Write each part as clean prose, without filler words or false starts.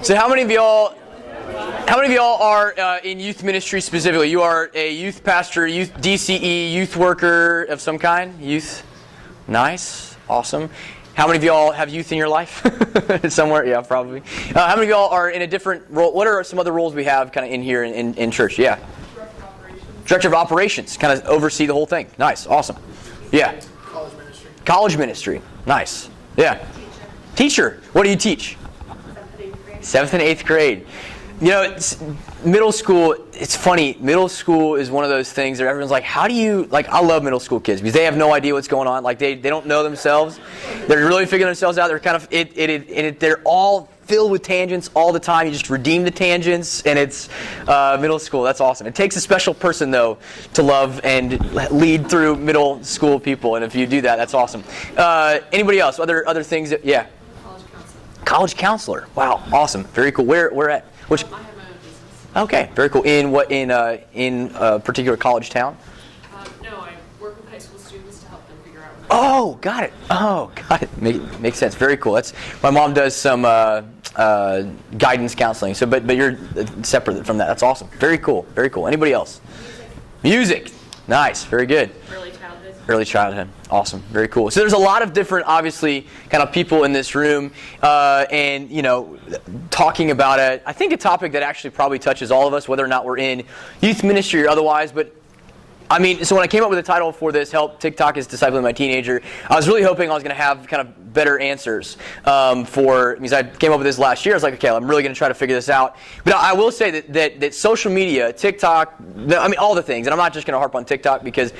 So how many of y'all are in youth ministry specifically? You are a youth pastor, youth DCE, youth worker of some kind? Youth? Nice. Awesome. How many of y'all have youth in your life? Somewhere? Yeah, probably. How many of y'all are in a different role? What are some other roles we have kind of in here in church? Yeah. Director of Operations. Director of Operations. Kind of oversee the whole thing. Nice. Awesome. Yeah. College ministry. College ministry. Nice. Yeah. Teacher. What do you teach? 7th and 8th grade. You know, middle school, it's funny. Middle school is one of those things that everyone's like, how do you, like, I love middle school kids because they have no idea what's going on. Like, they don't know themselves. They're really figuring themselves out. They're kind of, they're all filled with tangents all the time. You just redeem the tangents, and it's middle school. That's awesome. It takes a special person, though, to love and lead through middle school people. And if you do that, that's awesome. Anybody else? Other things? Yeah. College counselor. Wow, awesome. Very cool. Where at? Which? I have my own business. Okay, very cool. In what? In a particular college town? No, I work with high school students to help them figure out. Oh, got it. Oh, got it. Makes sense. Very cool. That's my mom does some guidance counseling. So, but you're separate from that. That's awesome. Very cool. Very cool. Anybody else? Music. Nice. Very good. Early childhood. Awesome. Very cool. So there's a lot of different, obviously, kind of people in this room, and, you know, talking about I think a topic that actually probably touches all of us, whether or not we're in youth ministry or otherwise. But, I mean, so when I came up with the title for this, Help TikTok is Discipling My Teenager, I was really hoping I was going to have kind of better answers because I came up with this last year. I was like, okay, I'm really going to try to figure this out. But I will say that social media, TikTok, all the things, and I'm not just going to harp on TikTok because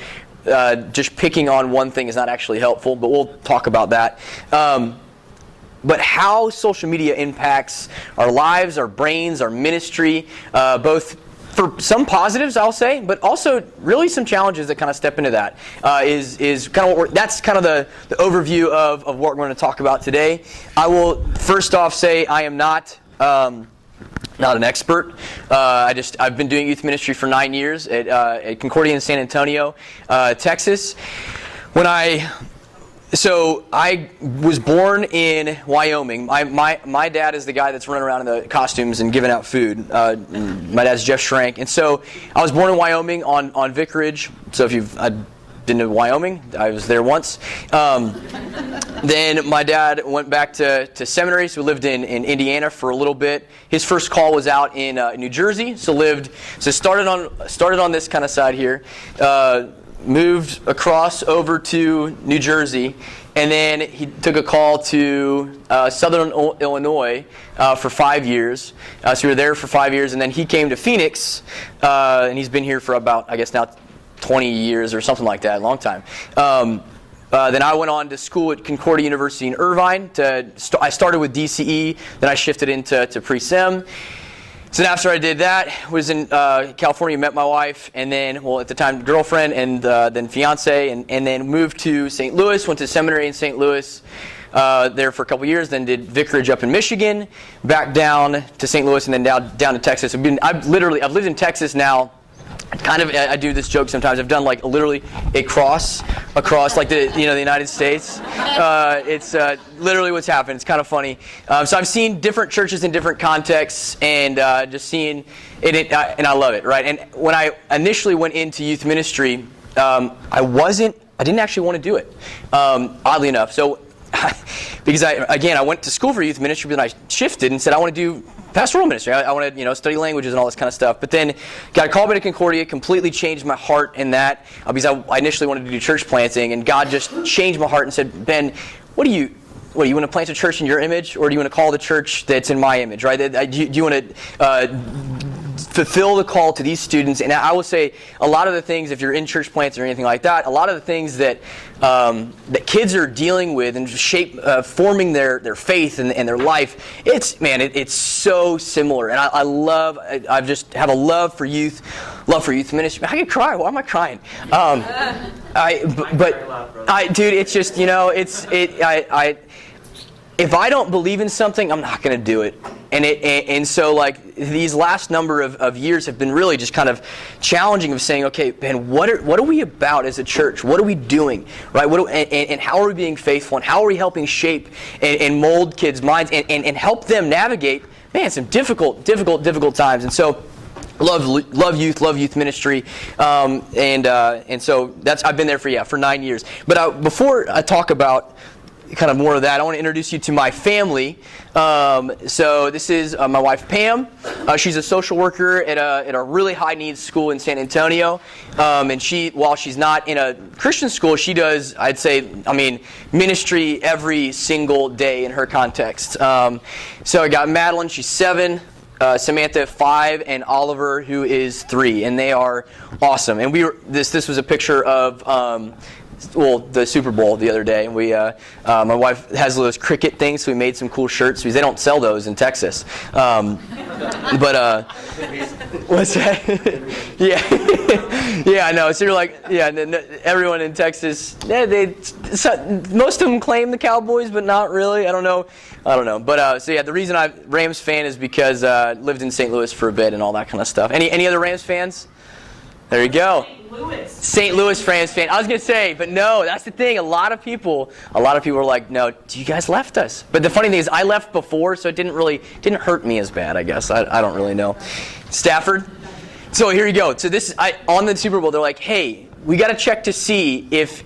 just picking on one thing is not actually helpful, but we'll talk about that. But how social media impacts our lives, our brains, our ministry, both for some positives, I'll say, but also really some challenges that kind of step into that is kind of that's kind of the overview of what we're going to talk about today. I will first off say I am not an expert. I've been doing youth ministry for 9 years at Concordia in San Antonio, Texas. So I was born in Wyoming. My dad is the guy that's running around in the costumes and giving out food. My dad's Jeff Schrank. And so I was born in Wyoming on Vicarage. So if you've been to Wyoming, I was there once. Then my dad went back to seminary, so we lived in Indiana for a little bit. His first call was out in New Jersey, started on this kind of side here. Moved across over to New Jersey, and then he took a call to Southern Illinois for 5 years. So we were there for 5 years, and then he came to Phoenix, and he's been here for about, I guess now 20 years or something like that, a long time. Then I went on to school at Concordia University in Irvine. I started with DCE, then I shifted into pre-sem. So after I did that, was in California, met my wife, and then, at the time, girlfriend, and then fiance, and then moved to St. Louis, went to seminary in St. Louis there for a couple years, then did vicarage up in Michigan, back down to St. Louis, and then down to Texas. I've lived in Texas now. I do this joke sometimes. I've done like literally a cross across like the United States. It's literally what's happened. It's kind of funny. So I've seen different churches in different contexts, and just seeing it, and I love it. Right. And when I initially went into youth ministry, I didn't actually want to do it. Oddly enough, so because I went to school for youth ministry, but then I shifted and said I want to do pastoral ministry. I want to study languages and all this kind of stuff. But then got a call by to Concordia, completely changed my heart in that because I initially wanted to do church planting, and God just changed my heart and said, Ben, what do you want to plant a church in your image, or do you want to call the church that's in my image, right? Do you want to fulfill the call to these students? And I will say a lot of the things, if you're in church plants or anything like that, a lot of the things that kids are dealing with and forming their faith and their life, it's so similar. And I just have a love for youth ministry. I could cry. Why am I crying? Dude, it's just, if I don't believe in something, I'm not going to do it. And so like these last number of years have been really just kind of challenging of saying, okay, man, what are we about as a church? What are we doing, right? And how are we being faithful? And how are we helping shape and mold kids' minds and help them navigate, man, some difficult times. And so love youth ministry, and so I've been there for 9 years. But before I talk about kind of more of that, I want to introduce you to my family. So this is my wife Pam. She's a social worker at a really high needs school in San Antonio, and while she's not in a Christian school, she does, I'd say, ministry every single day in her context. So I got Madeline, she's 7. Samantha 5, and Oliver, who is 3, and they are awesome. And this was a picture of the Super Bowl the other day. And my wife has those cricket things, so we made some cool shirts because they don't sell those in Texas. But what's that? Yeah, I know. So you're like, everyone in Texas, most of them claim the Cowboys, but not really. I don't know. But the reason I'm Rams fan is because I lived in St. Louis for a bit and all that kind of stuff. Any other Rams fans? There you go. St. Louis Rams fan. I was going to say, but no, that's the thing. A lot of people are like, no, you guys left us. But the funny thing is I left before, so it didn't hurt me as bad, I guess. I don't really know. Stafford. So here you go. So on the Super Bowl, they're like, hey, we got to check to see if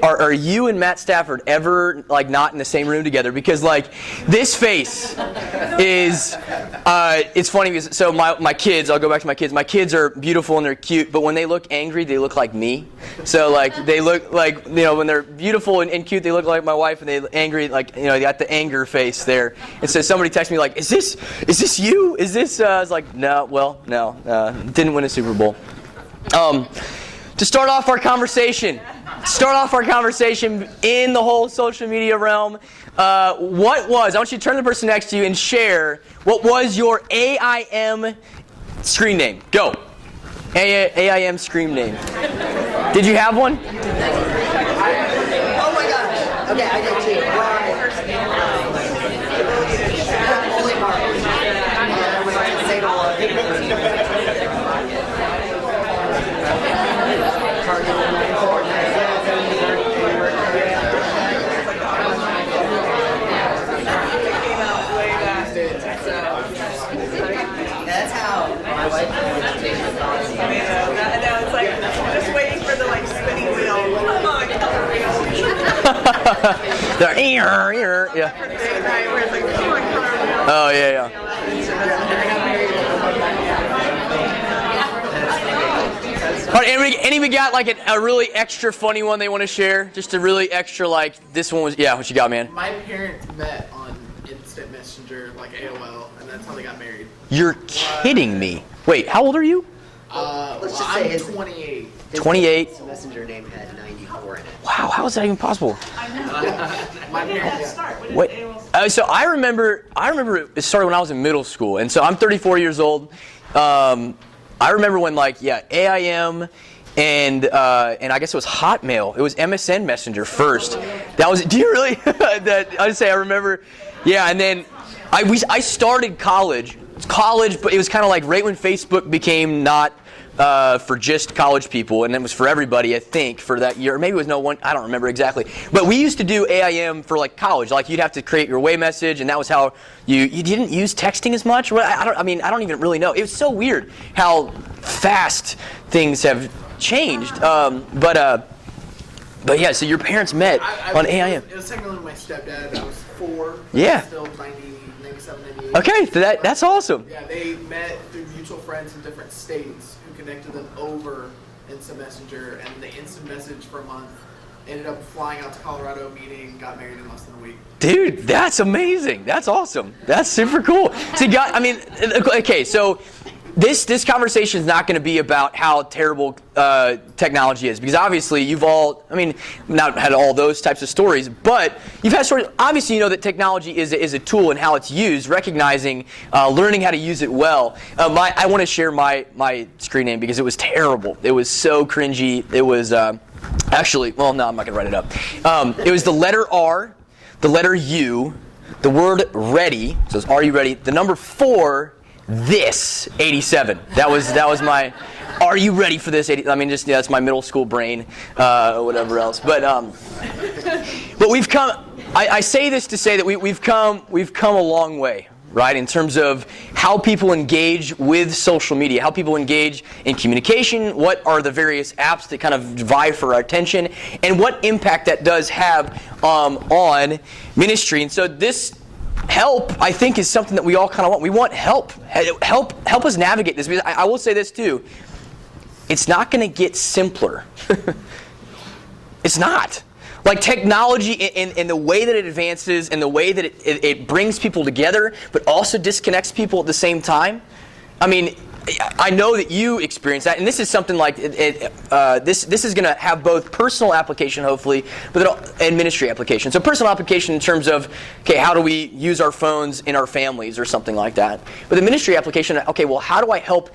are you and Matt Stafford ever like not in the same room together, because like this face is it's funny because so my kids, I'll go back to my kids. My kids are beautiful and they're cute, but when they look angry, they look like me. So like they look like, when they're beautiful and cute, they look like my wife, and they angry like they got the anger face there. And so somebody texted me like, is this you? Is this I was like, no, didn't win a Super Bowl. To start off our conversation in the whole social media realm, I want you to turn to the person next to you and share what was your AIM screen name. Go. AIM screen name. Did you have one? Oh my gosh. Okay, I did too. That's how my wife It's like just waiting for the spinning wheel. Come on, color wheel. Yeah. Where it's like, come on, color wheel. Oh yeah. All right, anybody got like a really extra funny one they want to share? Just a really extra this one was, what you got, man? My parents met on Instant Messenger, like AOL, and that's how they got married. You're kidding me. Wait, how old are you? Let's just say I'm 28. 28. His messenger name had 94 in it. Wow, how is that even possible? My parents. Wait, so I remember it started when I was in middle school, and so I'm 34 years old. I remember when AIM and I guess it was Hotmail. It was MSN Messenger first. That was. Do you really? I remember. Yeah, and then I started college, but it was kind of like right when Facebook became not for just college people, and it was for everybody, I think, for that year. Or maybe it was no one, I don't remember exactly. But we used to do AIM for college. You'd have to create your way message, and that was how you didn't use texting as much. I don't even really know. It was so weird how fast things have changed. But yeah, so your parents met on AIM. It was technically my stepdad. I was 4. Yeah. Still 97, 98. Okay, so that's awesome. Yeah, they met through mutual friends in different states who connected them over Instant Messenger, and the Instant Message for a month ended up flying out to Colorado, meeting, got married in less than a week. Dude, that's amazing. That's awesome. That's super cool. Okay, so this conversation is not going to be about how terrible technology is, because obviously you've all, not had all those types of stories, but you've had stories. Obviously, you know that technology is a tool and how it's used, recognizing, learning how to use it well. I want to share my screen name because it was terrible. It was so cringy. It was actually, well, no, I'm not going to write it up. It was the letter R, the letter U, the word ready, so it's are you ready? The number 4, this 87. That was my, are you ready for this? I mean, just that's my middle school brain, or whatever else. But we've come. I say this to say that we've come a long way, right? In terms of how people engage with social media, how people engage in communication, what are the various apps that kind of vie for our attention, and what impact that does have on ministry. And so this help, I think, is something that we all kind of want. We want help. Help us navigate this. Because I will say this too. It's not going to get simpler. It's not. Like technology in the way that it advances and the way that it brings people together, but also disconnects people at the same time. I mean, I know that you experience that, and this is something like this is going to have both personal application, hopefully, and ministry application. So personal application in terms of, okay, how do we use our phones in our families or something like that. But the ministry application, okay, well, how do I help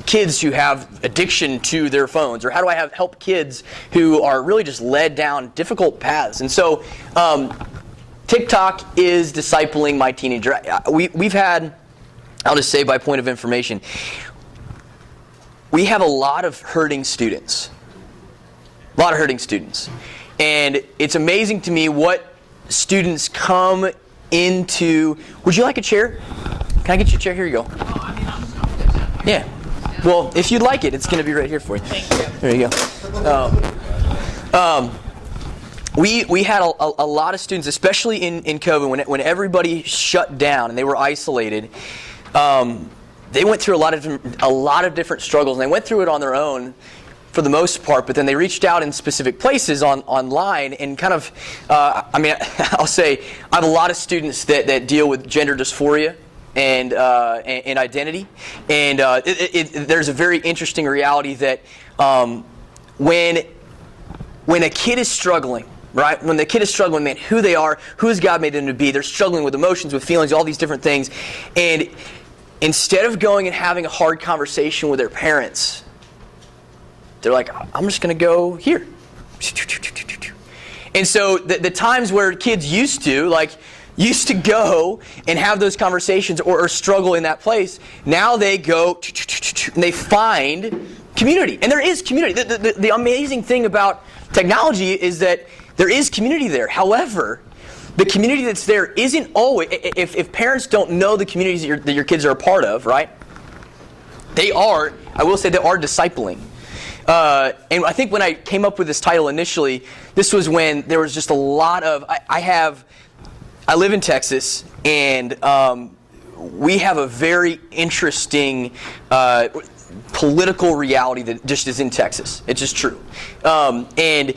kids who have addiction to their phones, or how do I help kids who are really just led down difficult paths? And so TikTok is discipling my teenager. We've had, I'll just say by point of information, we have a lot of hurting students. A lot of hurting students. And it's amazing to me what students come into. Would you like a chair? Can I get you a chair? Here you go. Yeah. Well, if you'd like it, it's going to be right here for you. Thank you. There you go. We had a lot of students, especially in COVID, when everybody shut down and they were isolated. They went through a lot of different struggles, and they went through it on their own for the most part. But then they reached out in specific places online and kind of. I'll say I have a lot of students that deal with gender dysphoria and identity, and there's a very interesting reality that when a kid is struggling. Right? When the kid is struggling, man, who they are, who has God made them to be, they're struggling with emotions, with feelings, all these different things. And instead of going and having a hard conversation with their parents, they're like, I'm just going to go here. And so the times where kids used to go and have those conversations or struggle in that place, now they go and they find community. And there is community. The amazing thing about technology is that there is community there. However, the community that's there isn't always, if parents don't know the communities that your kids are a part of, right? I will say they are discipling. And I think when I came up with this title initially, this was when there was just a lot of, I live in Texas, and we have a very interesting political reality that just is in Texas. It's just true. And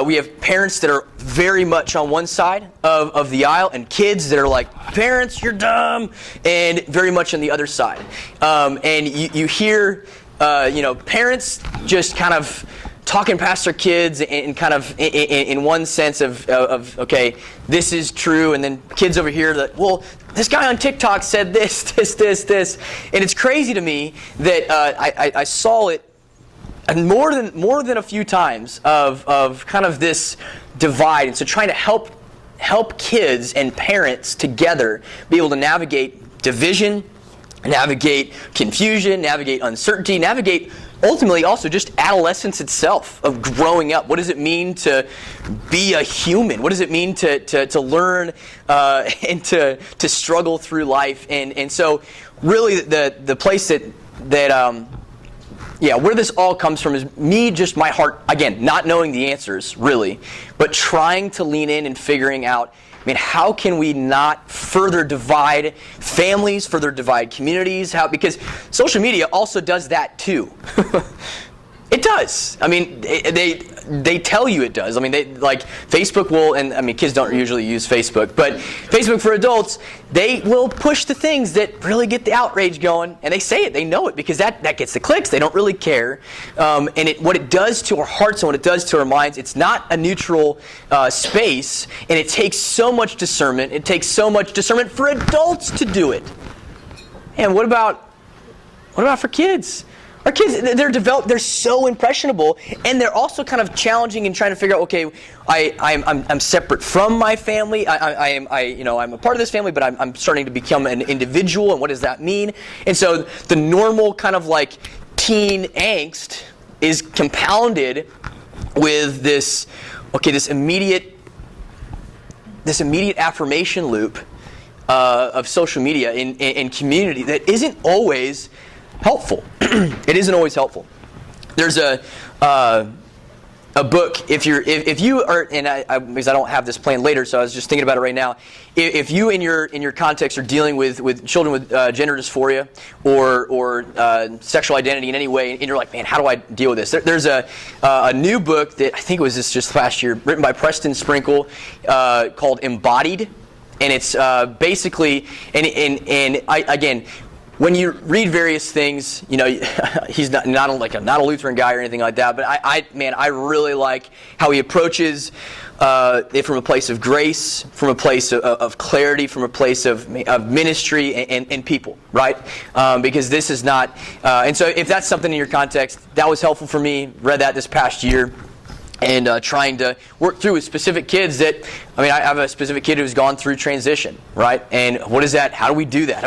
we have parents that are very much on one side of the aisle, and kids that are like, parents, you're dumb, and very much on the other side. And you hear, parents just kind of talking past their kids and kind of in one sense of okay, this is true, and then kids over here that, well, this guy on TikTok said this, and it's crazy to me that I saw it more than a few times of kind of this divide, and so trying to help kids and parents together be able to navigate division, navigate confusion, navigate uncertainty, navigate ultimately also just adolescence itself of growing up. What does it mean to be a human? What does it mean to learn and to struggle through life? And so really the place that where this all comes from is me, just my heart, again, not knowing the answers really, but trying to lean in and figuring out, how can we not further divide families, further divide communities? Because social media also does that too. It does. They tell you it does. Facebook will, and kids don't usually use Facebook, but Facebook for adults, they will push the things that really get the outrage going, and they say it, they know it, because that gets the clicks. They don't really care. And what it does to our hearts and what it does to our minds, it's not a neutral space, and it takes so much discernment. It takes so much discernment for adults to do it. And what about for kids? Our kids, they're so impressionable, and they're also kind of challenging and trying to figure out, okay, I'm separate from my family. I'm a part of this family, but I'm starting to become an individual, and what does that mean? And so the normal kind of like teen angst is compounded with this immediate affirmation loop of social media in community that isn't always helpful. It isn't always helpful. There's a book. If you are, and because I don't have this planned later, so I was just thinking about it right now. If you in your context are dealing with children with gender dysphoria or sexual identity in any way, and you're like, man, how do I deal with this? There's a new book that I think it was just last year, written by Preston Sprinkle, called Embodied, and it's basically again. When you read various things, he's not a Lutheran guy or anything like that. But I really like how he approaches it from a place of grace, from a place of clarity, from a place of ministry and people, right? Because this is not, and so if that's something in your context, that was helpful for me. Read that this past year. And trying to work through with specific kids I have a specific kid who's gone through transition, right? And what is that? How do we do that?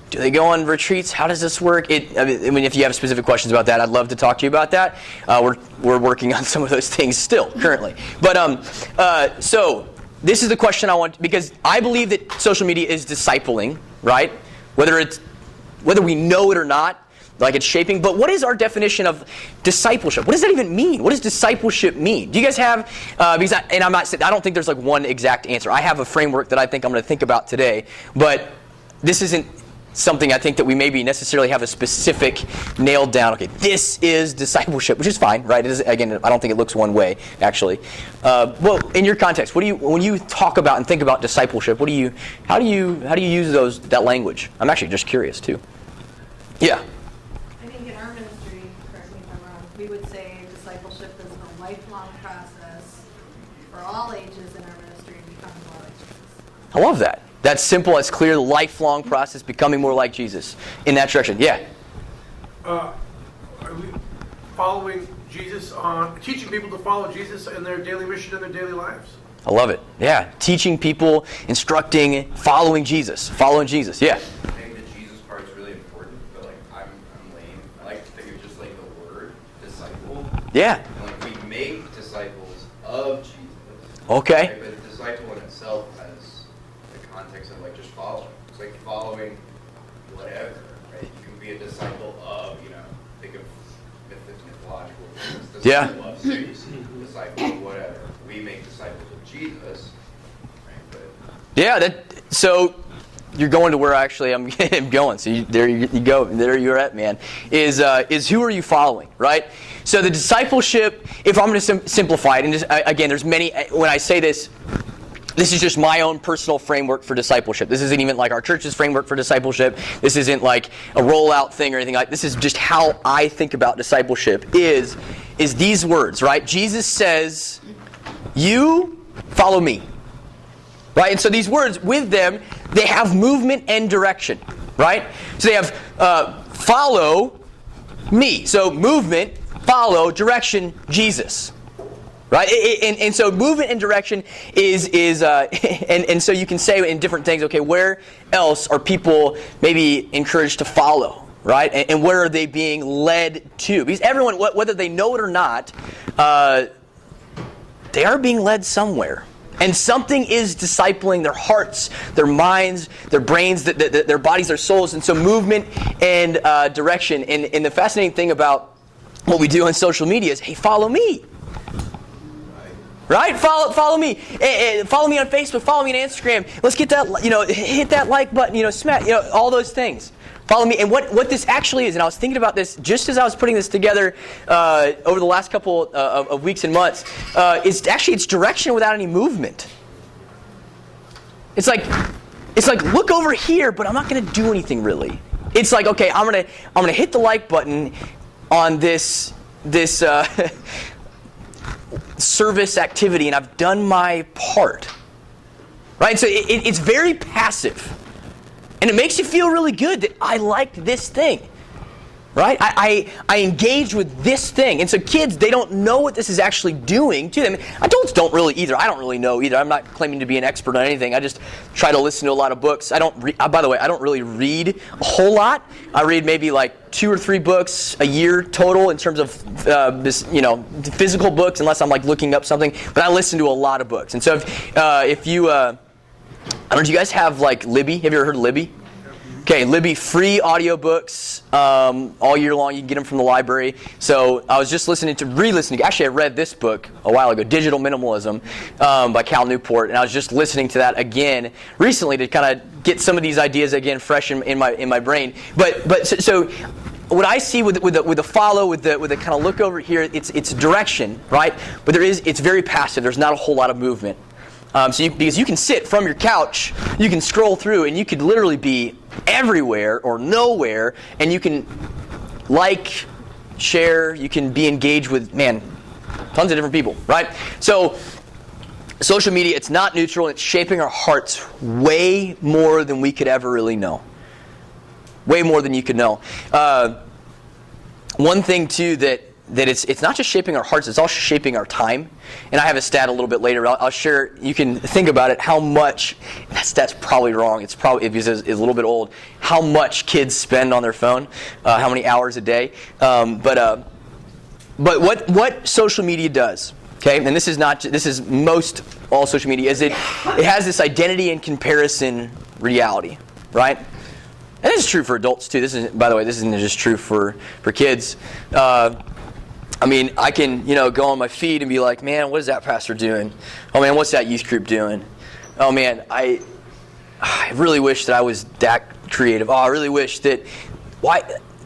Do they go on retreats? How does this work? If you have specific questions about that, I'd love to talk to you about that. We're working on some of those things still, currently. But so this is the question I want, because I believe that social media is discipling, right? Whether we know it or not, like it's shaping. But what is our definition of discipleship? What does that even mean? What does discipleship mean? Do you guys have? I don't think there's like one exact answer. I have a framework that I think I'm going to think about today, but this isn't something I think that we maybe necessarily have a specific nailed down. Okay, this is discipleship, which is fine, right? It is, again, I don't think it looks one way actually. Well, in your context, when you talk about and think about discipleship, how do you use that language? I'm actually just curious too. Yeah. I think in our ministry, correct me if I'm wrong, we would say discipleship is a lifelong process for all ages in our ministry to become more like Jesus. I love that. That's simple, that's clear, the lifelong process, becoming more like Jesus in that direction. Yeah? Are we following Jesus teaching people to follow Jesus in their daily mission and their daily lives? I love it. Yeah. Teaching people, instructing, following Jesus. Yeah. I think the Jesus part is really important, but I'm lame. I like to think of just the word disciple. Yeah. And we make disciples of Jesus. Okay. Right? But a disciple in itself has the context of just following. It's like following whatever, right? You can be a disciple of, think of mythological things. Disciple of Zeus, disciple of whatever. We make disciples of Jesus, right? Yeah, so you're going to where actually I'm going. So there you go. There you're at, man. Is who are you following, right? So the discipleship, if I'm going to simplify it, and again, there's many, when I say this is just my own personal framework for discipleship. This isn't even like our church's framework for discipleship. This isn't like a rollout thing or anything like this. Is just how I think about discipleship is these words, right? Jesus says, you follow me. Right? And so these words, with them, they have movement and direction. Right? So they have follow me. So movement, follow, direction, Jesus. Right? And so movement and direction is and so you can say in different things, okay, where else are people maybe encouraged to follow? Right? And where are they being led to? Because everyone, whether they know it or not, they are being led somewhere. And something is discipling their hearts, their minds, their brains, their bodies, their souls. And so movement and direction. And the fascinating thing about what we do on social media is, hey, follow me. Right? Follow me. Follow me on Facebook. Follow me on Instagram. Let's get that, hit that like button, smack, all those things. Follow me. And what this actually is, and I was thinking about this just as I was putting this together over the last couple of weeks and months, it's direction without any movement. It's like look over here, but I'm not going to do anything really. It's like, okay, I'm gonna hit the like button on this service activity, and I've done my part. Right? So it's very passive. And it makes you feel really good that I liked this thing. right? I engage with this thing. And so kids, they don't know what this is actually doing to them. Adults don't really either. I don't really know either. I'm not claiming to be an expert on anything. I just try to listen to a lot of books. I don't by the way, I don't really read a whole lot. I read maybe like 2 or 3 books a year total in terms of physical books, unless I'm like looking up something. But I listen to a lot of books. And so if you I don't know, do you guys have like Libby? Have you ever heard of Libby? Okay, Libby, free audiobooks all year long. You can get them from the library. So I was just re-listening. Actually, I read this book a while ago, Digital Minimalism, by Cal Newport, and I was just listening to that again recently to kind of get some of these ideas again fresh in my brain. But so what I see with the follow, with the kind of look over here, it's direction, right? But it's very passive. There's not a whole lot of movement. Because you can sit from your couch, you can scroll through, and you could literally be everywhere or nowhere, and you can like, share, you can be engaged with, tons of different people, right? So social media, it's not neutral, and it's shaping our hearts way more than we could ever really know. Way more than you could know. One thing, too, that it's not just shaping our hearts, it's also shaping our time. And I have a stat a little bit later. I'll share. You can think about it. How much? That stat's probably wrong. It's probably because it's a little bit old. How much kids spend on their phone? How many hours a day? But what social media does? Okay, and this is most all social media. Is it has this identity and comparison reality, right? And this is true for adults too. By the way, this isn't just true for kids. I can, go on my feed and be like, man, what is that pastor doing? Oh man, what's that youth group doing? Oh man, I really wish that I was that creative. Oh, I really wish that.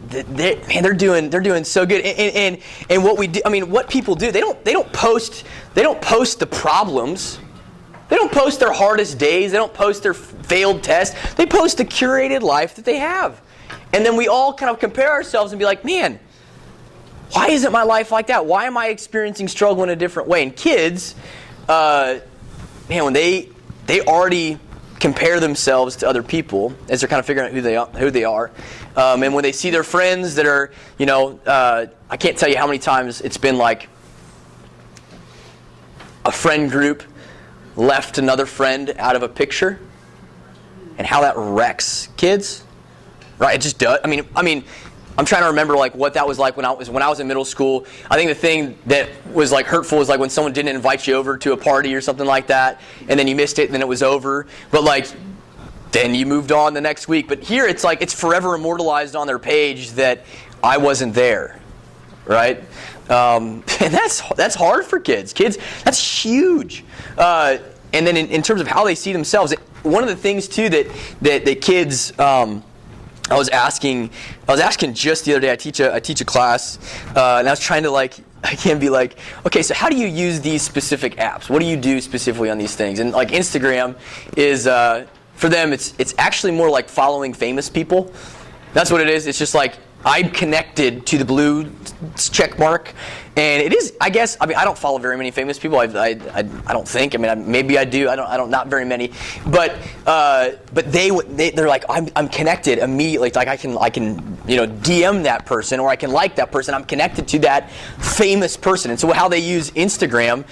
They're doing so good. And what we do, what people do, they don't post the problems. They don't post their hardest days. They don't post their failed tests. They post the curated life that they have. And then we all kind of compare ourselves and be like, man, why isn't my life like that? Why am I experiencing struggle in a different way? And kids, when they already compare themselves to other people as they're kind of figuring out who they are. And when they see their friends that are, I can't tell you how many times it's been like a friend group left another friend out of a picture, and how that wrecks kids, right? It just does. I'm trying to remember like what that was like when I was in middle school. I think the thing that was like hurtful was like when someone didn't invite you over to a party or something like that, and then you missed it, and then it was over. But like, then you moved on the next week. But here it's like it's forever immortalized on their page that I wasn't there, right? And that's hard for kids. Kids, that's huge. And then in terms of how they see themselves, one of the things too that kids, I was asking just the other day. I teach a class, and I was trying to I can't be like, okay, so how do you use these specific apps? What do you do specifically on these things? And like Instagram is for them, it's actually more like following famous people. That's what it is. It's just like I'm connected to the blue check mark, and it is. I guess. I don't follow very many famous people. I don't think. Maybe I do. I don't. Not very many. But they're like I'm connected immediately. Like I can DM that person, or I can like that person. I'm connected to that famous person. And so how they use Instagram,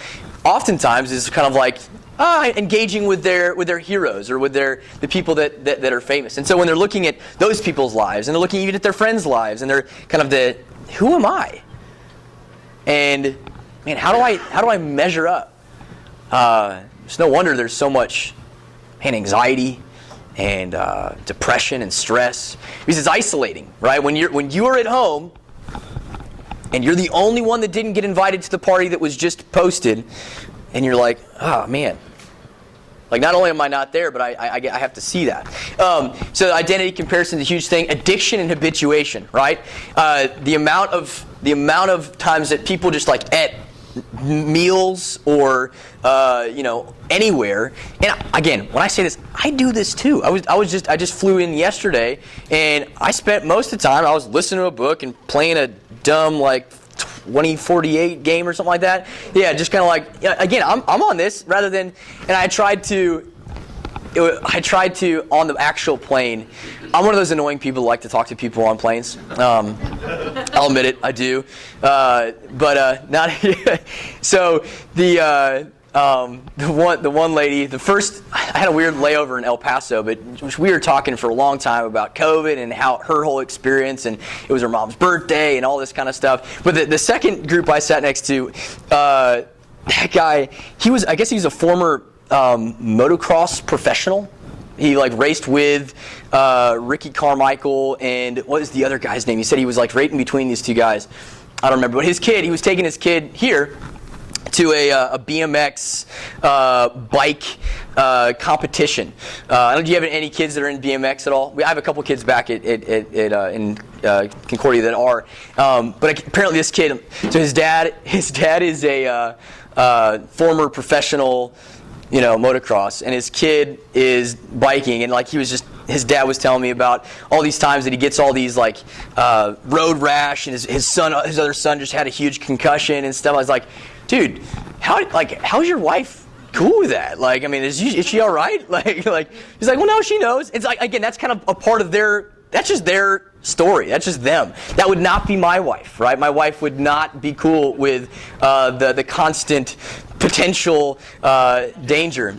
oftentimes is kind of like. Engaging with their heroes or with the people that are famous. And so when they're looking at those people's lives, and they're looking even at their friends' lives, and they're kind of who am I? And man, how do I measure up? It's no wonder there's so much anxiety and depression and stress, because it's isolating, right? When you are at home and you're the only one that didn't get invited to the party that was just posted, and you're like, oh man. Like, not only am I not there, but I have to see that. So identity comparison is a huge thing. Addiction and habituation, right? The amount of times that people just like at meals or anywhere. And again, when I say this, I do this too. I just flew in yesterday, and I spent most of the time I was listening to a book and playing a dumb 2048 game or something like that. Yeah, just kind of again, I'm on this rather than, and I tried to I tried to, on the actual plane, I'm one of those annoying people who like to talk to people on planes. I'll admit it, I do. But not. So the one lady, I had a weird layover in El Paso, but we were talking for a long time about COVID and how her whole experience, and it was her mom's birthday and all this kind of stuff. But the second group I sat next to, that guy, I guess he was a former motocross professional. He raced with Ricky Carmichael and what was the other guy's name? He said he was right in between these two guys. I don't remember. But he was taking his kid here to a BMX bike competition. Do you have any kids that are in BMX at all? I have a couple kids back in Concordia that are. But apparently this kid, so his dad is a former professional, motocross, and his kid is biking, and his dad was telling me about all these times that he gets all these road rash, and his other son just had a huge concussion and stuff. I was like, dude, how's your wife cool with that? Is she all right? He's like, well, no, she knows. It's again, that's kind of a part of that's just their story. That's just them. That would not be my wife, right? My wife would not be cool with the constant potential danger.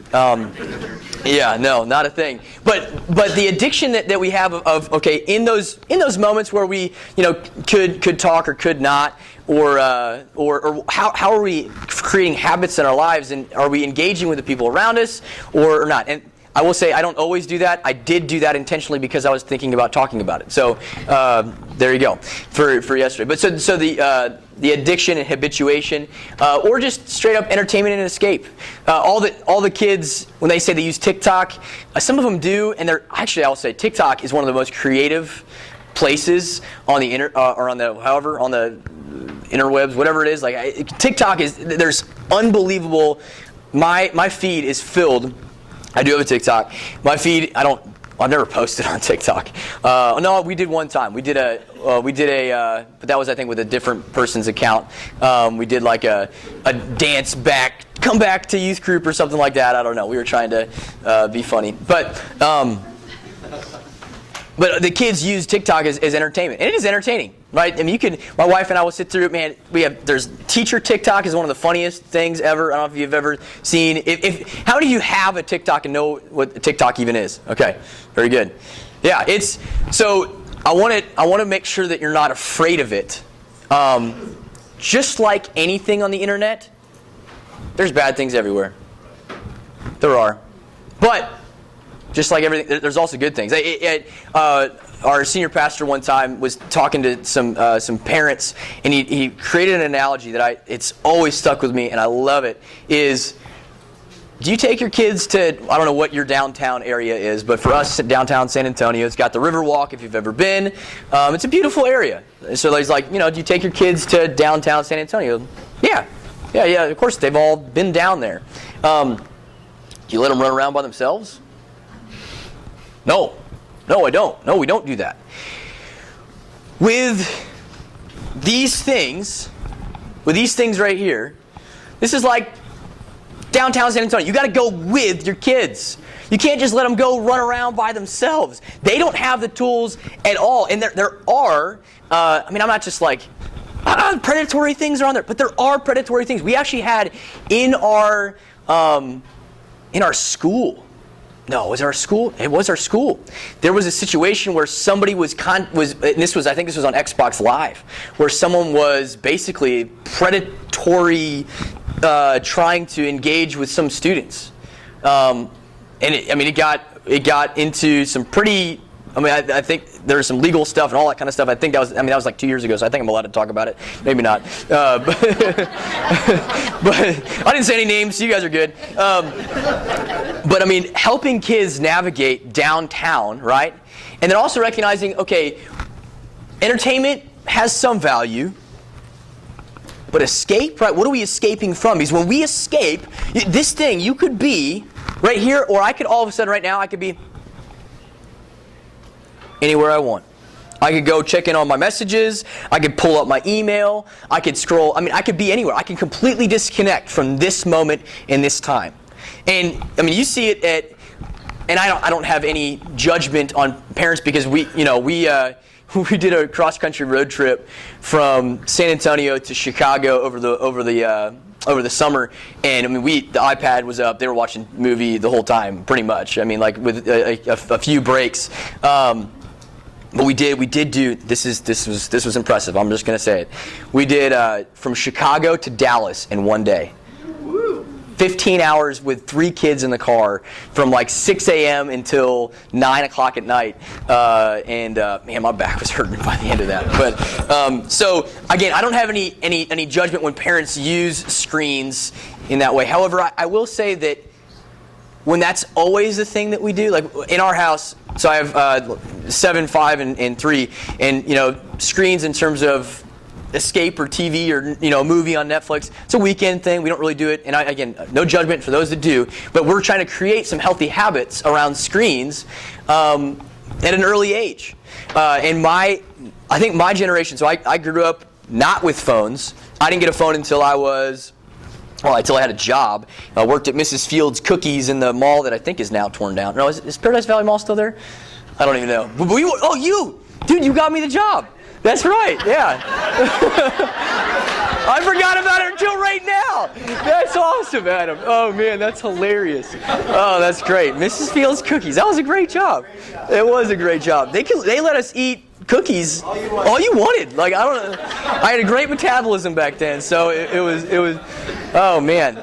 Yeah, no, not a thing. But the addiction that we have of in those moments where we could talk or could not, or how are we creating habits in our lives, and are we engaging with the people around us or not? And I will say I don't always do that. I did do that intentionally because I was thinking about talking about it. So there you go for yesterday. But so the addiction and habituation, or just straight up entertainment and escape. All the kids, when they say they use TikTok, some of them do, and I'll say TikTok is one of the most creative places on the on the interwebs, whatever it is. TikTok there's unbelievable. My feed is filled. I do have a TikTok. My feed, I've never posted on TikTok. No, we did one time. We did a, but that was, I think, with a different person's account. We did a dance back, come back to youth group or something like that. I don't know. We were trying to be funny. But the kids use TikTok as entertainment. And it is entertaining, right? My wife and I will sit through it, man. There's teacher TikTok is one of the funniest things ever. I don't know if you've ever seen. How do you have a TikTok and know what TikTok even is? Okay, very good. Yeah, so I want to make sure that you're not afraid of it. Just like anything on the internet, there's bad things everywhere. There are. But just like everything, there's also good things. Our senior pastor one time was talking to some parents, and he created an analogy that it's always stuck with me, and I love it. Do you take your kids to, I don't know what your downtown area is, but for us, downtown San Antonio, it's got the Riverwalk, if you've ever been. It's a beautiful area. So there's do you take your kids to downtown San Antonio? Yeah, of course, they've all been down there. Do you let them run around by themselves? No, I don't. No, we don't do that. With these things right here, this is like downtown San Antonio. You got to go with your kids. You can't just let them go run around by themselves. They don't have the tools at all. And there are, I'm not just predatory things are on there, but there are predatory things. We actually had in our school. No, it was our school. It was our school. There was a situation where somebody I think this was on Xbox Live, where someone was basically predatory, trying to engage with some students, and it got into some pretty. I think there's some legal stuff and all that kind of stuff. I think that was like 2 years ago, so I think I'm allowed to talk about it. Maybe not. But I didn't say any names, so you guys are good. But helping kids navigate downtown, right? And then also recognizing, entertainment has some value, but escape, right? What are we escaping from? Because when we escape, this thing, you could be right here, or I could all of a sudden right now, I could be anywhere I want. I could go check in on my messages. I could pull up my email. I could scroll. I could be anywhere. I can completely disconnect from this moment in this time. And you see it and I don't have any judgment on parents because we did a cross-country road trip from San Antonio to Chicago over the summer, and I mean the iPad was up. They were watching movie the whole time, pretty much. I mean, like with a few breaks. But we did do this was impressive. I'm just gonna say it. We did from Chicago to Dallas in one day. 15 hours with 3 kids in the car from like 6 a.m. until 9 o'clock at night. Man, my back was hurting by the end of that. But so again, I don't have any judgment when parents use screens in that way. However, I will say that when that's always the thing that we do, like in our house, so I have 7, 5, and 3, and screens in terms of Escape or TV or movie on Netflix. It's a weekend thing. We don't really do it, and again, no judgment for those that do. But we're trying to create some healthy habits around screens at an early age. And I think my generation. So I grew up not with phones. I didn't get a phone until until I had a job. I worked at Mrs. Field's Cookies in the mall that I think is now torn down. No, is Paradise Valley Mall still there? I don't even know. But you got me the job. That's right, yeah. I forgot about it until right now. That's awesome, Adam. Oh, man, that's hilarious. Oh, that's great. Mrs. Field's Cookies. That was a great job. It was a great job. They let us eat cookies all you wanted. Like, I don't know. I had a great metabolism back then, so it was. Oh man,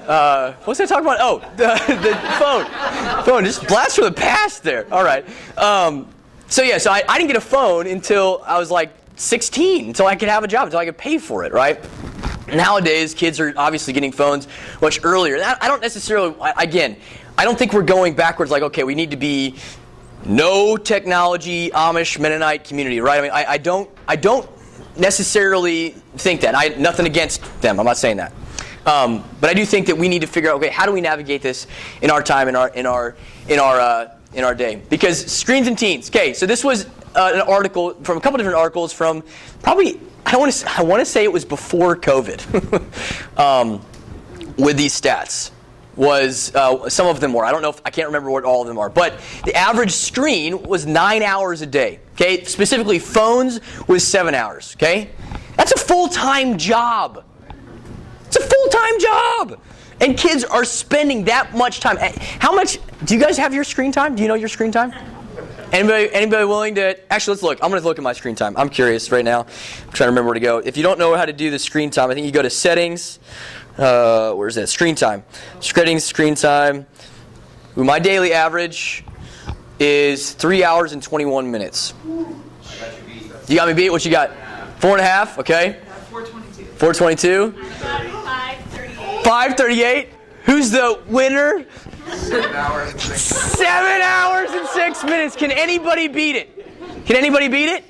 what's I talking about? Oh, the phone. Just blast from the past there. All right. So I didn't get a phone until I was like 16, until I could have a job, until I could pay for it, right? Nowadays, kids are obviously getting phones much earlier. I don't necessarily. Again, I don't think we're going backwards. Like, okay, we need to be no technology Amish Mennonite community, right? I mean, I don't necessarily think that. Nothing against them. I'm not saying that. But I do think that we need to figure out, okay, how do we navigate this in our time, in our day? Because screens and teens. Okay, so this was an article from a couple different articles from probably I want to say it was before COVID. With these stats. Was some of them were. I can't remember what all of them are. But the average screen was 9 hours a day. Okay, specifically phones was 7 hours. Okay, that's a full-time job. It's a full-time job, and kids are spending that much time. How much? Do you guys have your screen time? Do you know your screen time? Anybody willing to? Actually, let's look. I'm going to look at my screen time. I'm curious right now. I'm trying to remember where to go. If you don't know how to do the screen time, I think you go to settings. Where's that? Screen time. Screen time. My daily average is 3 hours and 21 minutes. You got me beat? What you got? 4.5? Okay. 422. 5:38. 5:38. Who's the winner? 7 hours and 6 minutes. 7 hours and 6 minutes. Can anybody beat it? Can anybody beat it?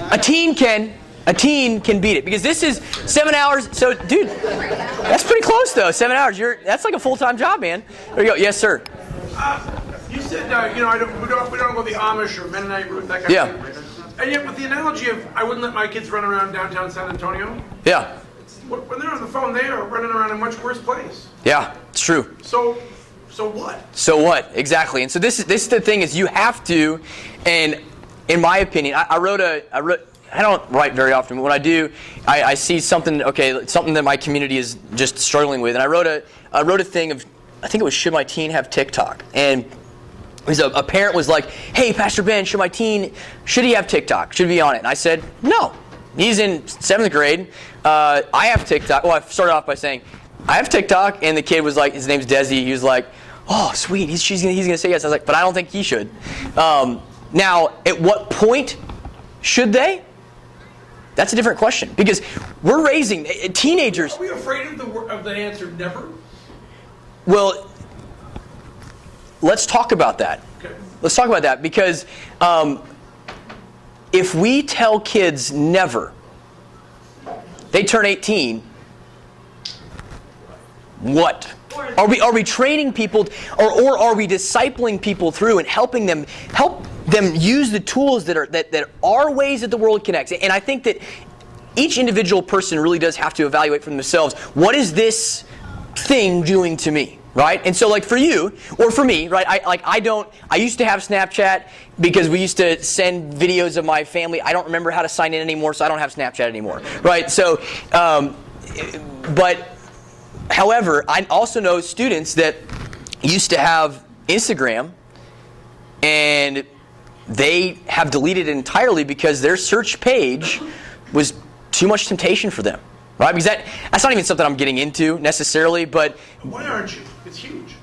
A teen can. A teen can beat it because this is 7 hours. So, dude, that's pretty close though. 7 hours. That's like a full-time job, man. There you go. Yes, sir. You said we don't go the Amish or Mennonite route, that kind of thing. And yet, with the analogy of I wouldn't let my kids run around downtown San Antonio. Yeah. When they're on the phone, they are running around in a much worse place. Yeah, it's true. So what? So what? Exactly. And so this is the thing is you have to, and in my opinion, I don't write very often, but when I do, I see something that my community is just struggling with. And I wrote a thing of, I think it was, should my teen have TikTok? And a parent was like, hey, Pastor Ben, should he have TikTok? Should he be on it? And I said, no. He's in 7th grade. I have TikTok. Well, I started off by saying, I have TikTok. And the kid was like, his name's Desi. He was like, oh, sweet. He's going to say yes. I was like, but I don't think he should. Now, at what point should they? That's a different question because we're raising teenagers. Are we afraid of the answer never? Well, let's talk about that. Okay. Let's talk about that because if we tell kids never, they turn 18. What? Are we training people, or are we discipling people through and help them use the tools that are ways that the world connects? And I think that each individual person really does have to evaluate for themselves, what is this thing doing to me? right? And so like for you, or for me, right, I used to have Snapchat because we used to send videos of my family. I don't remember how to sign in anymore, so I don't have Snapchat anymore, right? So, but however, I also know students that used to have Instagram and they have deleted it entirely because their search page was too much temptation for them, right? Because that's not even something I'm getting into necessarily, but Why aren't you? It's huge.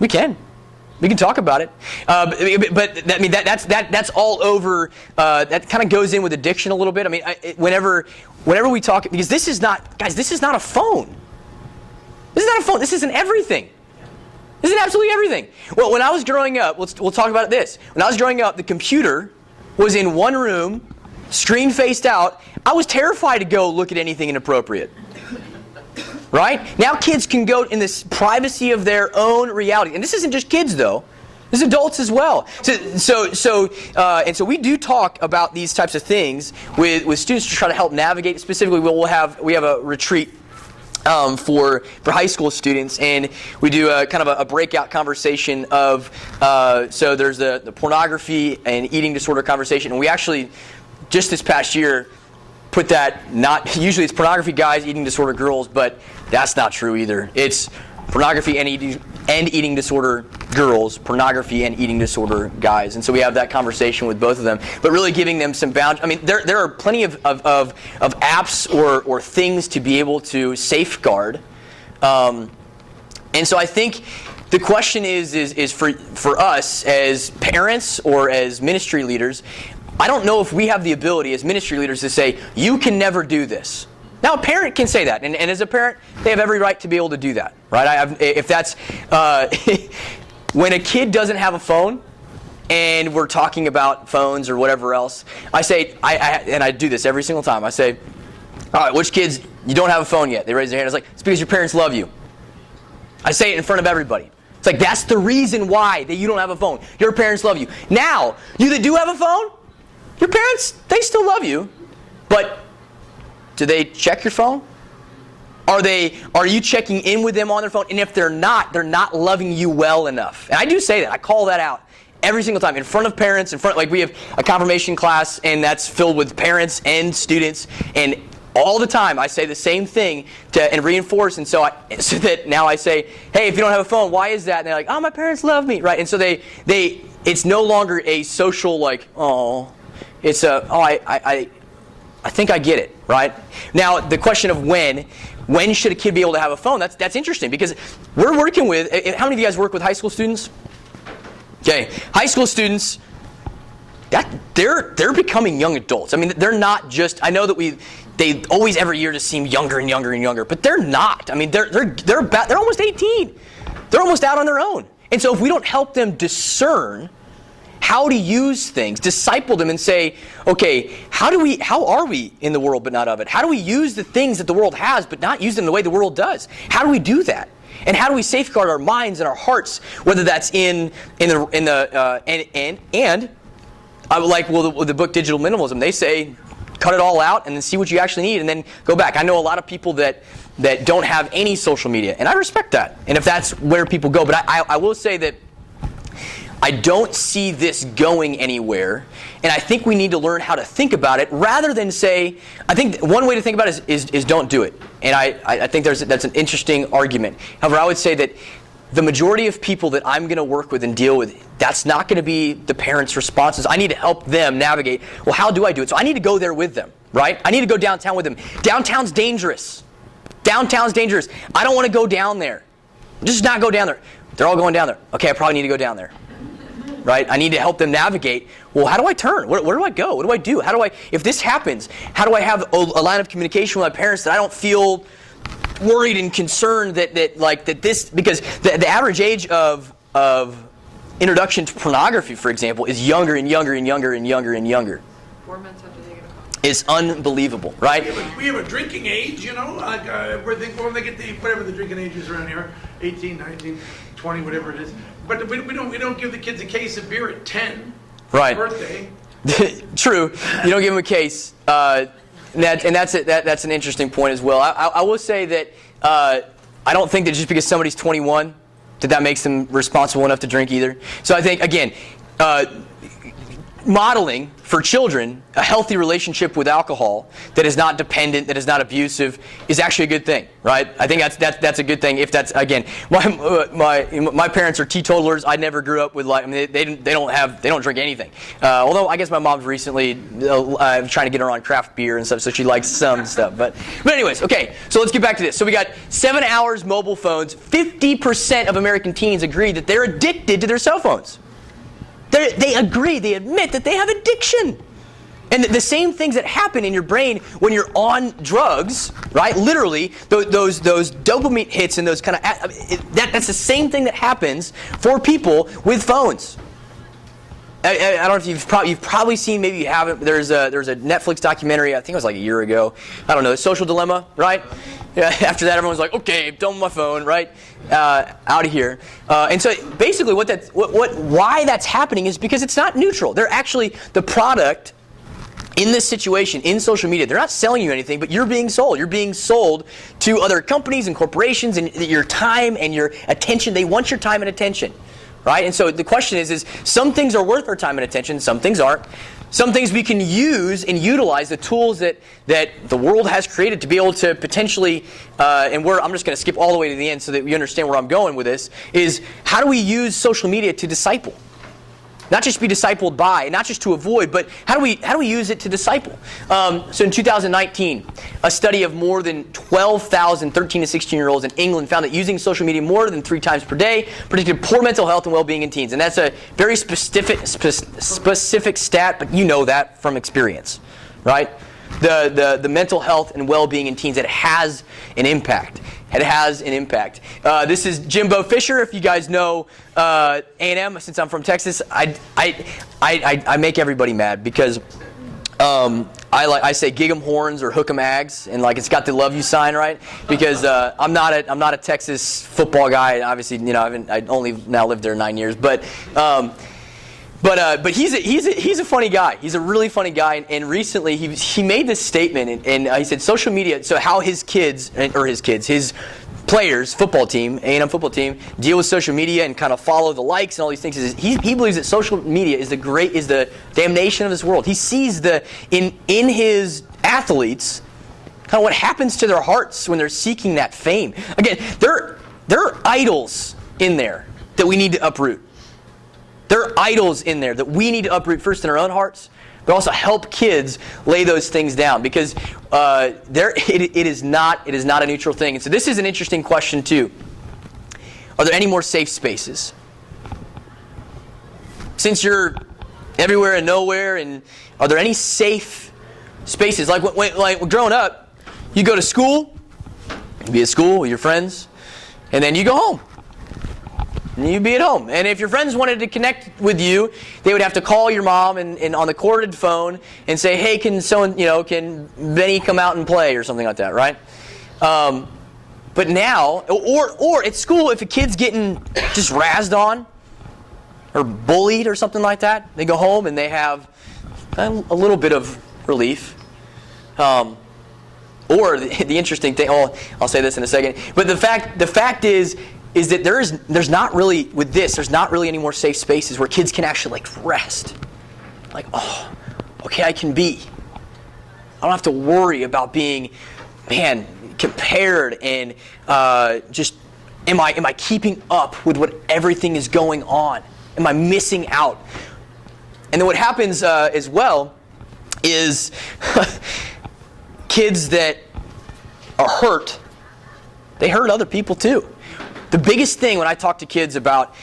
we can talk about it, but I mean that's all over. That kind of goes in with addiction a little bit. I mean, whenever we talk, because this is not a phone. This is not a phone. This isn't everything. This is absolutely everything. Well, when I was growing up, we'll talk about this. When I was growing up, the computer was in one room, screen faced out. I was terrified to go look at anything inappropriate. Right? Now kids can go in this privacy of their own reality. And this isn't just kids, though. This is adults as well. So we do talk about these types of things with students to try to help navigate. Specifically, we have a retreat for high school students, and we do a kind of a breakout conversation of so there's the pornography and eating disorder conversation, and we actually just this past year put that, not usually it's pornography guys, eating disorder girls, but that's not true either. It's pornography and eating disorder girls, pornography and eating disorder guys. And so we have that conversation with both of them, but really giving them some boundaries. I mean, there are plenty of apps or things to be able to safeguard. And so I think the question is for us as parents or as ministry leaders, I don't know if we have the ability as ministry leaders to say, you can never do this. Now, a parent can say that, and as a parent, they have every right to be able to do that, right? If that's when a kid doesn't have a phone, and we're talking about phones or whatever else, I say, and I do this every single time. I say, all right, which kids you don't have a phone yet? They raise their hand. It's like, it's because your parents love you. I say it in front of everybody. It's like, that's the reason why that you don't have a phone. Your parents love you. Now, you that do have a phone, your parents, they still love you, but do they check your phone? Are you checking in with them on their phone? And if they're not loving you well enough. And I do say that. I call that out every single time in front of parents, like we have a confirmation class, and that's filled with parents and students, and all the time I say the same thing and reinforce. And so that now I say, hey, if you don't have a phone, why is that? And they're like, oh, my parents love me, right? And so it's no longer a social like, oh. It's I think I get it, right? Now, the question of when should a kid be able to have a phone? That's interesting because we're working with, how many of you guys work with high school students? Okay, high school students, they're becoming young adults. I mean, they're not just, I know that they always every year just seem younger and younger and younger, but they're not. I mean, they're almost 18. They're almost out on their own. And so if we don't help them discern how to use things, disciple them and say, okay, how are we in the world but not of it? How do we use the things that the world has but not use them the way the world does? How do we do that? And how do we safeguard our minds and our hearts, whether that's in the the book Digital Minimalism, they say cut it all out and then see what you actually need and then go back. I know a lot of people that don't have any social media, and I respect that. And if that's where people go, but I will say that I don't see this going anywhere, and I think we need to learn how to think about it rather than say, I think one way to think about it is don't do it. And I think that's an interesting argument. However, I would say that the majority of people that I'm going to work with and deal with, that's not going to be the parents' responses. I need to help them navigate, well, how do I do it? So I need to go there with them, right? I need to go downtown with them. Downtown's dangerous. Downtown's dangerous. I don't want to go down there. Just not go down there. They're all going down there. Okay, I probably need to go down there. Right? I need to help them navigate. Well, how do I turn? Where do I go? What do I do? If this happens, how do I have a line of communication with my parents that I don't feel worried and concerned that this, because the average age of introduction to pornography, for example, is younger and younger and younger and younger and younger. 4 months after they get a phone. It's unbelievable, right? We have a drinking age, like when they get whatever the drinking age is around here, 18, 19, 20, whatever it is. But we don't give the kids a case of beer at 10. Right. Birthday. True. You don't give them a case. That's an interesting point as well. I will say that I don't think that just because somebody's 21 that makes them responsible enough to drink either. So I think, again, modeling for children a healthy relationship with alcohol that is not dependent, that is not abusive, is actually a good thing, right? I think that's a good thing. If that's, again, my parents are teetotalers. I never grew up with, like, I mean, they don't drink anything. Although I guess my mom's recently I'm trying to get her on craft beer and stuff, so she likes some stuff. But anyways, okay. So let's get back to this. So we got 7 hours mobile phones. 50% of American teens agree that they're addicted to their cell phones. They agree, they admit that they have addiction. And the same things that happen in your brain when you're on drugs, right? Literally, those dopamine hits and those kind of, that's the same thing that happens for people with phones. I don't know if you've probably seen, maybe you haven't, there's a Netflix documentary, I think it was like a year ago, I don't know, Social Dilemma, right? Yeah, after that, everyone's like, okay, done with my phone, right? Out of here. And so basically why that's happening is because it's not neutral. They're actually the product in this situation, in social media. They're not selling you anything, but you're being sold. You're being sold to other companies and corporations, and your time and your attention. They want your time and attention, right? And so the question is some things are worth our time and attention, some things aren't. Some things we can use and utilize the tools that the world has created to be able to potentially, I'm just going to skip all the way to the end so that we understand where I'm going with this, is how do we use social media to disciple? Not just be discipled by, not just to avoid, but how do we use it to disciple? So in 2019, a study of more than 12,000 13 to 16-year-olds in England found that using social media more than 3 times per day predicted poor mental health and well-being in teens. And that's a very specific stat, but you know that from experience, right? The mental health and well-being in teens, it has an impact. It has an impact. This is Jimbo Fisher. If you guys know A&M, since I'm from Texas, I make everybody mad because I say gig 'em horns or hook 'em ags, and like it's got the love you sign, right? Because I'm not a Texas football guy. Obviously, I only now lived there 9 years, but he's a funny guy. He's a really funny guy. And recently he made this statement, and he said social media. So how his players, football team, A&M football team, deal with social media and kind of follow the likes and all these things. He believes that social media is the damnation of this world. He sees in his athletes kind of what happens to their hearts when they're seeking that fame. Again, there are idols in there that we need to uproot. There are idols in there that we need to uproot first in our own hearts, but also help kids lay those things down, because it is not a neutral thing. And so this is an interesting question too. Are there any more safe spaces? Since you're everywhere and nowhere, and are there any safe spaces? Like growing up, you go to school, you be at school with your friends, and then you go home. And you'd be at home. And if your friends wanted to connect with you, they would have to call your mom and on the corded phone and say, hey, can Benny come out and play or something like that, right? But now, or at school, if a kid's getting just razzed on or bullied or something like that, they go home and they have a little bit of relief. Or the interesting thing, I'll say this in a second, but the fact is that there's not really, with this, there's not really any more safe spaces where kids can actually rest. Like, oh, okay, I can be. I don't have to worry about being, compared and just, am I keeping up with what everything is going on? Am I missing out? And then what happens as well is kids that are hurt, they hurt other people too. The biggest thing when I talk to kids about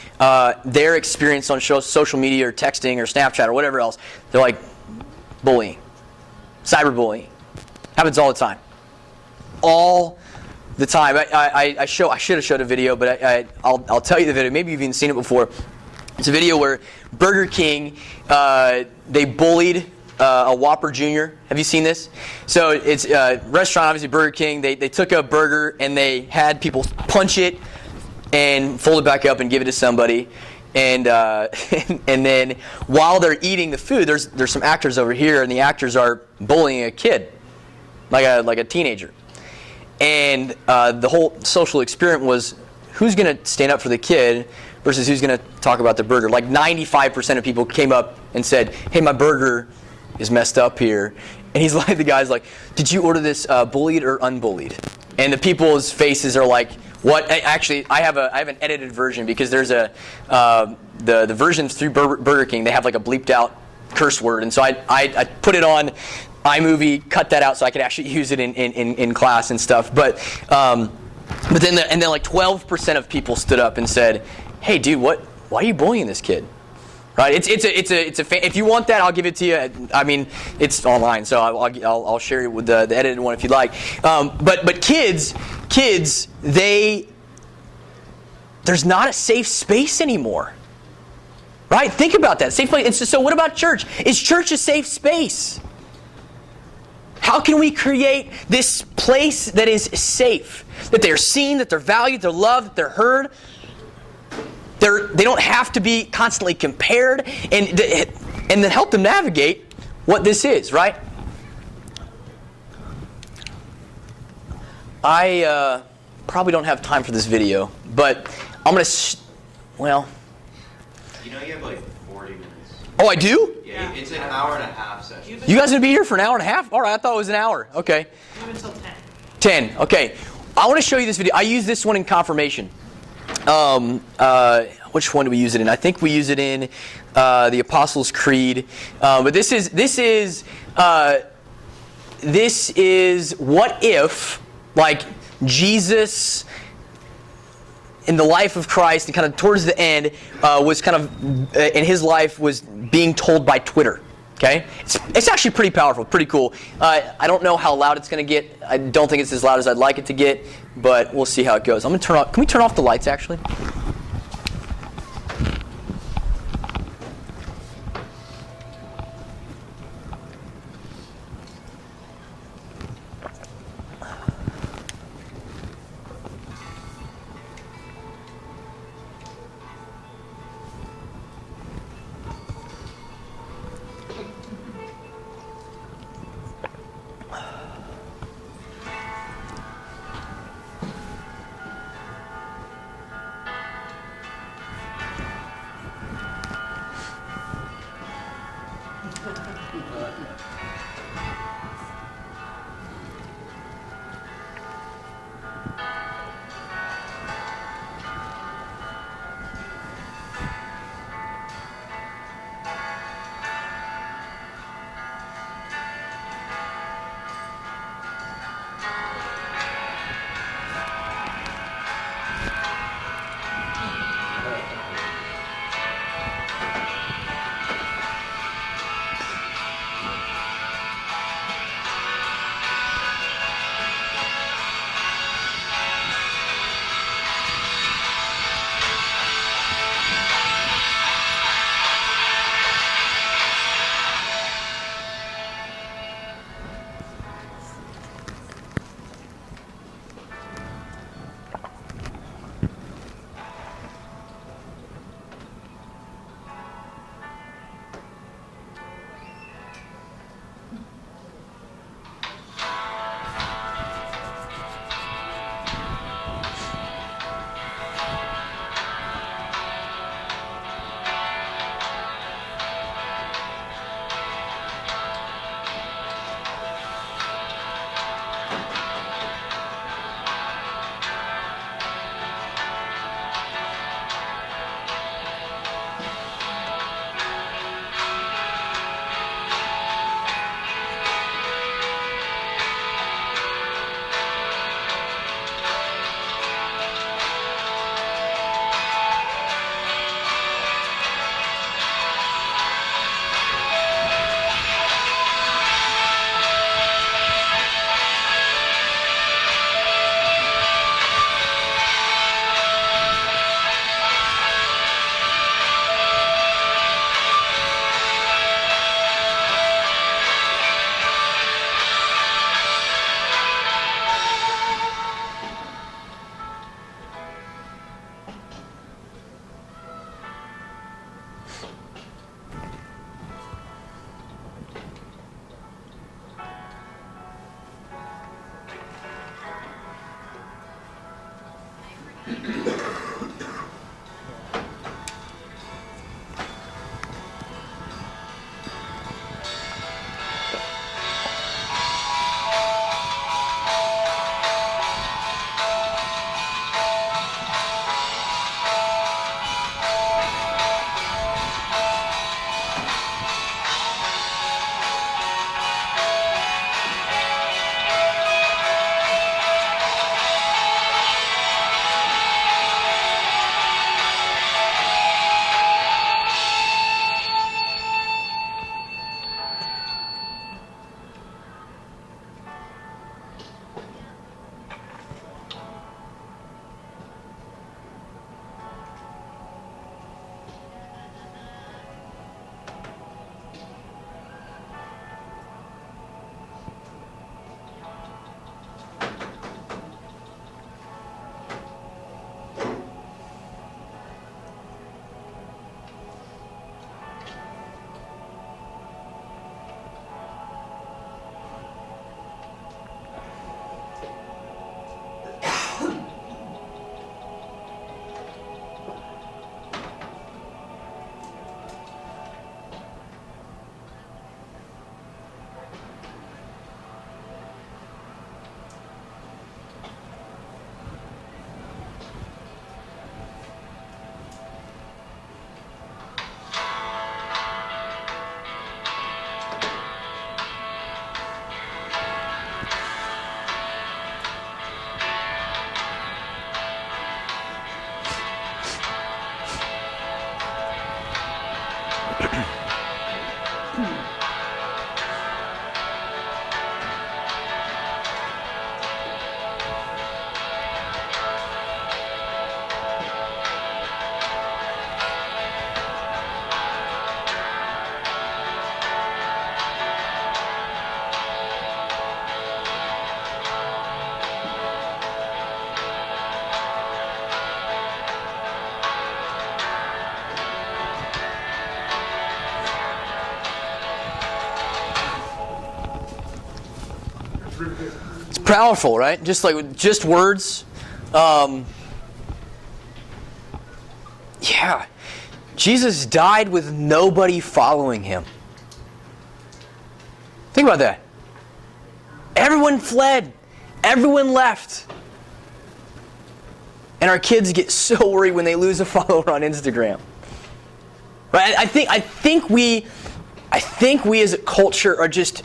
their experience on social media or texting or Snapchat or whatever else, they're like, bullying, cyberbullying. Happens all the time. All the time. I should have showed a video, but I'll tell you the video. Maybe you've even seen it before. It's a video where Burger King, they bullied a Whopper Jr. Have you seen this? So it's a restaurant, obviously Burger King. They took a burger and they had people punch it and fold it back up and give it to somebody, and then while they're eating the food, there's some actors over here, and the actors are bullying a kid, like a teenager, and the whole social experiment was, who's going to stand up for the kid versus who's going to talk about the burger. Like 95% of people came up and said, hey, my burger is messed up here. And he's like, the guy's like, did you order this bullied or unbullied? And the people's faces are like, what? Actually, I have an edited version because there's the versions through Burger King, they have like a bleeped out curse word. And so I put it on iMovie, cut that out so I could actually use it in class and stuff. But then like 12% of people stood up and said, hey, dude, why are you bullying this kid? Right? If you want that, I'll give it to you. I mean, it's online, so I'll share it with the edited one if you'd like. But kids, there's not a safe space anymore. Right? Think about that. Safe place. And so what about church? Is church a safe space? How can we create this place that is safe? That they're seen, that they're valued, they're loved, that they're heard. They don't have to be constantly compared, and then help them navigate what this is, right? I probably don't have time for this video, but I'm going to, well. You know you have like 40 minutes. Oh, I do? Yeah, it's an hour and a half session. You guys going to be here for an hour and a half? All right, I thought it was an hour. Okay. You have until 10. 10, okay. I want to show you this video. I use this one in confirmation. Which one do we use it in? I think we use it in the Apostles' Creed. But this is what if, like, Jesus in the life of Christ and kind of towards the end was kind of in his life was being told by Twitter. Okay, it's actually pretty powerful, pretty cool. I don't know how loud it's going to get. I don't think it's as loud as I'd like it to get, but we'll see how it goes. I'm going to turn off. Can we turn off the lights actually? really good. It's powerful, right? Just words. Yeah. Jesus died with nobody following him. Think about that. Everyone fled. Everyone left. And our kids get so worried when they lose a follower on Instagram. Right? I think we as a culture are just,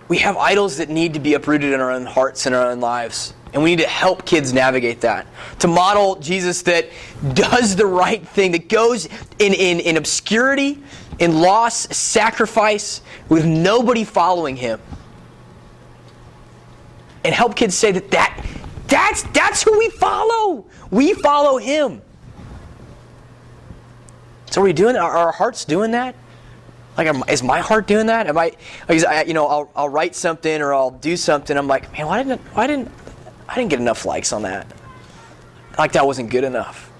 we have idols that need to be uprooted in our own hearts and our own lives. And we need to help kids navigate that. To model Jesus that does the right thing, that goes in obscurity, in loss, sacrifice, with nobody following him. And help kids say that's who we follow. We follow him. So are we doing that? Are our hearts doing that? Is my heart doing that? I'll write something or I'll do something. I'm like, man, why didn't I didn't get enough likes on that. Like that wasn't good enough.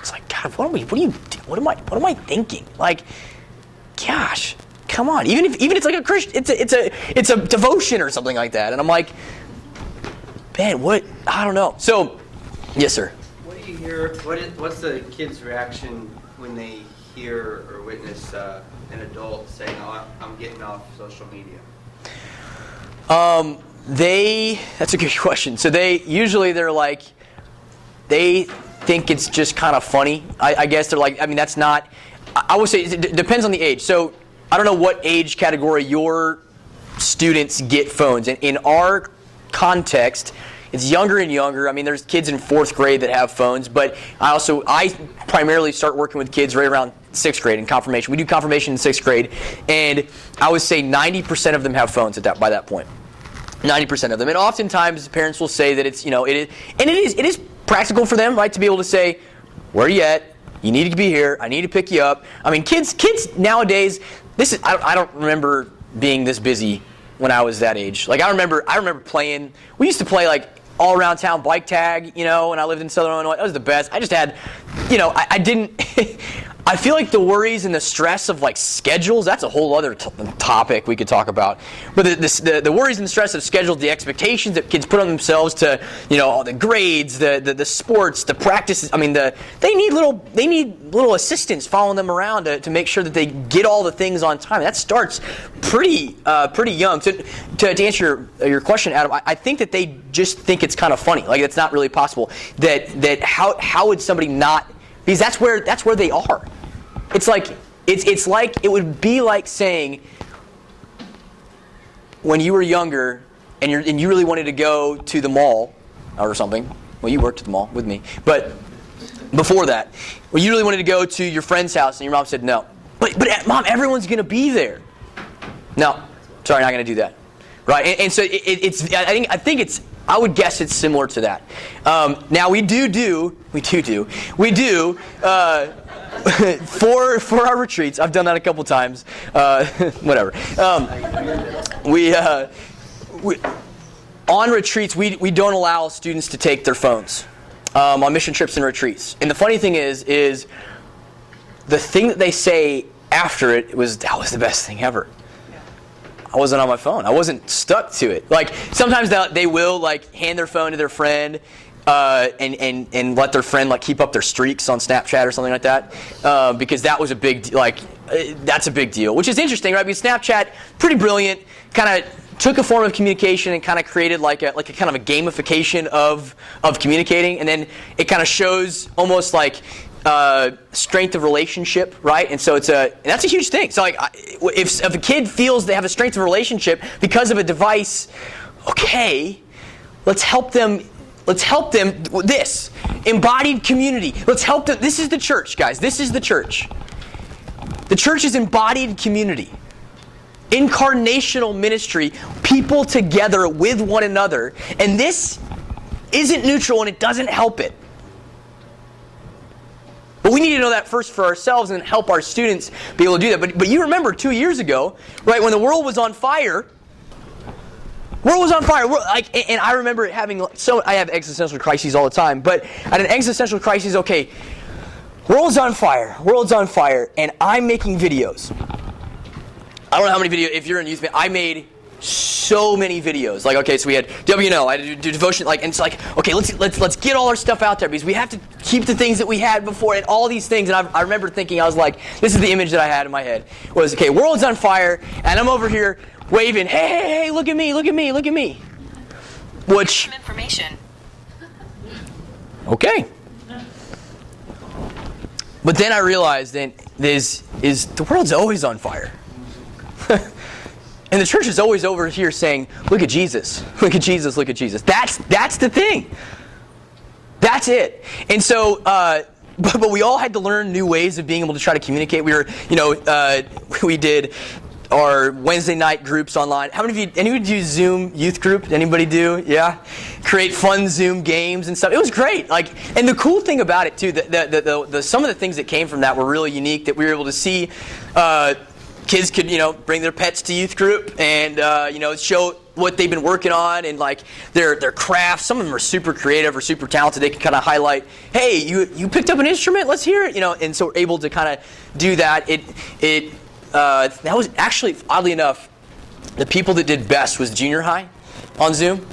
It's like, God, what am I thinking? Like, gosh, come on. Even if it's like a Christian, it's a devotion or something like that. And I'm like, man, what? I don't know. So, yes, sir. What do you hear? What's the kid's reaction when they hear or witness an adult saying, "Oh, I'm getting off social media"? That's a good question. So they think it's just kind of funny. I guess they're like, I mean, that's not, I would say it depends on the age. So I don't know what age category your students get phones. In our context, it's younger and younger. I mean, there's kids in 4th grade that have phones, but I primarily start working with kids right around 6th grade in confirmation. We do confirmation in 6th grade, and I would say 90% of them have phones by that point. 90% of them. And oftentimes parents will say that it's, it is practical for them, right, to be able to say, where are you at? You need to be here. I need to pick you up. I mean, kids nowadays, I don't remember being this busy when I was that age. Like I remember playing, we used to play like all around town bike tag, when I lived in Southern Illinois. That was the best. I just had, I didn't, I feel like the worries and the stress of like schedules, that's a whole other topic we could talk about. But the worries and the stress of schedules, the expectations that kids put on themselves to, all the grades, the sports, the practices. I mean, they need little assistants following them around to make sure that they get all the things on time. That starts pretty young. To answer your question, Adam, I think that they just think it's kind of funny. Like it's not really possible. That how would somebody not? Because that's where they are. It's like it would be like saying when you were younger and you really wanted to go to the mall or something. Well, you worked at the mall with me, but before that, when you really wanted to go to your friend's house and your mom said no. But Mom, everyone's going to be there. No, sorry, not going to do that. Right? And so I would guess it's similar to that. Now we do for our retreats. I've done that a couple times. Whatever. We on retreats we don't allow students to take their phones on mission trips and retreats. And the funny thing is the thing that they say after it was that was the best thing ever. I wasn't on my phone. I wasn't stuck to it. Like sometimes they will like hand their phone to their friend and let their friend like keep up their streaks on Snapchat or something like that because that was a big that's a big deal. Which is interesting, right? Because Snapchat, pretty brilliant, kind of took a form of communication and kind of created like a kind of a gamification of communicating, and then it kind of shows almost like strength of relationship, right? And so that's a huge thing. So like if a kid feels they have a strength of relationship because of a device, okay, let's help them with this embodied community. Let's help them. This is the church, guys. This is the church. The church is embodied community. Incarnational ministry, people together with one another. And this isn't neutral and it doesn't help it. But we need to know that first for ourselves and help our students be able to do that. But you remember 2 years ago, right, when the world was on fire. And I remember having I have existential crises all the time, but at an existential crisis, okay, world's on fire, and I'm making videos. I don't know how many videos, if you're in youth, I made so many videos. Like, okay, so we had WNO, I had to do devotion, like, and it's like, okay, let's get all our stuff out there because we have to keep the things that we had before and all these things. And I remember thinking, I was like, this is the image that I had in my head was, okay, world's on fire, and I'm over here waving, hey, look at me, look at me, look at me. Which, Some information. okay. But then I realized that the world's always on fire. And the church is always over here saying, look at Jesus, look at Jesus, look at Jesus. That's the thing. That's it. And so, but we all had to learn new ways of being able to try to communicate. We were, we did our Wednesday night groups online. How many of you, anybody do Zoom youth group? Anybody do? Yeah? Create fun Zoom games and stuff. It was great. Like, and the cool thing about it too, the some of the things that came from that were really unique that we were able to see. Kids could, bring their pets to youth group and, show what they've been working on and like their crafts. Some of them are super creative or super talented. They can kind of highlight, hey, you picked up an instrument, let's hear it, and so we're able to kind of do that. That was actually, oddly enough, the people that did best was junior high on Zoom.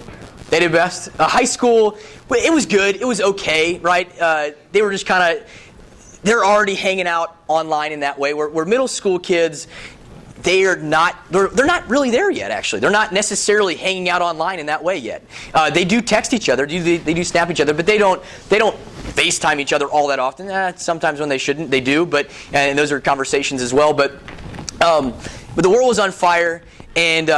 They did best. High school, it was good. It was okay, right? They were just kind of, they're already hanging out online in that way. Where middle school kids, they're not really there yet, actually. They're not necessarily hanging out online in that way yet. They do text each other, they do snap each other, but they don't FaceTime each other all that often. Sometimes when they shouldn't, they do, and those are conversations as well. But the world was on fire, and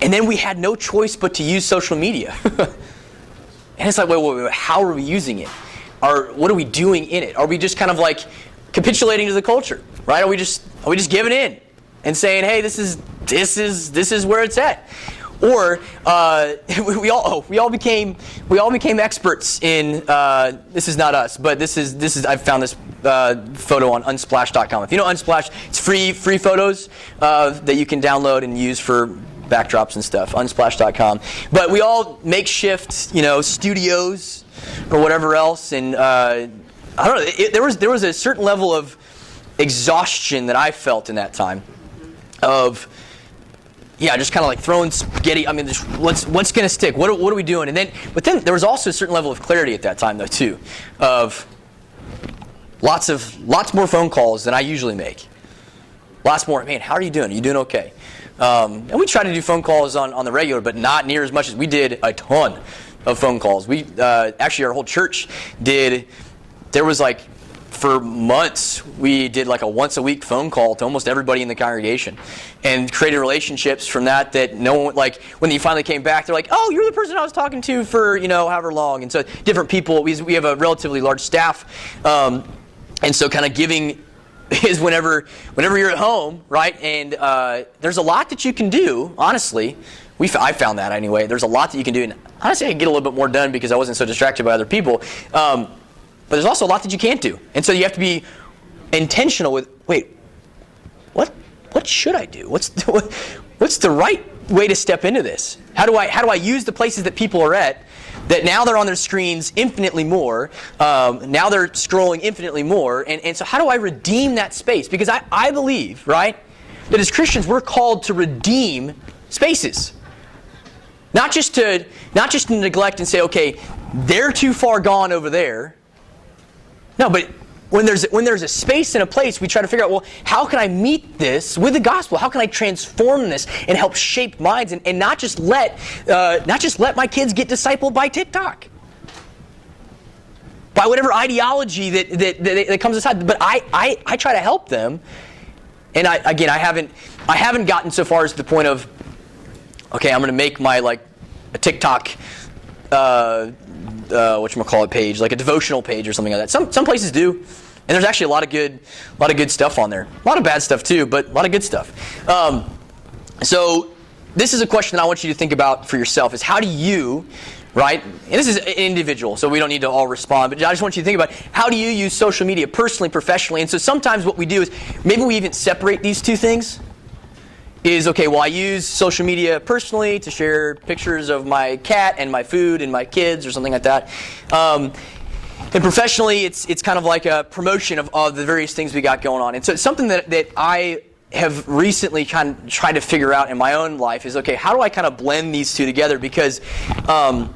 then we had no choice but to use social media. And it's like, wait, how are we using it? What are we doing in it? Are we just kind of like capitulating to the culture, right? Are we just giving in and saying, hey, this is where it's at? Or we all became experts in this is not us, but this is I found this photo on unsplash.com. If you know Unsplash, it's free photos that you can download and use for backdrops and stuff. Unsplash.com. But we all makeshift, studios or whatever else, and I don't know. There was a certain level of exhaustion that I felt in that time. Of just kind of like throwing spaghetti. I mean, just what's going to stick? What are we doing? But then there was also a certain level of clarity at that time, though, too, of lots more phone calls than I usually make. Lots more. Man, how are you doing? Are you doing okay? And we try to do phone calls on the regular, but not near as much as we did a ton of phone calls. We actually, our whole church did. There was like, for months, we did like a once a week phone call to almost everybody in the congregation, and created relationships from that no one, like when they finally came back, they're like, oh, you're the person I was talking to for however long. And so different people. We have a relatively large staff, and so kind of giving is whenever you're at home, right? And there's a lot that you can do. Honestly, I found that anyway. There's a lot that you can do, and honestly, I can get a little bit more done because I wasn't so distracted by other people. But there's also a lot that you can't do, and so you have to be intentional with. Wait, what should I do? What's the right way to step into this? How do I use the places that people are at? That now they're on their screens infinitely more. Now they're scrolling infinitely more. And so how do I redeem that space? Because I believe, right, that as Christians we're called to redeem spaces. Not just to neglect and say, okay, they're too far gone over there. No, but when there's a space and a place, we try to figure out, well, how can I meet this with the gospel? How can I transform this and help shape minds and not just let my kids get discipled by TikTok, by whatever ideology that comes aside. But I try to help them, and I haven't gotten so far as to the point of, okay, I'm going to make my a TikTok. Whatchamacallit page, like a devotional page or something like that. Some places do, and there's actually a lot of good stuff on there. A lot of bad stuff too, but a lot of good stuff. So this is a question that I want you to think about for yourself: is how do you, right? And this is individual, so we don't need to all respond. But I just want you to think about how do you use social media personally, professionally. And so sometimes what we do is maybe we even separate these two things. Is, okay, well, I use social media personally to share pictures of my cat and my food and my kids or something like that. And professionally, it's kind of like a promotion of the various things we got going on. And so it's something that I have recently kind of tried to figure out in my own life is, okay, how do I kind of blend these two together? Because I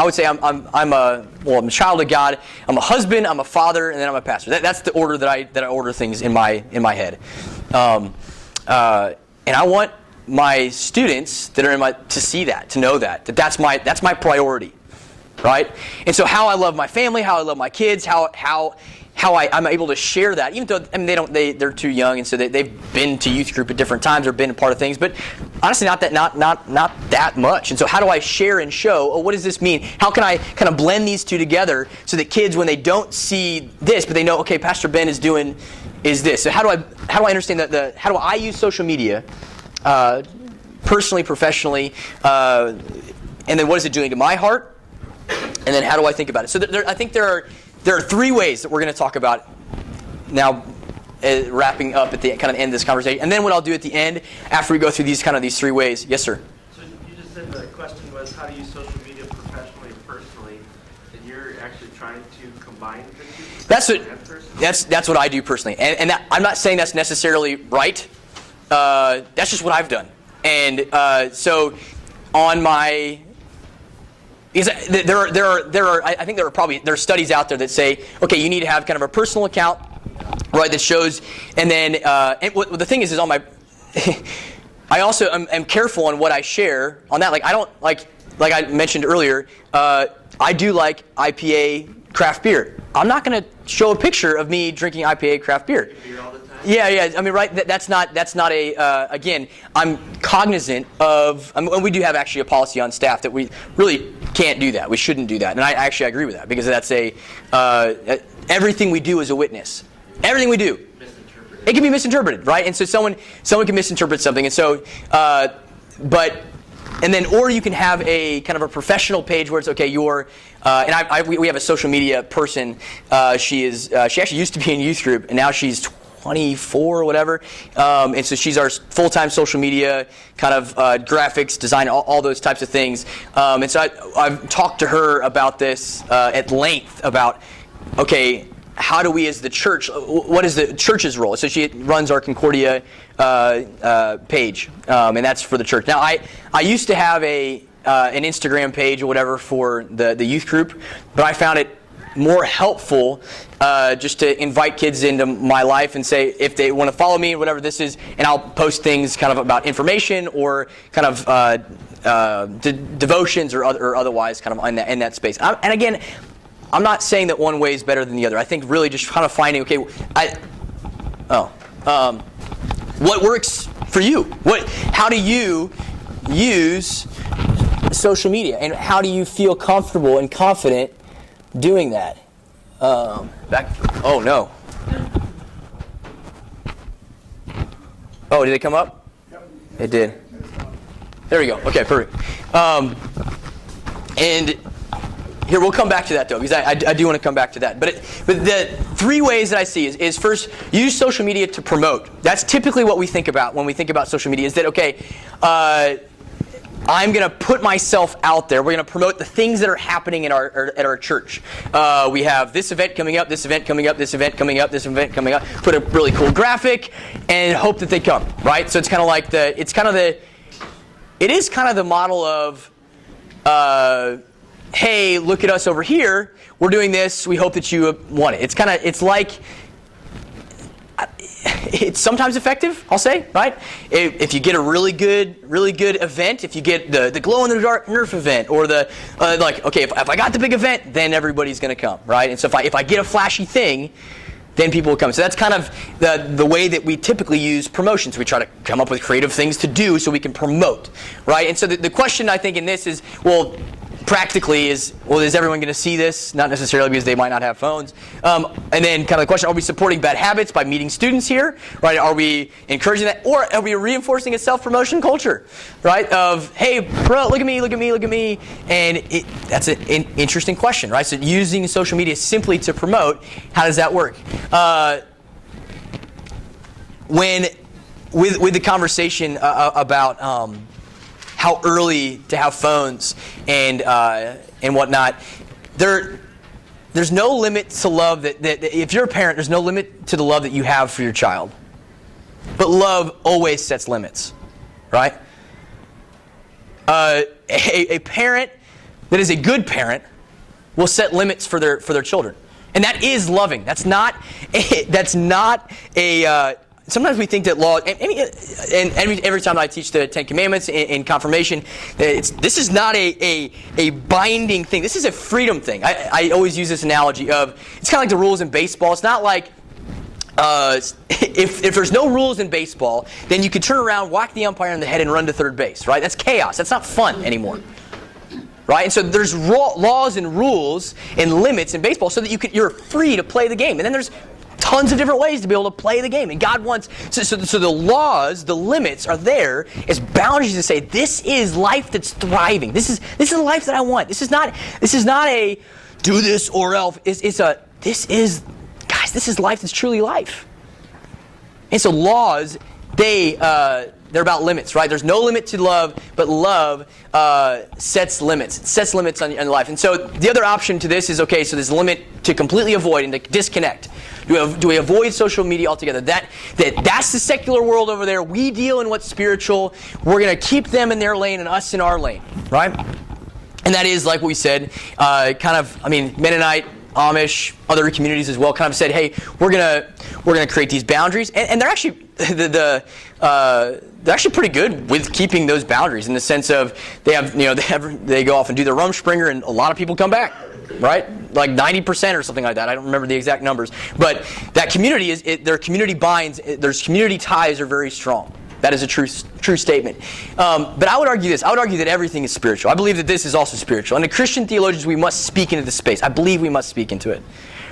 would say I'm a child of God. I'm a husband, I'm a father, and then I'm a pastor. That's the order that I order things in my head. And I want my students that are to see that, to know that's my priority, right? And so how I love my family, how I love my kids, how I'm able to share that, even though they're too young, and so they've been to youth group at different times or been a part of things, but honestly not that much. And so how do I share and show? What does this mean? How can I kind of blend these two together so that kids, when they don't see this, but they know, okay, Pastor Ben is this. So how do I understand how do I use social media, personally, professionally, and then what is it doing to my heart? And then how do I think about it? So I think there are three ways that we're going to talk about now, wrapping up at the kind of end of this conversation. And then what I'll do at the end, after we go through these three ways. Yes, sir? So you just said the question was, how do you use social media professionally and personally? And you're actually trying to combine the two? That's what I do personally. And I'm not saying that's necessarily right. That's just what I've done. And so on my... Because I think there are studies out there that say, okay, you need to have kind of a personal account, right, that shows, and then and what the thing is on my, I also am careful on what I share on that. Like I don't like I mentioned earlier, I do like IPA craft beer. I'm not going to show a picture of me drinking IPA craft beer. Yeah. I mean, right? That's not a. Again, I'm cognizant of. And we do have actually a policy on staff that we really can't do that. We shouldn't do that. And I agree with that because that's everything we do is a witness. Everything we do, it can be misinterpreted, right? And so someone can misinterpret something, and so, or you can have a kind of a professional page where it's okay. We have a social media person. She actually used to be in youth group, and now she's 24 or whatever, and so she's our full-time social media kind of graphics, design, all those types of things. And so I've talked to her about this at length about, okay, how do we as the church, what is the church's role? So she runs our Concordia page, and that's for the church. Now I used to have an Instagram page or whatever for the youth group, but I found it more helpful just to invite kids into my life and say if they want to follow me, whatever this is, and I'll post things kind of about information or kind of devotions or otherwise kind of in that space. And again, I'm not saying that one way is better than the other. I think really just kind of finding, okay, what works for you? How do you use social media, and how do you feel comfortable and confident doing that? Oh no. Oh, did it come up? Yep. It did. There we go. Okay, perfect. And here, we'll come back to that though, because I do want to come back to that. But the three ways that I see is first, use social media to promote. That's typically what we think about when we think about social media. Is that okay? I'm going to put myself out there. We're going to promote the things that are happening at our church. We have this event coming up, this event coming up, this event coming up, this event coming up. Put a really cool graphic and hope that they come, right? So it's kind of like it is kind of the model of, hey, look at us over here. We're doing this. We hope that you want it. It's sometimes effective, I'll say, right? If you get a really good event, if you get the glow-in-the-dark Nerf event, or okay, if I got the big event, then everybody's going to come, right? And so if I get a flashy thing, then people will come. So that's kind of the way that we typically use promotions. We try to come up with creative things to do so we can promote, right? And so the question I think in this is, well, practically is everyone going to see this? Not necessarily, because they might not have phones. And then kind of the question, are we supporting bad habits by meeting students here? Right? Are we encouraging that? Or are we reinforcing a self-promotion culture? Right? Of, hey, bro, look at me, look at me, look at me. And that's an interesting question, right? So using social media simply to promote, how does that work? With the conversation about how early to have phones and whatnot, there's there's no limit to love that if you're a parent, there's no limit to the love that you have for your child. But love always sets limits, right? A parent that is a good parent will set limits for their children, and that is loving. That's not a. Sometimes we think that law, and every time I teach the Ten Commandments in confirmation, this is not a binding thing. This is a freedom thing. I always use this analogy of, it's kind of like the rules in baseball. It's not like, if there's no rules in baseball, then you could turn around, whack the umpire in the head, and run to third base, right? That's chaos. That's not fun anymore. Right? And so there's laws and rules and limits in baseball so that you're free to play the game. And then there's tons of different ways to be able to play the game. And God wants, so the laws, the limits are there as boundaries to say, this is life that's thriving. This is the life that I want. This is not a do this or else. This is life that's truly life. And so laws, they're about limits, right? There's no limit to love, but love sets limits. It sets limits on life. And so the other option to this is, okay, so there's a limit to completely avoid and to disconnect. Do we avoid social media altogether? That's the secular world over there. We deal in what's spiritual. We're going to keep them in their lane and us in our lane, right? And that is, like we said, Mennonite, Amish, other communities as well, kind of said, hey, we're gonna create these boundaries, and they're actually they're actually pretty good with keeping those boundaries in the sense of they go off and do their Rumspringer, and a lot of people come back, right? Like 90% or something like that. I don't remember the exact numbers, but that community their community binds, their community ties are very strong. That is a true statement. But I would argue this. I would argue that everything is spiritual. I believe that this is also spiritual. And the Christian theologians, we must speak into this space. I believe we must speak into it.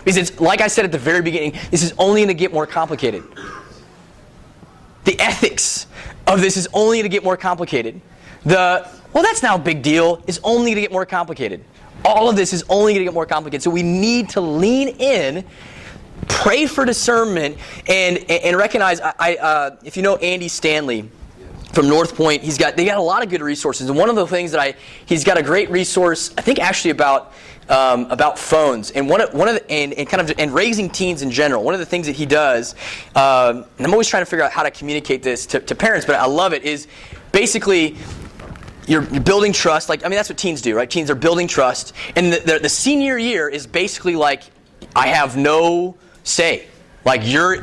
Because it's, like I said at the very beginning, this is only going to get more complicated. The ethics of this is only going to get more complicated. That's not a big deal, is only going to get more complicated. All of this is only going to get more complicated. So we need to lean in, pray for discernment, and recognize. If you know Andy Stanley from North Point, they got a lot of good resources. And one of the things he's got a great resource, I think, actually about phones and raising teens in general. One of the things that he does, and I'm always trying to figure out how to communicate this to parents, but I love it, is basically you're building trust. That's what teens do, right? Teens are building trust, and the senior year is basically like, I have no say. Like you're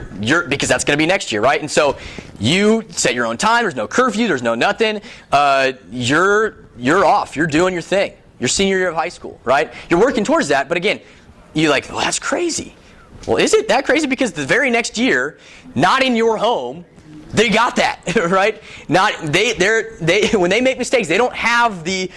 because that's going to be next year, right? And so you set your own time. There's no curfew. There's no nothing. You're off. You're doing your thing. Your senior year of high school, right? You're working towards that. But again, you're like, well, that's crazy. Well, is it that crazy? Because the very next year, not in your home, they got that, right? When they make mistakes, they don't have the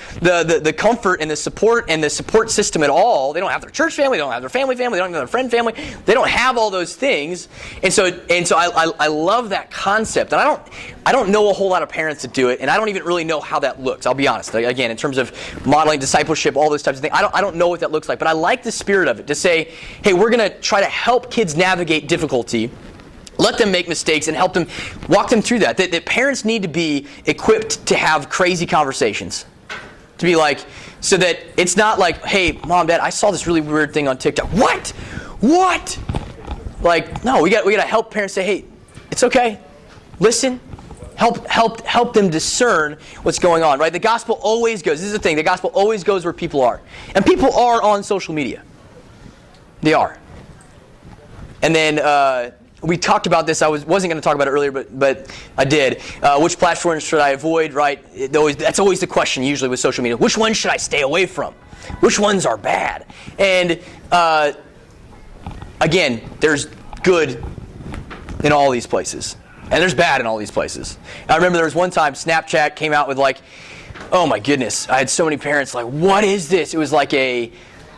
comfort and the support system at all. They don't have their church family, they don't have their family, they don't have their friend family. They don't have all those things. And so I love that concept. And I don't know a whole lot of parents that do it, and I don't even really know how that looks. I'll be honest. Again, in terms of modeling discipleship, all those types of things, I don't know what that looks like. But I like the spirit of it to say, hey, we're going to try to help kids navigate difficulty. Let them make mistakes and help them, walk them through that. That parents need to be equipped to have crazy conversations. To be like, so that it's not like, hey, Mom, Dad, I saw this really weird thing on TikTok. What? Like, no, we got to help parents say, hey, it's okay. Listen. Help them discern what's going on, right? The gospel always goes, this is the thing, the gospel always goes where people are. And people are on social media. They are. And then, we talked about this. I wasn't going to talk about it earlier, but I did. Which platforms should I avoid, right? That's always the question usually with social media. Which ones should I stay away from? Which ones are bad? And again, there's good in all these places. And there's bad in all these places. I remember there was one time Snapchat came out with like, oh my goodness, I had so many parents like, what is this? It was like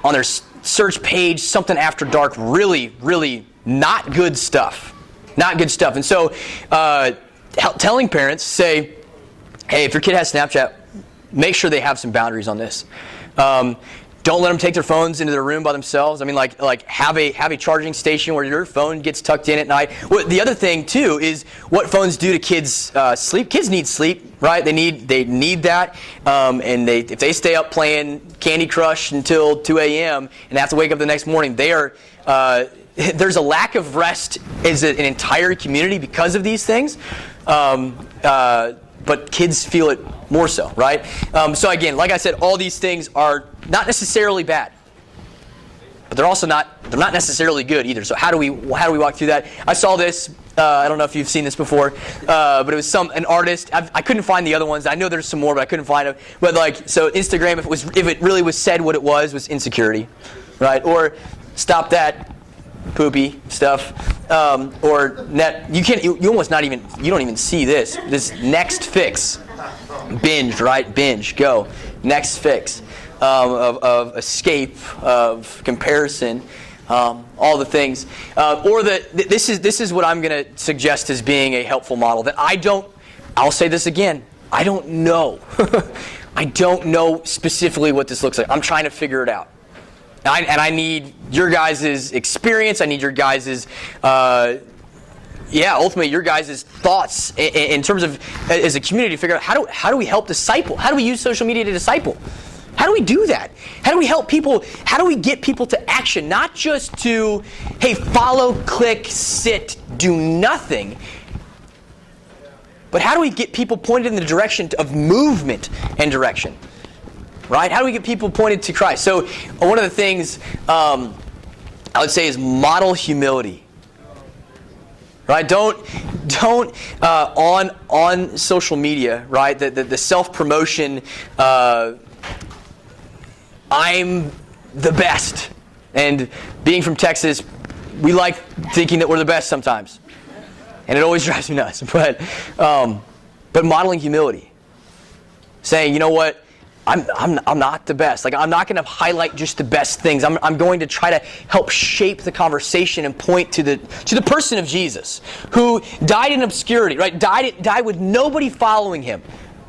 on their search page, something after dark, really, really not good stuff. Not good stuff. And so telling parents, say, hey, if your kid has Snapchat, make sure they have some boundaries on this. Don't Don't let them take their phones into their room by themselves. I mean, like have a charging station where your phone gets tucked in at night. The other thing too is what phones do to kids' sleep. Kids need sleep, right? They need that, and if they stay up playing Candy Crush until 2 a.m. and have to wake up the next morning, there's a lack of rest as an entire community because of these things. But kids feel it more so, right? So again, like I said, all these things are not necessarily bad, but they're not necessarily good either. So how do we walk through that? I saw this. I don't know if you've seen this before, but it was an artist. I couldn't find the other ones. I know there's some more, but I couldn't find them. But so Instagram, if it really was said what it was insecurity, right? Or stop that poopy stuff, or net. You almost not even. You don't even see this. This next fix, binge, right? Binge, go. Next fix of escape, of comparison, all the things. This is what I'm going to suggest as being a helpful model. That I'll say this again. I don't know. I don't know specifically what this looks like. I'm trying to figure it out. And I need your guys' experience. I need your guys' ultimately your guys' thoughts in terms of as a community to figure out how do we help disciple? How do we use social media to disciple? How do we do that? How do we help people? How do we get people to action? Not just to, hey, follow, click, sit, do nothing. But how do we get people pointed in the direction of movement and direction? Right? How do we get people pointed to Christ? So one of the things I would say is model humility. Right? Don't on social media, right? The self-promotion. I'm the best, and being from Texas, we like thinking that we're the best sometimes, and it always drives me nuts. But modeling humility, saying, you know what? I'm not the best. Like, I'm not going to highlight just the best things. I'm going to try to help shape the conversation and point to the person of Jesus, who died in obscurity, right? Died with nobody following him.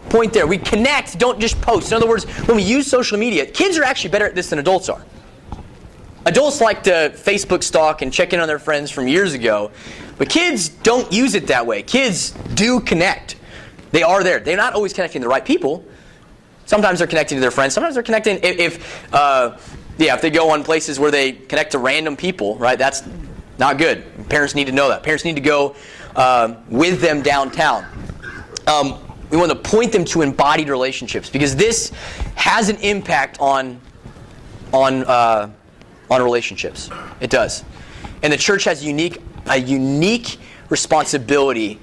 Point there. We connect, don't just post. In other words, when we use social media, kids are actually better at this than adults are. Adults like to Facebook stalk and check in on their friends from years ago, but kids don't use it that way. Kids do connect. They are there. They're not always connecting to the right people. Sometimes they're connecting to their friends. Sometimes they're connecting if they go on places where they connect to random people, right? That's not good. Parents need to know that. Parents need to go with them downtown. We want to point them to embodied relationships because this has an impact on relationships. It does, and the church has a unique responsibility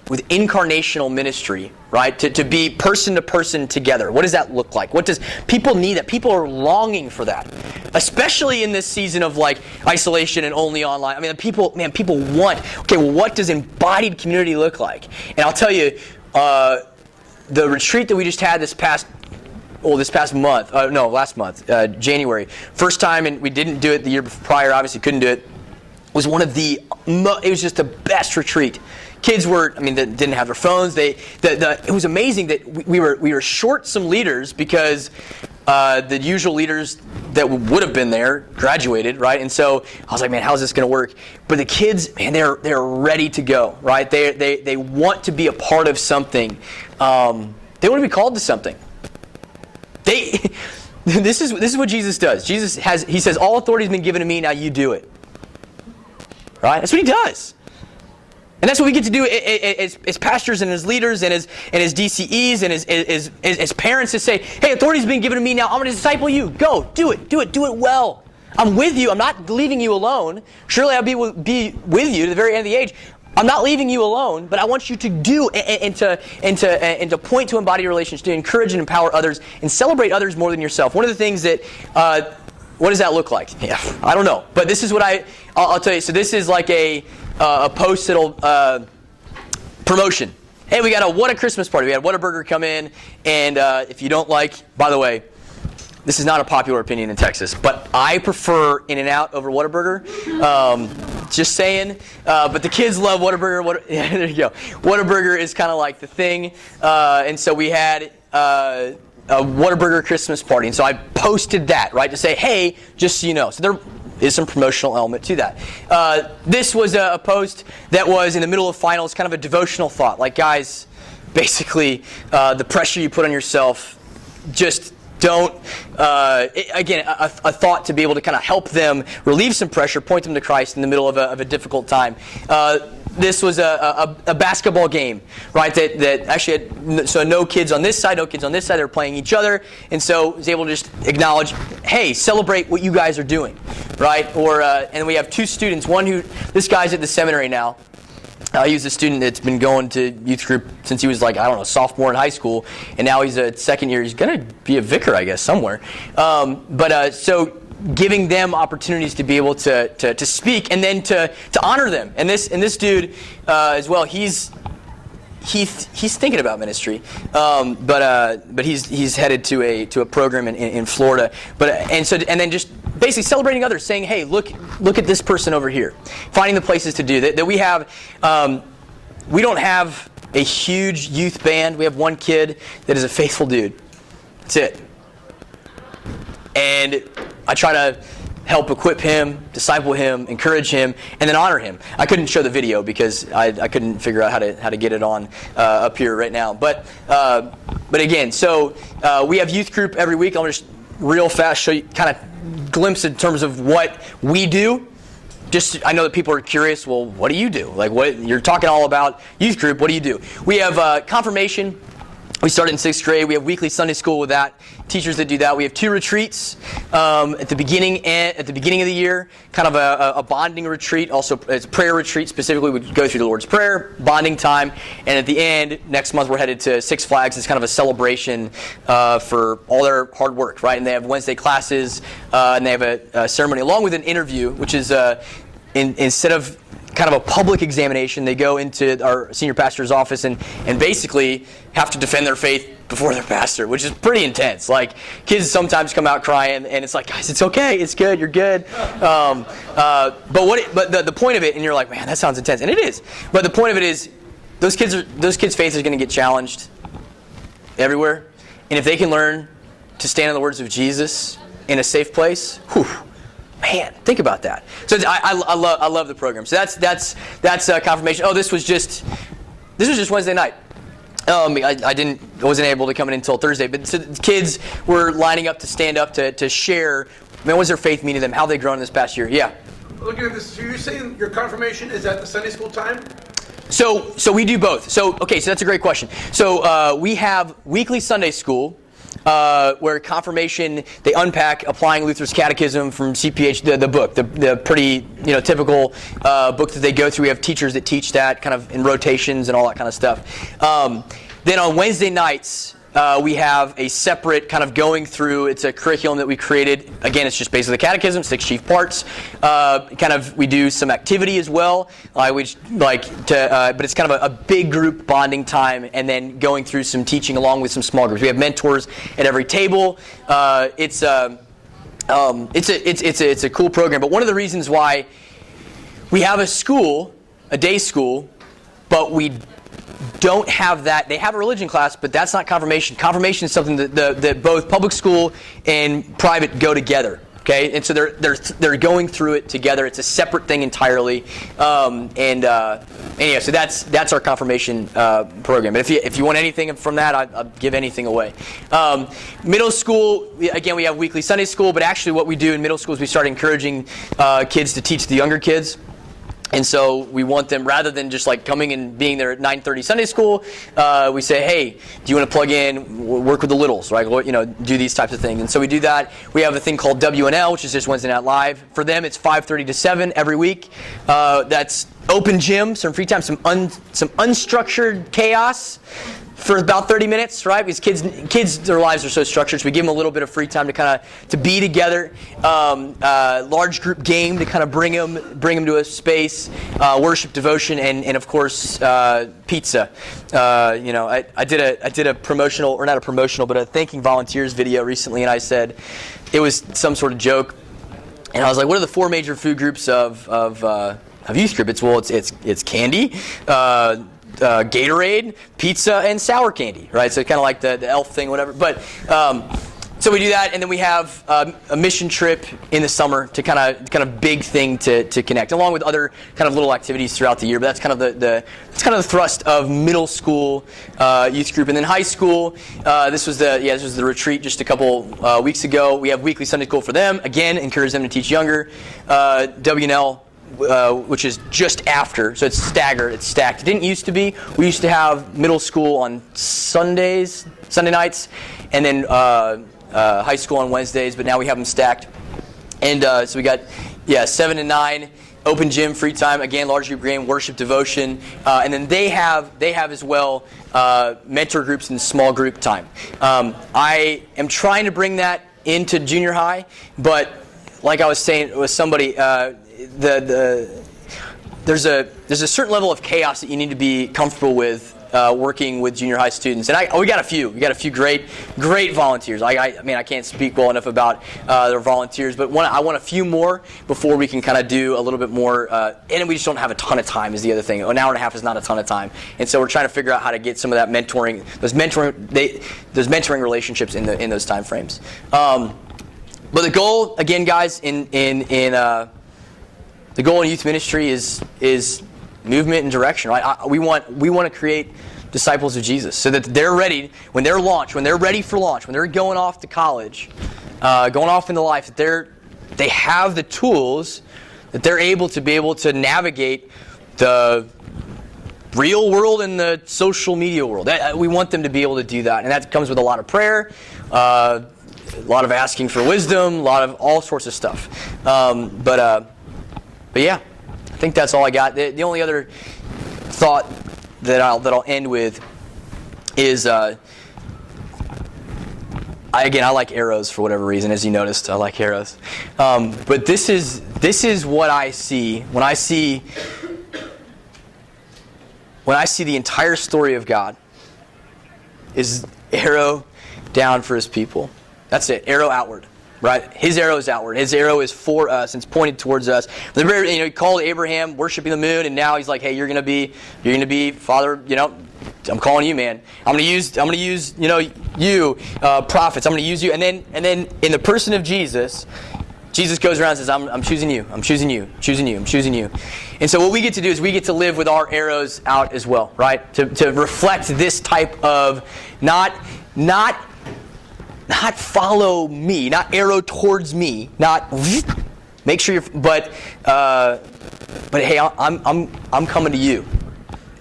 with incarnational ministry, right? To be person to person together. What does that look like? What does people need that? People are longing for that, especially in this season of like isolation and only online. I mean, people want. Okay, well, what does embodied community look like? And I'll tell you, the retreat that we just had last month, January, first time, and we didn't do it the year prior. Obviously, couldn't do it. Was one of it was just the best retreat. Kids they didn't have their phones. It was amazing that we were short some leaders because the usual leaders that would have been there graduated, right? And so I was like, man, how's this going to work? But the kids, man, they're ready to go, right? They want to be a part of something. They want to be called to something. This is what Jesus does. He says, all authority has been given to me. Now you do it. Right? That's what he does. And that's what we get to do as pastors and as leaders and as DCEs and as parents to say, hey, authority's been given to me now. I'm going to disciple you. Go. Do it well. I'm with you. I'm not leaving you alone. Surely I'll be with you to the very end of the age. I'm not leaving you alone, but I want you to do and to point to embodied relations, to encourage and empower others and celebrate others more than yourself. One of the things that what does that look like? Yeah, I don't know, but this is what I'll tell you. So this is like a post that'll promotion. Hey, we got What a Christmas party. We had Whataburger come in, and if you don't like, by the way, this is not a popular opinion in Texas, but I prefer In-N-Out over Whataburger. Just saying. But the kids love Whataburger. Yeah, there you go. Whataburger is kind of like the thing. And so we had a Whataburger Christmas party. And so I posted that, right, to say, hey, just so you know. So there is some promotional element to that. This was a post that was in the middle of finals, kind of a devotional thought. Like, guys, basically, the pressure you put on yourself, just don't, again, a thought to be able to kind of help them relieve some pressure, point them to Christ in the middle of a difficult time. This was a basketball game, right, that actually had, so no kids on this side, no kids on this side, they were playing each other, and so I was able to just acknowledge, hey, celebrate what you guys are doing, right? Or, and we have two students, this guy's at the seminary now. He was a student that's been going to youth group since he was like, I don't know, sophomore in high school, and now he's a second year. He's going to be a vicar, I guess, somewhere. So giving them opportunities to be able to speak and then to honor them. And this dude as well, he's thinking about ministry, but he's headed to a program in Florida. And then just basically celebrating others, saying, hey, look at this person over here. Finding the places to do that we have. We don't have a huge youth band. We have one kid that is a faithful dude. That's it. And I try to help equip him, disciple him, encourage him, and then honor him. I couldn't show the video because I couldn't figure out how to get it on up here right now. But again, so we have youth group every week. I'll just real fast show you kind of glimpse in terms of what we do. Just, I know that people are curious. Well, what do you do? Like, what you're talking all about youth group? What do you do? We have confirmation. We started in 6th grade. We have weekly Sunday school with that. Teachers that do that. We have 2 retreats at the beginning of the year, kind of a bonding retreat. Also, it's a prayer retreat. Specifically, we go through the Lord's Prayer, bonding time, and at the end, next month, we're headed to Six Flags. It's kind of a celebration for all their hard work, right? And they have Wednesday classes, and they have a ceremony along with an interview, which is instead of kind of a public examination, they go into our senior pastor's office and basically have to defend their faith before their pastor, which is pretty intense. Like, kids sometimes come out crying, and it's like, guys, it's okay, it's good, you're good. But the point of it, and you're like, man, that sounds intense, and it is. But the point of it is, those kids' faith is going to get challenged everywhere, and if they can learn to stand on the words of Jesus in a safe place, whew. Man, think about that. So I love the program. So that's confirmation. Oh, this was just Wednesday night. I wasn't able to come in until Thursday. But so the kids were lining up to stand up to share. Man, what does their faith mean to them? How they grown in this past year? Yeah. Looking at this, so you're saying your confirmation is at the Sunday school time? So we do both. So that's a great question. So we have weekly Sunday school. Where confirmation, they unpack Applying Luther's Catechism from CPH, the book, the pretty typical book that they go through. We have teachers that teach that kind of in rotations and all that kind of stuff. Then on Wednesday nights, we have a separate kind of going through. It's a curriculum that we created. Again, it's just basically the catechism, 6 chief parts. We do some activity as well. But it's kind of a big group bonding time, and then going through some teaching along with some small groups. We have mentors at every table. It's a cool program. But one of the reasons why we have a day school, but we don't have that. They have a religion class, but that's not confirmation. Confirmation is something that both public school and private go together. Okay, and so they're going through it together. It's a separate thing entirely. So that's our confirmation program. But if you want anything from that, I'll give anything away. Middle school, again, we have weekly Sunday school. But actually, what we do in middle school is we start encouraging kids to teach the younger kids. And so we want them, rather than just like coming and being there at 9:30 Sunday school, we say, hey, do you want to plug in, work with the littles, right? Do these types of things. And so we do that. We have a thing called WNL, which is just Wednesday Night Live. For them, it's 5:30 to 7 every week. That's open gym, some free time, some unstructured chaos for about 30 minutes, right? Because kids, their lives are so structured, so we give them a little bit of free time to be together. Large group game to kind of bring them to a space. Worship, devotion, and of course pizza. I did a promotional, or not a promotional, but a thanking volunteers video recently, and I said it was some sort of joke, and I was like, what are the 4 major food groups of youth group? It's candy, Gatorade, pizza, and sour candy, right? So kind of like the elf thing, whatever. But so we do that, and then we have a mission trip in the summer to kind of big thing to connect, along with other kind of little activities throughout the year. But that's kind of the thrust of middle school youth group, and then high school. This was the retreat just a couple weeks ago. We have weekly Sunday school for them. Again, encourage them to teach younger. WNL. Which is just after, so it's staggered, it's stacked. It didn't used to be. We used to have middle school on Sunday nights, and then high school on Wednesdays, but now we have them stacked. And so we got 7 and 9, open gym, free time, again, large group game, worship, devotion, and then they have as well mentor groups and small group time. I am trying to bring that into junior high, but like I was saying with somebody, there's a certain level of chaos that you need to be comfortable with working with junior high students, and we got a few great volunteers. I can't speak well enough about their volunteers, but I want a few more before we can kind of do a little bit more. And we just don't have a ton of time. Is the other thing. An hour and a half is not a ton of time, and so we're trying to figure out how to get some of that mentoring, those mentoring relationships in those time frames. But the goal, again, guys, the goal in youth ministry is movement and direction, right? We want to create disciples of Jesus so that they're ready when they're ready for launch, when they're going off to college, going off into life, that they have the tools that they're able to navigate the real world and the social media world. We want them to be able to do that, and that comes with a lot of prayer, a lot of asking for wisdom, a lot of all sorts of stuff. But yeah, I think that's all I got. The only other thought that I'll end with is I like arrows for whatever reason. As you noticed, I like arrows. But this is what I see when I see the entire story of God is arrow down for His people. That's it. Arrow outward. Right? His arrow is outward. His arrow is for us. It's pointed towards us. He called Abraham worshiping the moon, and now he's like, "Hey, you're gonna be Father. I'm calling you, man. I'm gonna use you prophets. I'm gonna use you." And then in the person of Jesus goes around and says, "I'm choosing you. I'm choosing you. Choosing you. I'm choosing you." And so what we get to do is we get to live with our arrows out as well, right? To reflect this type of not follow me, not arrow towards me, not make sure but hey, I'm coming to you.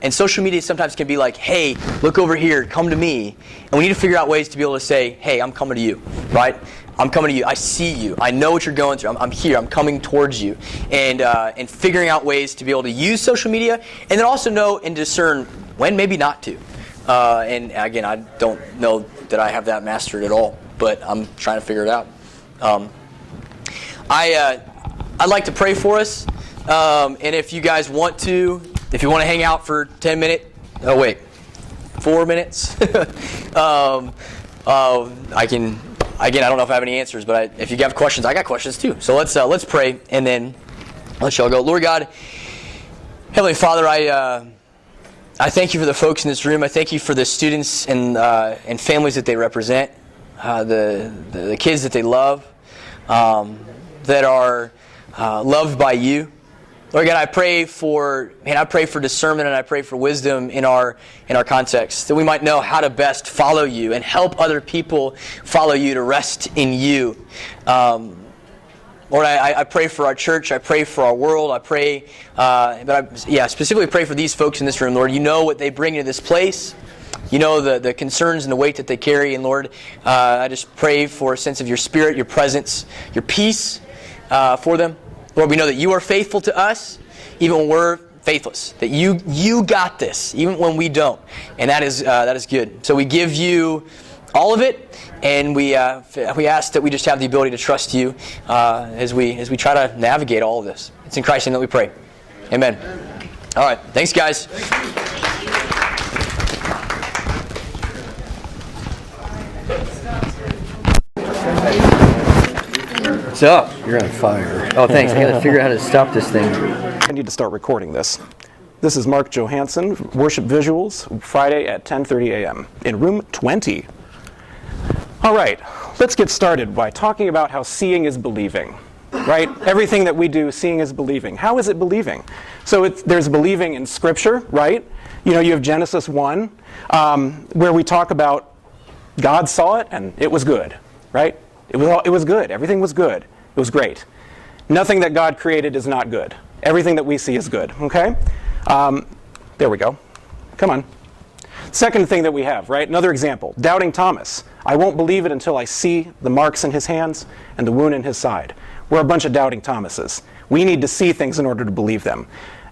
And social media sometimes can be like, hey, look over here, come to me. And we need to figure out ways to be able to say, hey, I'm coming to you, right? I'm coming to you. I see you. I know what you're going through. I'm here. I'm coming towards you. And figuring out ways to be able to use social media, and then also know and discern when maybe not to. And again, I don't know that I have that mastered at all, but I'm trying to figure it out. I'd like to pray for us, and if you guys want to, if you want to hang out for 10 minutes, 4 minutes, I can. Again, I don't know if I have any answers, but if you have questions, I got questions too. So let's pray, and then let y'all go. Lord God, Heavenly Father, I thank you for the folks in this room. I thank you for the students and families that they represent, the kids that they love, that are loved by you. Lord God, I pray for discernment, and I pray for wisdom in our context, that we might know how to best follow you and help other people follow you, to rest in you. Lord, I pray for our church. I pray for our world. I pray, specifically pray for these folks in this room. Lord, you know what they bring into this place. You know the concerns and the weight that they carry. And Lord, I just pray for a sense of your spirit, your presence, your peace for them. Lord, we know that you are faithful to us, even when we're faithless. That you got this, even when we don't, and that is good. So we give you all of it, and we ask that we just have the ability to trust you as we try to navigate all of this. It's in Christ's name that we pray. Amen. All right, thanks, guys. What's up? You're on fire. Oh, thanks. I got to figure out how to stop this thing. I need to start recording this. This is Mark Johansson, Worship Visuals, Friday at 10:30 a.m. in room 20. All right, let's get started by talking about how seeing is believing, right? Everything that we do, seeing is believing. How is it believing? So there's believing in Scripture, right? You know, you have Genesis 1, where we talk about God saw it and it was good, right? It was good. Everything was good. It was great. Nothing that God created is not good. Everything that we see is good, okay? There we go. Come on. Second thing that we have, right? Another example. Doubting Thomas. I won't believe it until I see the marks in his hands and the wound in his side. We're a bunch of doubting Thomases. We need to see things in order to believe them.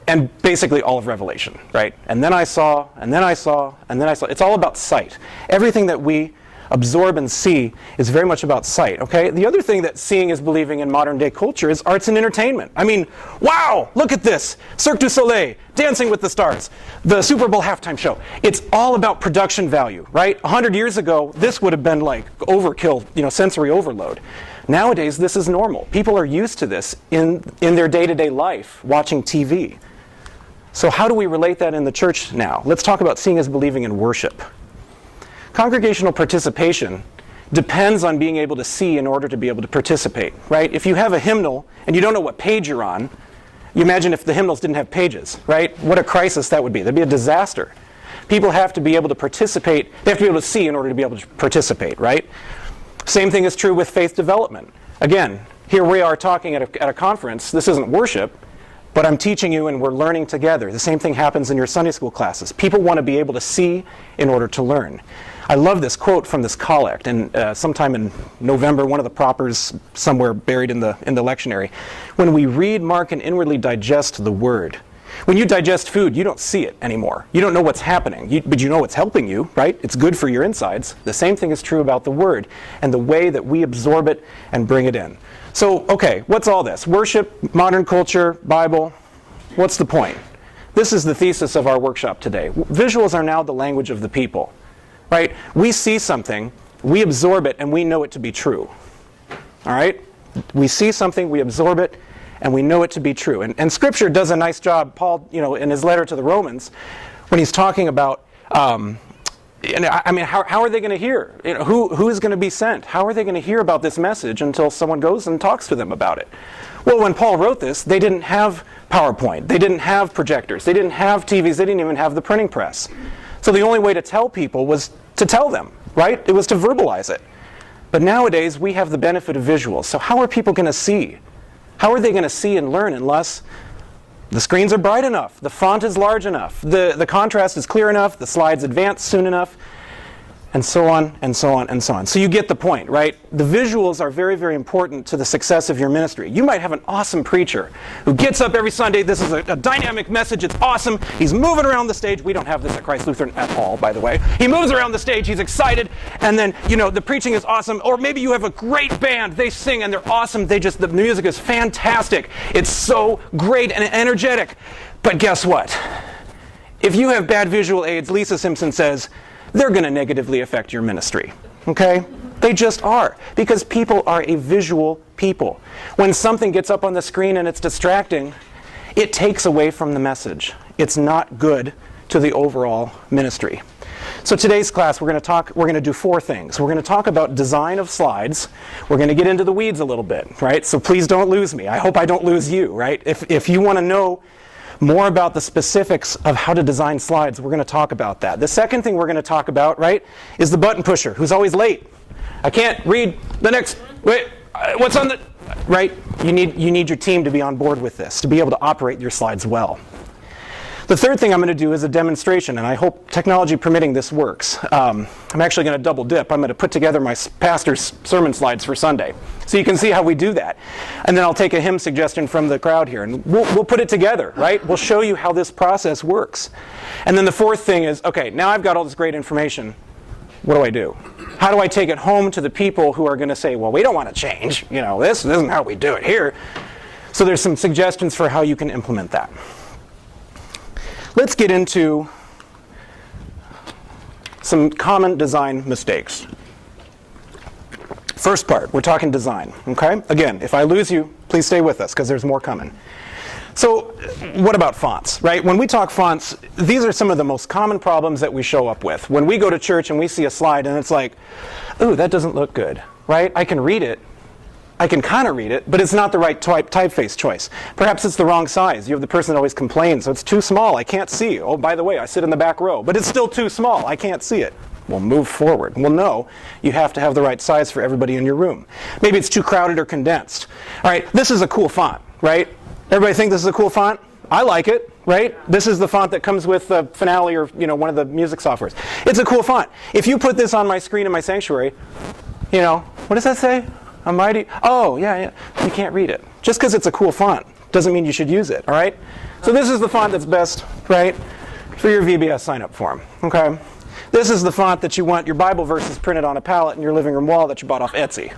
And basically all of Revelation, right? And then I saw, and then I saw, and then I saw. It's all about sight. Everything that we absorb and see is very much about sight, okay? The other thing that seeing is believing in modern day culture is arts and entertainment. I mean, wow, look at this. Cirque du Soleil, Dancing with the Stars, the Super Bowl halftime show. It's all about production value, right? 100 years ago, this would have been like overkill, sensory overload. Nowadays, this is normal. People are used to this in their day-to-day life, watching TV. So how do we relate that in the church now? Let's talk about seeing as believing in worship. Congregational participation depends on being able to see in order to be able to participate, right? If you have a hymnal and you don't know what page you're on, you imagine if the hymnals didn't have pages, right? What a crisis that would be. That'd be a disaster. People have to be able to participate. They have to be able to see in order to be able to participate, right? Same thing is true with faith development. Again, here we are talking at a conference. This isn't worship, but I'm teaching you and we're learning together. The same thing happens in your Sunday school classes. People want to be able to see in order to learn. I love this quote from this collect, and sometime in November, one of the propers somewhere buried in the lectionary. When we read, mark, and inwardly digest the word. When you digest food, you don't see it anymore. You don't know what's happening, but you know it's helping you, right? It's good for your insides. The same thing is true about the word and the way that we absorb it and bring it in. So, okay, what's all this? Worship, modern culture, Bible. What's the point? This is the thesis of our workshop today. Visuals are now the language of the people. Right? We see something, we absorb it, and we know it to be true. All right? We see something, we absorb it, and we know it to be true. And Scripture does a nice job, Paul, in his letter to the Romans, when he's talking about, how are they going to hear? Who is going to be sent? How are they going to hear about this message until someone goes and talks to them about it? Well, when Paul wrote this, they didn't have PowerPoint. They didn't have projectors. They didn't have TVs. They didn't even have the printing press. So the only way to tell people was to tell them, right? It was to verbalize it. But nowadays, we have the benefit of visuals. So how are people going to see? How are they going to see and learn unless the screens are bright enough, the font is large enough, the contrast is clear enough, the slides advance soon enough, and so on, and so on, and so on. So you get the point, right? The visuals are very, very important to the success of your ministry. You might have an awesome preacher who gets up every Sunday. This is a dynamic message. It's awesome. He's moving around the stage. We don't have this at Christ Lutheran at all, by the way. He moves around the stage. He's excited. And then, the preaching is awesome. Or maybe you have a great band. They sing and they're awesome. The music is fantastic. It's so great and energetic. But guess what? If you have bad visual aids, Lisa Simpson says, they're going to negatively affect your ministry, okay? They just are, because people are a visual people. When something gets up on the screen and it's distracting, it takes away from the message. It's not good to the overall ministry. So today's class, we're going to do four things. We're going to talk about design of slides. We're going to get into the weeds a little bit, right? So please don't lose me. I hope I don't lose you, right? If you want to know more about the specifics of how to design slides, we're going to talk about that. The second thing we're going to talk about, right, is the button pusher who's always late. I can't read the next, what's on the, right? You need your team to be on board with this, to be able to operate your slides well. The third thing I'm going to do is a demonstration, and I hope technology permitting this works. I'm actually going to double dip. I'm going to put together my pastor's sermon slides for Sunday, so you can see how we do that. And then I'll take a hymn suggestion from the crowd here, and we'll put it together, right? We'll show you how this process works. And then the fourth thing is, okay, now I've got all this great information. What do I do? How do I take it home to the people who are going to say, well, we don't want to change. This isn't how we do it here. So there's some suggestions for how you can implement that. Let's get into some common design mistakes. First part, we're talking design, okay? Again, if I lose you, please stay with us because there's more coming. So what about fonts, right? When we talk fonts, these are some of the most common problems that we show up with. When we go to church and we see a slide and it's like, ooh, that doesn't look good, right? I can read it. I can kind of read it, but it's not the right typeface choice. Perhaps it's the wrong size. You have the person that always complains, so it's too small, I can't see. Oh, by the way, I sit in the back row, but it's still too small, I can't see it. Well, move forward. Well, no, you have to have the right size for everybody in your room. Maybe it's too crowded or condensed. All right, this is a cool font, right? Everybody think this is a cool font? I like it, right? This is the font that comes with Finale or one of the music softwares. It's a cool font. If you put this on my screen in my sanctuary, what does that say? A mighty. Oh, yeah. You can't read it. Just because it's a cool font doesn't mean you should use it, all right? So this is the font that's best, right, for your VBS sign-up form, okay? This is the font that you want your Bible verses printed on a pallet in your living room wall that you bought off Etsy.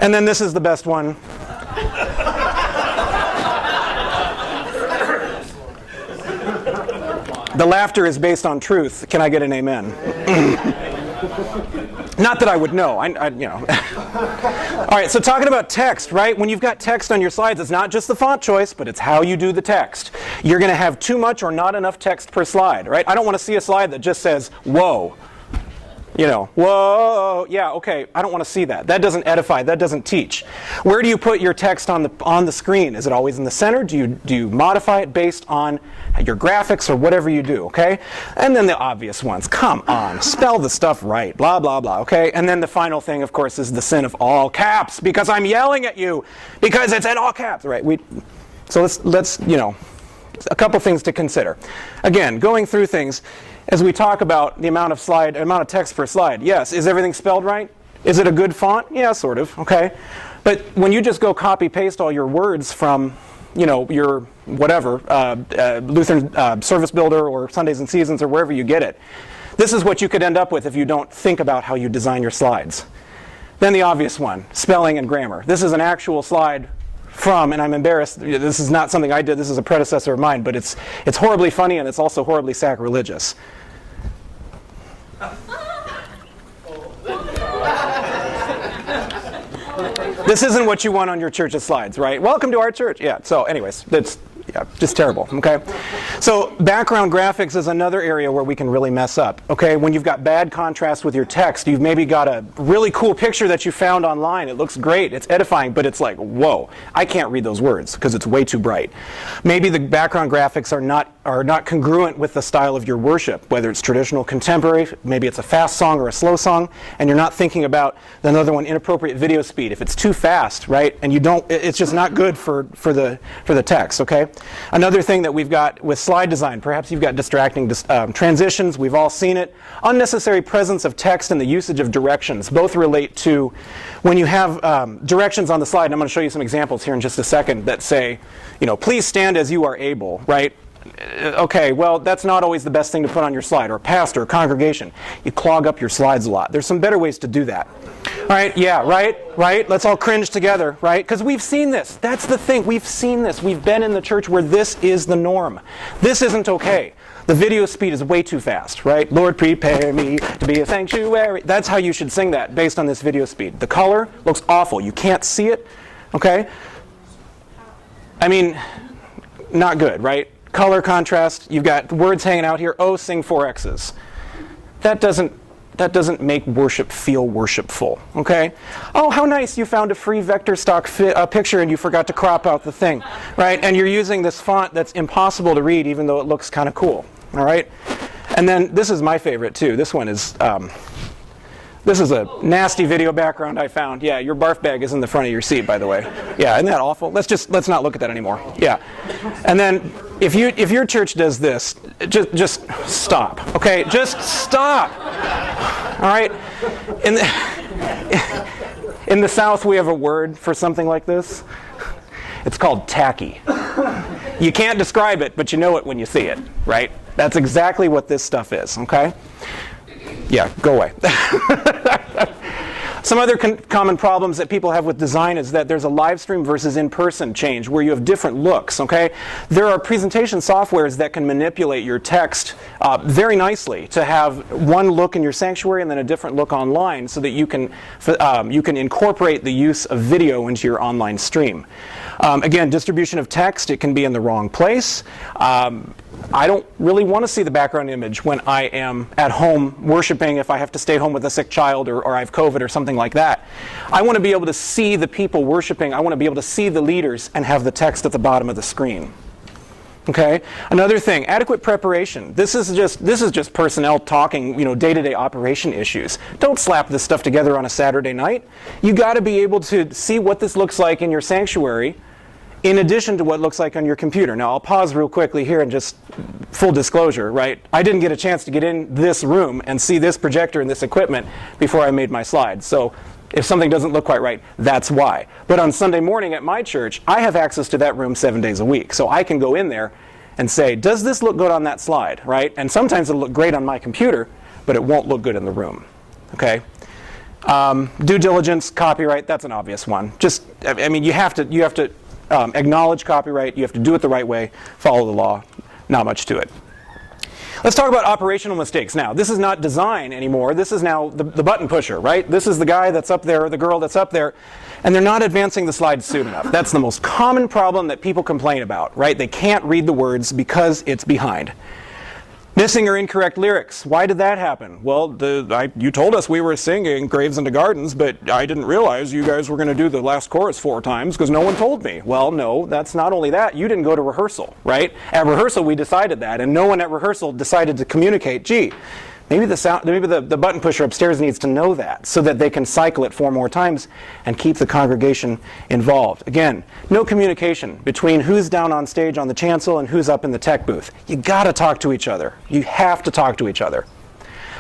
And then this is the best one. The laughter is based on truth. Can I get an amen? Not that I would know. All right, so talking about text, right? When you've got text on your slides, it's not just the font choice, but it's how you do the text. You're going to have too much or not enough text per slide, right? I don't want to see a slide that just says, whoa. Whoa, yeah, okay, I don't want to see that. That doesn't edify, that doesn't teach. Where do you put your text on the screen? Is it always in the center? Do you modify it based on your graphics or whatever you do, okay? And then the obvious ones, come on, spell the stuff right, blah, blah, blah, okay? And then the final thing, of course, is the sin of all caps, because I'm yelling at you, because it's in all caps, right? So let's a couple things to consider. Again, going through things, as we talk about the amount of text per slide, yes, is everything spelled right? Is it a good font? Yeah, sort of, okay? But when you just go copy paste all your words from, your whatever, Lutheran Service Builder or Sundays and Seasons or wherever you get it, this is what you could end up with if you don't think about how you design your slides. Then the obvious one, spelling and grammar. This is an actual slide from, and I'm embarrassed, this is not something I did, this is a predecessor of mine, but it's horribly funny and it's also horribly sacrilegious. This isn't what you want on your church's slides, right? Welcome to our church. Yeah, so anyways, that's just terrible, okay? So background graphics is another area where we can really mess up, okay? When you've got bad contrast with your text, you've maybe got a really cool picture that you found online. It looks great, it's edifying, but it's like, whoa, I can't read those words because it's way too bright. Maybe the background graphics are not congruent with the style of your worship, whether it's traditional, contemporary, maybe it's a fast song or a slow song, and you're not thinking about another one, inappropriate video speed. If it's too fast, right, and it's just not good for the text, okay? Another thing that we've got with slide design, perhaps you've got distracting transitions, we've all seen it. Unnecessary presence of text and the usage of directions both relate to when you have directions on the slide, and I'm going to show you some examples here in just a second that say, please stand as you are able, right? Okay, well, that's not always the best thing to put on your slide, or pastor, or congregation. You clog up your slides a lot. There's some better ways to do that. All right, yeah, right? Let's all cringe together, right? Because we've seen this. That's the thing. We've seen this. We've been in the church where this is the norm. This isn't okay. The video speed is way too fast, right? Lord, prepare me to be a sanctuary. That's how you should sing that based on this video speed. The color looks awful. You can't see it, okay? I mean, not good, right? Color contrast, you've got words hanging out here. Oh, sing 4X's. That doesn't make worship feel worshipful, okay? Oh, how nice, you found a free vector stock picture and you forgot to crop out the thing, right? And you're using this font that's impossible to read even though it looks kind of cool, all right? And then this is my favorite too. This one is, this is a nasty video background I found. Yeah, your barf bag is in the front of your seat, by the way. Yeah, isn't that awful? Let's not look at that anymore. Yeah. And then if your church does this, just stop. Okay? Just stop. All right? In the South, we have a word for something like this. It's called tacky. You can't describe it, but you know it when you see it, right? That's exactly what this stuff is, okay? Yeah, go away. Some other common problems that people have with design is that there's a live stream versus in-person change where you have different looks, okay? There are presentation softwares that can manipulate your text very nicely to have one look in your sanctuary and then a different look online so that you can incorporate the use of video into your online stream. Again, distribution of text, it can be in the wrong place. I don't really want to see the background image when I am at home worshiping if I have to stay home with a sick child or I have COVID or something like that. I want to be able to see the people worshiping. I want to be able to see the leaders and have the text at the bottom of the screen. Okay. Another thing, adequate preparation. This is just personnel talking, day-to-day operation issues. Don't slap this stuff together on a Saturday night. You got to be able to see what this looks like in your sanctuary, in addition to what it looks like on your computer. Now, I'll pause real quickly here and just full disclosure, right? I didn't get a chance to get in this room and see this projector and this equipment before I made my slides. So if something doesn't look quite right, that's why. But on Sunday morning at my church, I have access to that room 7 days a week. So I can go in there and say, does this look good on that slide, right? And sometimes it'll look great on my computer, but it won't look good in the room, okay? Due diligence, copyright, that's an obvious one. You have to acknowledge copyright, you have to do it the right way, follow the law, not much to it. Let's talk about operational mistakes. Now, this is not design anymore. This is now the button pusher, right? This is the guy that's up there, or the girl that's up there, and they're not advancing the slides soon enough. That's the most common problem that people complain about, right? They can't read the words because it's behind. Missing or incorrect lyrics. Why did that happen? Well, you told us we were singing Graves into Gardens, but I didn't realize you guys were going to do the last chorus 4 times because no one told me. Well, no, that's not only that. You didn't go to rehearsal, right? At rehearsal, we decided that, and no one at rehearsal decided to communicate, gee, maybe the button pusher upstairs needs to know that so that they can cycle it 4 more times and keep the congregation involved. Again, no communication between who's down on stage on the chancel and who's up in the tech booth. You got to talk to each other. You have to talk to each other.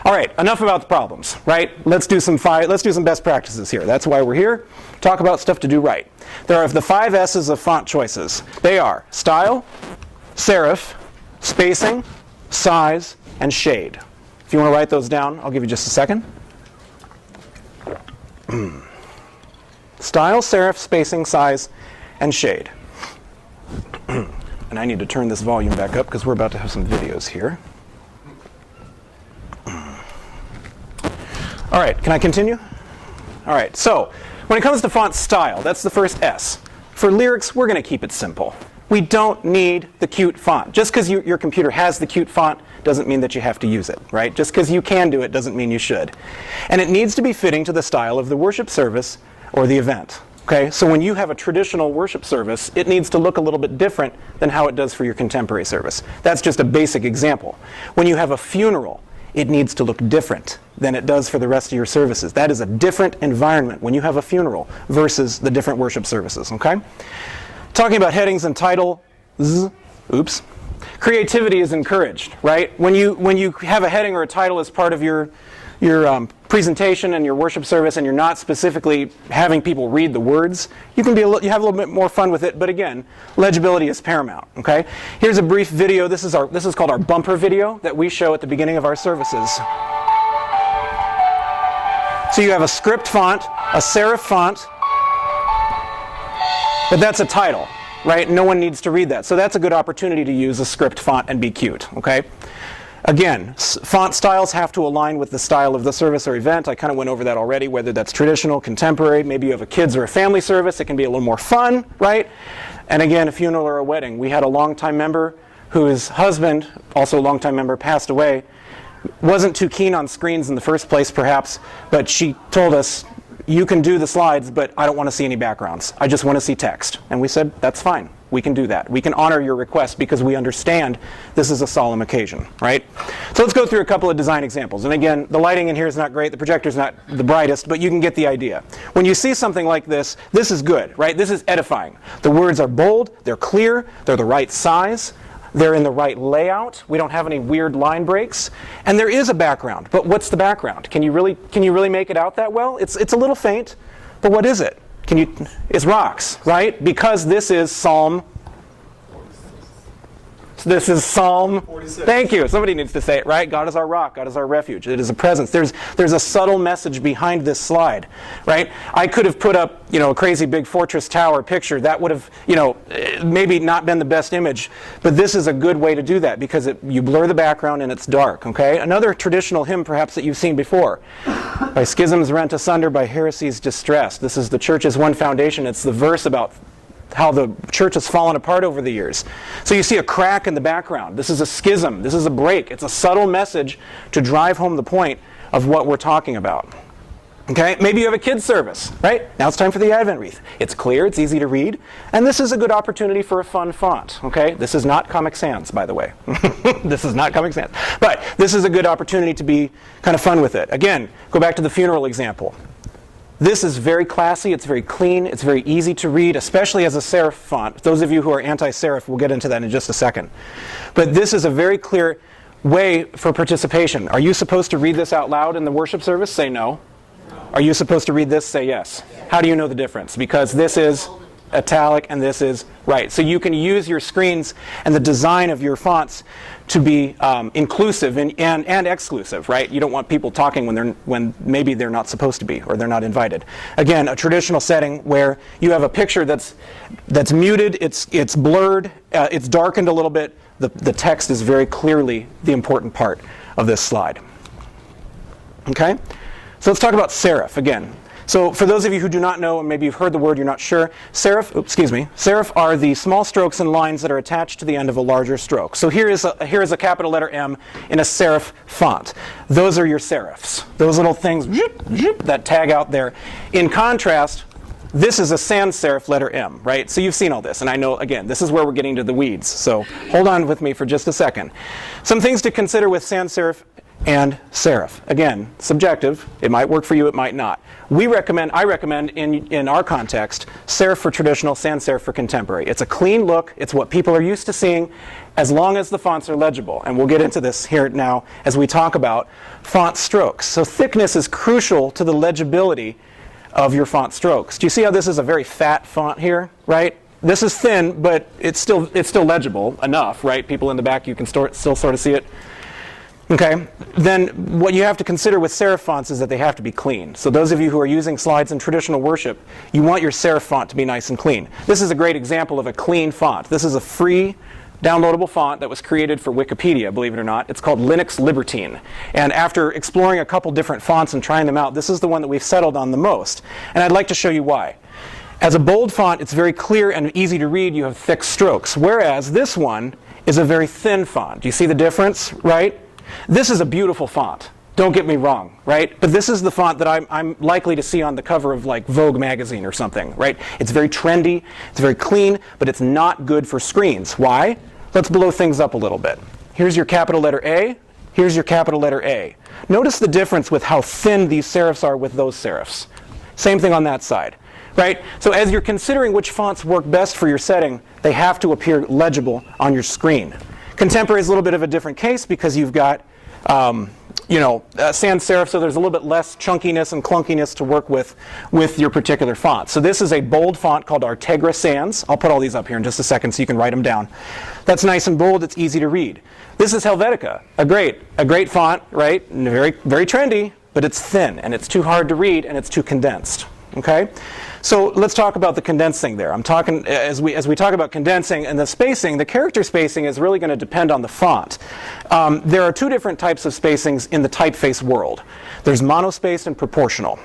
All right, enough about the problems, right? Let's do some best practices here. That's why we're here. Talk about stuff to do right. There are the 5 S's of font choices. They are style, serif, spacing, size, and shade. If you want to write those down, I'll give you just a second. Style, serif, spacing, size, and shade. And I need to turn this volume back up because we're about to have some videos here. All right, can I continue? All right, so when it comes to font style, that's the first S. For lyrics, we're going to keep it simple. We don't need the cute font. Just because your computer has the cute font doesn't mean that you have to use it, right? Just because you can do it doesn't mean you should. And it needs to be fitting to the style of the worship service or the event. Okay, so when you have a traditional worship service, it needs to look a little bit different than how it does for your contemporary service. That's just a basic example. When you have a funeral, it needs to look different than it does for the rest of your services. That is a different environment when you have a funeral versus the different worship services, okay? Talking about headings and titles, creativity is encouraged, right? When you have a heading or a title as part of your presentation and your worship service, and you're not specifically having people read the words, you have a little bit more fun with it. But again, legibility is paramount. Okay. Here's a brief video. This is called our bumper video that we show at the beginning of our services. So you have a script font, a serif font, but that's a title, right? No one needs to read that. So that's a good opportunity to use a script font and be cute. Okay. Again, font styles have to align with the style of the service or event. I kind of went over that already, whether that's traditional, contemporary, maybe you have a kids or a family service. It can be a little more fun, right? And again, a funeral or a wedding. We had a longtime member whose husband, also a longtime member, passed away. Wasn't too keen on screens in the first place, perhaps, but she told us, you can do the slides, but I don't want to see any backgrounds. I just want to see text. And we said, that's fine. We can do that. We can honor your request because we understand this is a solemn occasion, right? So let's go through a couple of design examples. And again, the lighting in here is not great. The projector's not the brightest, but you can get the idea. When you see something like this, this is good, right? This is edifying. The words are bold, they're clear, they're the right size, they're in the right layout. We don't have any weird line breaks. And there is a background. But what's the background? Can you really make it out that well? It's a little faint, but what is it? It's rocks, right? Because this is Psalm 46. Thank you. Somebody needs to say it, right? God is our rock. God is our refuge. It is a presence. There's a subtle message behind this slide, right? I could have put up, a crazy big fortress tower picture. That would have, maybe not been the best image. But this is a good way to do that because you blur the background and it's dark, okay? Another traditional hymn, perhaps, that you've seen before. By schisms rent asunder, by heresies distressed. This is the church's one foundation. It's the verse about how the church has fallen apart over the years. So you see a crack in the background. This is a schism. This is a break. It's a subtle message to drive home the point of what we're talking about. Okay, maybe you have a kids service, right? Now it's time for the Advent wreath. It's clear, it's easy to read, and this is a good opportunity for a fun font. Okay, this is not Comic Sans, by the way. This is not Comic Sans, but this is a good opportunity to be kind of fun with it. Again, go back to the funeral example. This is very classy, it's very clean, it's very easy to read, especially as a serif font. Those of you who are anti-serif, we'll get into that in just a second. But this is a very clear way for participation. Are you supposed to read this out loud in the worship service? Say no. Are you supposed to read this? Say yes. How do you know the difference? Because this is italic and this is right. So you can use your screens and the design of your fonts to be inclusive and exclusive, right? You don't want people talking when maybe they're not supposed to be or they're not invited. Again, a traditional setting where you have a picture that's muted, it's blurred, it's darkened a little bit. The text is very clearly the important part of this slide. Okay? So let's talk about serif again. So for those of you who do not know, and maybe you've heard the word, you're not sure, serif are the small strokes and lines that are attached to the end of a larger stroke. So here is a capital letter M in a serif font. Those are your serifs. Those little things that tag out there. In contrast, this is a sans serif letter M, right? So you've seen all this, and I know, again, this is where we're getting to the weeds. So hold on with me for just a second. Some things to consider with sans serif and serif. Again, subjective. It might work for you, it might not. I recommend in our context, serif for traditional, sans serif for contemporary. It's a clean look. It's what people are used to seeing as long as the fonts are legible. And we'll get into this here now as we talk about font strokes. So thickness is crucial to the legibility of your font strokes. Do you see how this is a very fat font here, right? This is thin, but it's still legible enough, right? People in the back, you can still sort of see it. Okay, then what you have to consider with serif fonts is that they have to be clean. So those of you who are using slides in traditional worship, you want your serif font to be nice and clean. This is a great example of a clean font. This is a free downloadable font that was created for Wikipedia, believe it or not. It's called Linux Libertine. And after exploring a couple different fonts and trying them out, this is the one that we've settled on the most. And I'd like to show you why. As a bold font, it's very clear and easy to read. You have thick strokes. Whereas this one is a very thin font. Do you see the difference, right? This is a beautiful font. Don't get me wrong, right? But this is the font that I'm likely to see on the cover of like Vogue magazine or something, right? It's very trendy, it's very clean, but it's not good for screens. Why? Let's blow things up a little bit. Here's your capital letter A. Here's your capital letter A. Notice the difference with how thin these serifs are with those serifs. Same thing on that side, right? So as you're considering which fonts work best for your setting, they have to appear legible on your screen. Contemporary is a little bit of a different case because you've got, sans serif, so there's a little bit less chunkiness and clunkiness to work with your particular font. So this is a bold font called Artegra Sans. I'll put all these up here in just a second so you can write them down. That's nice and bold. It's easy to read. This is Helvetica, a great font, right? Very, very trendy, but it's thin and it's too hard to read and it's too condensed. Okay, so let's talk about the condensing there. I'm talking as we talk about condensing and the spacing. The character spacing is really going to depend on the font. There are two different types of spacings in the typeface world. There's monospaced and proportional.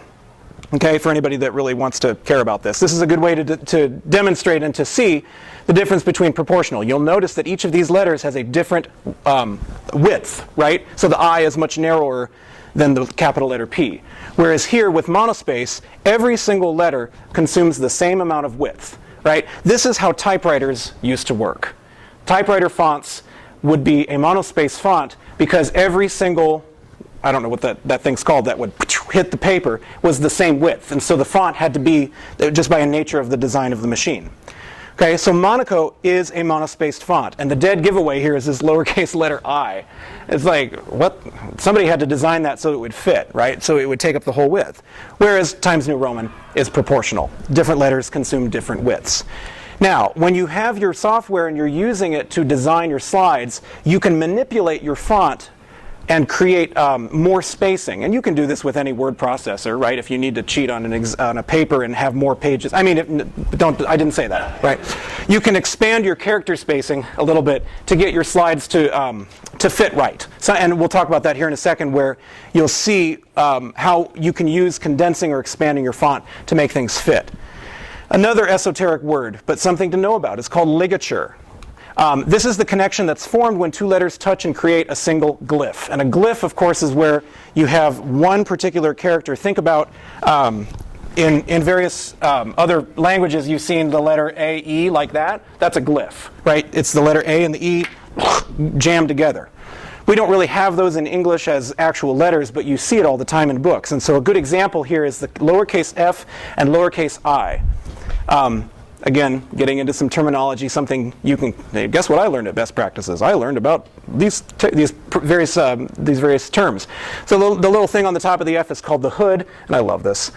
Okay, for anybody that really wants to care about this, this is a good way to demonstrate and to see the difference between proportional. You'll notice that each of these letters has a different width, right? So the I is much narrower than the capital letter P. Whereas here with monospace, every single letter consumes the same amount of width, right? This is how typewriters used to work. Typewriter fonts would be a monospace font because every single, I don't know what that thing's called, that would hit the paper, was the same width. And so the font had to be, just by the nature of the design of the machine. Okay, so Monaco is a monospaced font, and the dead giveaway here is this lowercase letter I. It's like, what? Somebody had to design that so it would fit, right? So it would take up the whole width. Whereas Times New Roman is proportional. Different letters consume different widths. Now, when you have your software and you're using it to design your slides, you can manipulate your font and create more spacing. And you can do this with any word processor, right? If you need to cheat on a paper and have more pages. I mean, I didn't say that, right? You can expand your character spacing a little bit to get your slides to fit right. So, and we'll talk about that here in a second, where you'll see how you can use condensing or expanding your font to make things fit. Another esoteric word, but something to know about, is called ligature. This is the connection that's formed when two letters touch and create a single glyph. And a glyph, of course, is where you have one particular character. Think about in various other languages, you've seen the letter A, E like that. That's a glyph, right? It's the letter A and the E jammed together. We don't really have those in English as actual letters, but you see it all the time in books. And so a good example here is the lowercase f and lowercase I. Again, getting into some terminology, something you can guess what I learned at Best Practices. I learned about these various terms. So the little thing on the top of the F is called the hood, and I love this.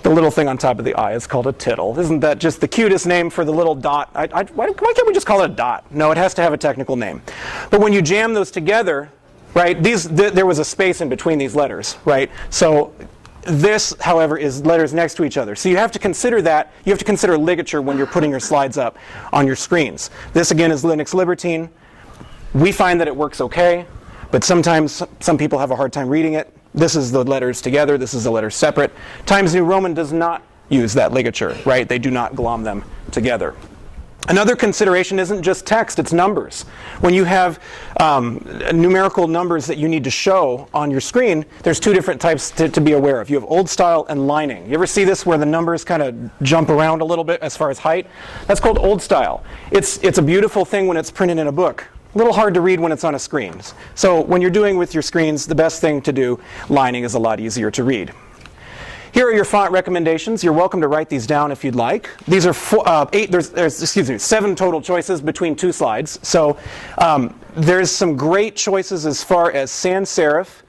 The little thing on top of the I is called a tittle. Isn't that just the cutest name for the little dot? Why can't we just call it a dot? No, it has to have a technical name. But when you jam those together, right? There was a space in between these letters, right? So this, however, is letters next to each other. So you have to consider that. You have to consider ligature when you're putting your slides up on your screens. This, again, is Linux Libertine. We find that it works okay, but sometimes some people have a hard time reading it. This is the letters together. This is the letters separate. Times New Roman does not use that ligature, right? They do not glom them together. Another consideration isn't just text, it's numbers. When you have numerical numbers that you need to show on your screen, there's two different types to be aware of. You have old style and lining. You ever see this where the numbers kind of jump around a little bit as far as height? That's called old style. It's a beautiful thing when it's printed in a book. A little hard to read when it's on a screen. So when you're doing with your screens, the best thing to do, lining is a lot easier to read. Here are your font recommendations. You're welcome to write these down if you'd like. These are 7 total choices between 2 slides. So there's some great choices as far as sans serif.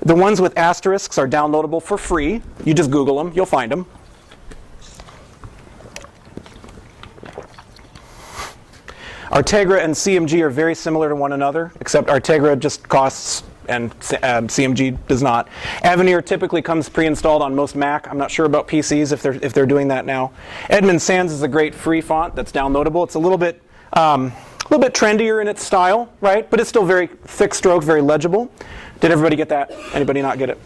The ones with asterisks are downloadable for free. You just Google them, you'll find them. Artegra and CMG are very similar to one another, except Artegra just costs and CMG does not. Avenir typically comes pre-installed on most Mac. I'm not sure about PCs if they're doing that now. Edmund Sans is a great free font that's downloadable. It's a little bit trendier in its style, right? But it's still very thick stroke, very legible. Did everybody get that? Anybody not get it?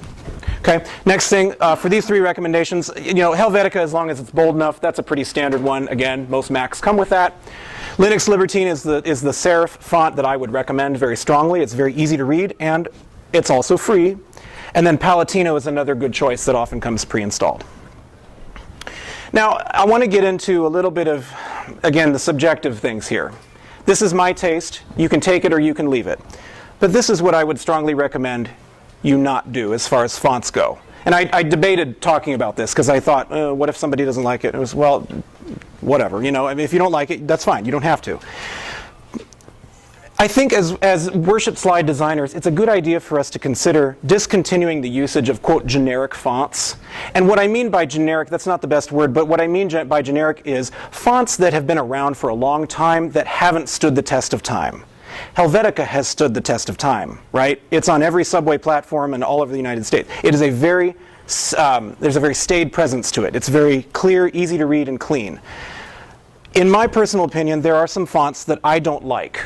Okay. Next thing, for these 3 recommendations, Helvetica, as long as it's bold enough, that's a pretty standard one. Again, most Macs come with that. Linux Libertine is the serif font that I would recommend very strongly. It's very easy to read, and it's also free. And then Palatino is another good choice that often comes pre-installed. Now, I want to get into a little bit of, again, the subjective things here. This is my taste. You can take it or you can leave it. But this is what I would strongly recommend you not do as far as fonts go. And I debated talking about this because I thought, what if somebody doesn't like it? It was, well, whatever. I mean, if you don't like it, that's fine. You don't have to. I think as worship slide designers, it's a good idea for us to consider discontinuing the usage of, quote, generic fonts. And what I mean by generic, that's not the best word, but what I mean by generic is fonts that have been around for a long time that haven't stood the test of time. Helvetica has stood the test of time, right? It's on every subway platform in all over the United States. It is there's a very staid presence to it. It's very clear, easy to read, and clean. In my personal opinion, there are some fonts that I don't like.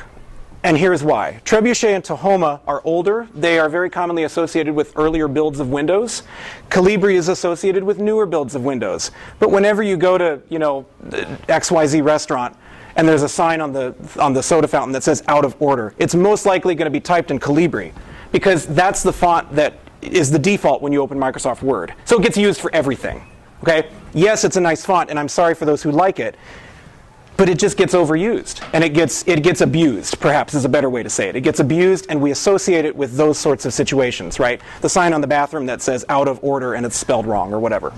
And here's why. Trebuchet and Tahoma are older. They are very commonly associated with earlier builds of Windows. Calibri is associated with newer builds of Windows. But whenever you go to, XYZ restaurant, and there's a sign on the soda fountain that says out of order, it's most likely going to be typed in Calibri, because that's the font that is the default when you open Microsoft Word. So it gets used for everything. Okay? Yes, it's a nice font, and I'm sorry for those who like it, but it just gets overused, and it gets abused, perhaps is a better way to say it. It gets abused, and we associate it with those sorts of situations, right? The sign on the bathroom that says out of order and it's spelled wrong or whatever,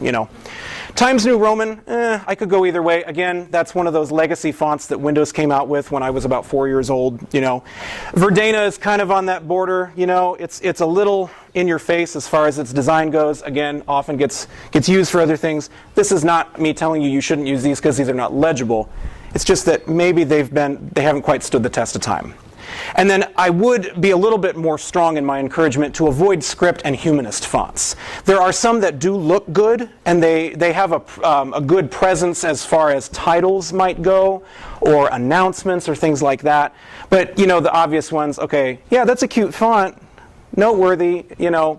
Times New Roman, I could go either way. Again, that's one of those legacy fonts that Windows came out with when I was about 4 years old, Verdana is kind of on that border, it's a little in your face as far as its design goes. Again, often gets used for other things. This is not me telling you shouldn't use these because these are not legible. It's just that maybe they haven't quite stood the test of time. And then I would be a little bit more strong in my encouragement to avoid script and humanist fonts. There are some that do look good, and they have a good presence as far as titles might go, or announcements or things like that. But the obvious ones, okay, yeah, that's a cute font. noteworthy,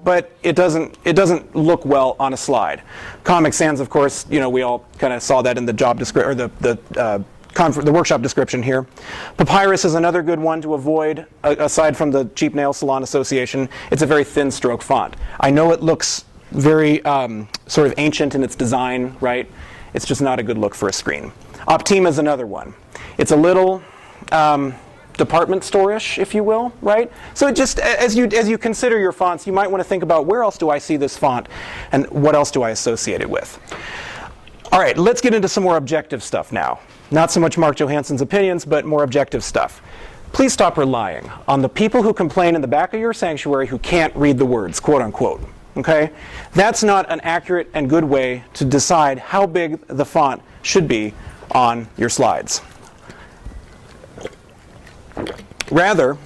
but it doesn't look well on a slide. Comic Sans, of course, we all kind of saw that in the job description, or the workshop description here. Papyrus is another good one to avoid, aside from the Cheap Nail Salon Association. It's a very thin stroke font. I know it looks very sort of ancient in its design, right? It's just not a good look for a screen. Optima is another one. It's a little department store-ish, if you will, right? So it just, as you consider your fonts, you might want to think about where else do I see this font and what else do I associate it with. All right, let's get into some more objective stuff now. Not so much Mark Johansson's opinions, but more objective stuff. Please stop relying on the people who complain in the back of your sanctuary who can't read the words, quote unquote. Okay? That's not an accurate and good way to decide how big the font should be on your slides. Rather,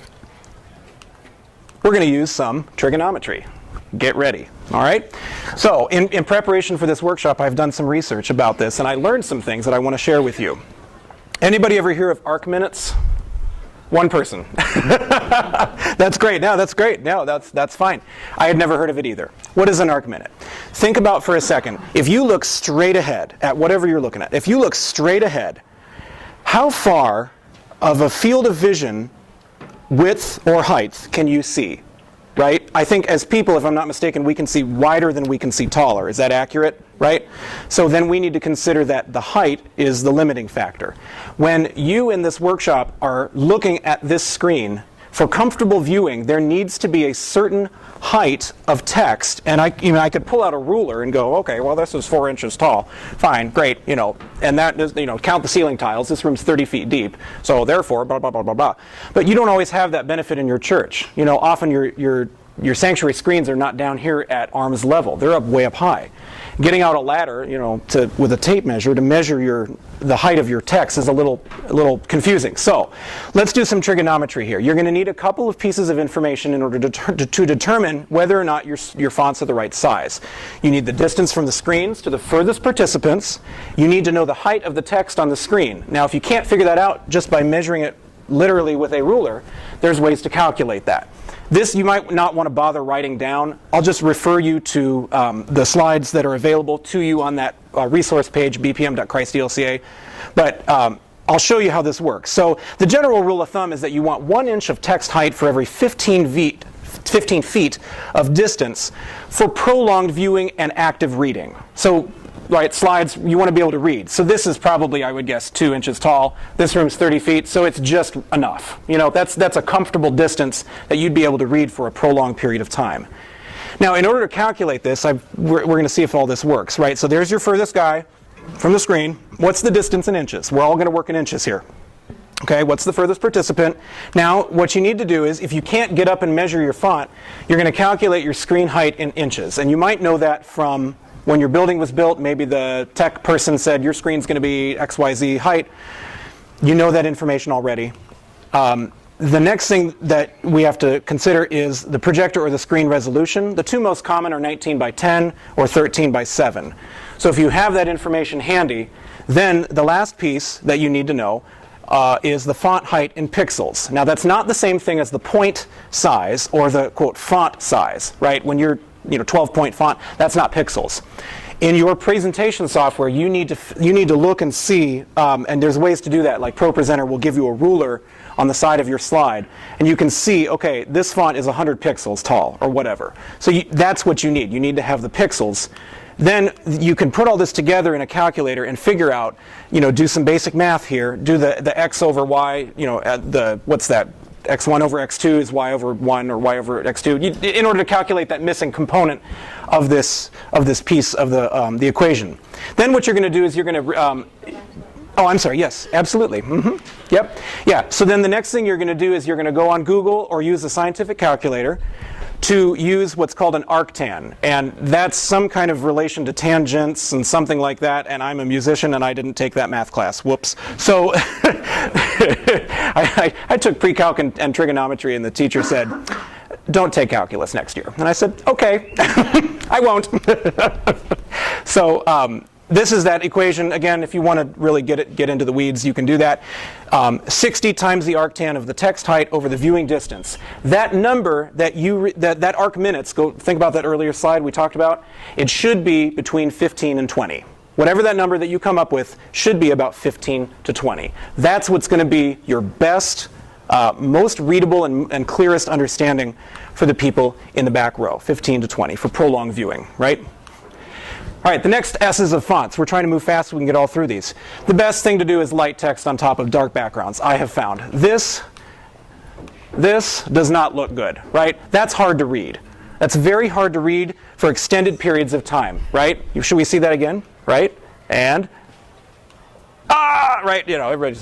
we're going to use some trigonometry. Get ready. All right? So, in preparation for this workshop, I've done some research about this, and I learned some things that I want to share with you. Anybody ever hear of arc minutes? One person. That's great. No, that's great. No, that's fine. I had never heard of it either. What is an arc minute? Think about for a second. If you look straight ahead at whatever you're looking at, if you look straight ahead, how far of a field of vision, width or height, can you see? Right? I think as people, if I'm not mistaken, we can see wider than we can see taller. Is that accurate? Right? So then we need to consider that the height is the limiting factor. When you in this workshop are looking at this screen, for comfortable viewing, there needs to be a certain height of text. And I could pull out a ruler and go, okay, well, this is 4 inches tall. Fine, great, and that is, count the ceiling tiles. This room's 30 feet deep. So therefore, blah, blah, blah, blah, blah. But you don't always have that benefit in your church. Often your sanctuary screens are not down here at arm's level. They're way up high. Getting out a ladder, with a tape measure to measure the height of your text is a little confusing. So let's do some trigonometry here. You're going to need a couple of pieces of information in order to determine whether or not your fonts are the right size. You need the distance from the screens to the furthest participants. You need to know the height of the text on the screen. Now, if you can't figure that out just by measuring it literally with a ruler, there's ways to calculate that. This you might not want to bother writing down. I'll just refer you to the slides that are available to you on that resource page, bpm.christelca. But I'll show you how this works. So the general rule of thumb is that you want 1 inch of text height for every 15 feet of distance for prolonged viewing and active reading. So right, slides, you want to be able to read. So this is probably, I would guess, 2 inches tall. This room's 30 feet, so it's just enough. That's a comfortable distance that you'd be able to read for a prolonged period of time. Now, in order to calculate this, we're going to see if all this works, right? So there's your furthest guy from the screen. What's the distance in inches? We're all going to work in inches here. Okay, what's the furthest participant? Now, what you need to do is, if you can't get up and measure your font, you're going to calculate your screen height in inches. And you might know that from when your building was built. Maybe the tech person said your screen's going to be XYZ height. You know that information already. The next thing that we have to consider is the projector or the screen resolution. The two most common are 19 by 10 or 13 by 7. So if you have that information handy, then the last piece that you need to know is the font height in pixels. Now that's not the same thing as the point size or the, quote, font size, right? When you're 12-point font, that's not pixels. In your presentation software, you need to look and see, and there's ways to do that. Like ProPresenter will give you a ruler on the side of your slide, and you can see, okay, this font is 100 pixels tall, or whatever. So that's what you need. You need to have the pixels. Then you can put all this together in a calculator and figure out, do some basic math here. Do the x over y, what's that? X1 over x2 is y over 1 or y over x2, in order to calculate that missing component of this piece of the equation. Then what you're going to do is you're going to oh, I'm sorry, yes, absolutely. Yep. Yeah, so then the next thing you're going to do is you're going to go on Google or use a scientific calculator to use what's called an arctan. And that's some kind of relation to tangents and something like that. And I'm a musician and I didn't take that math class. Whoops. So I took pre-calc and trigonometry, and the teacher said, don't take calculus next year. And I said, okay, I won't. So this is that equation. Again, if you want to really get into the weeds, you can do that. 60 times the arctan of the text height over the viewing distance. That number that arc minutes, go think about that earlier slide we talked about, it should be between 15 and 20. Whatever that number that you come up with should be about 15 to 20. That's what's going to be your best, most readable and clearest understanding for the people in the back row, 15 to 20 for prolonged viewing, right? All right, the next S is of fonts. We're trying to move fast so we can get all through these. The best thing to do is light text on top of dark backgrounds, I have found. This does not look good, right? That's hard to read. That's very hard to read for extended periods of time, right? Should we see that again, right? And, right, everybody's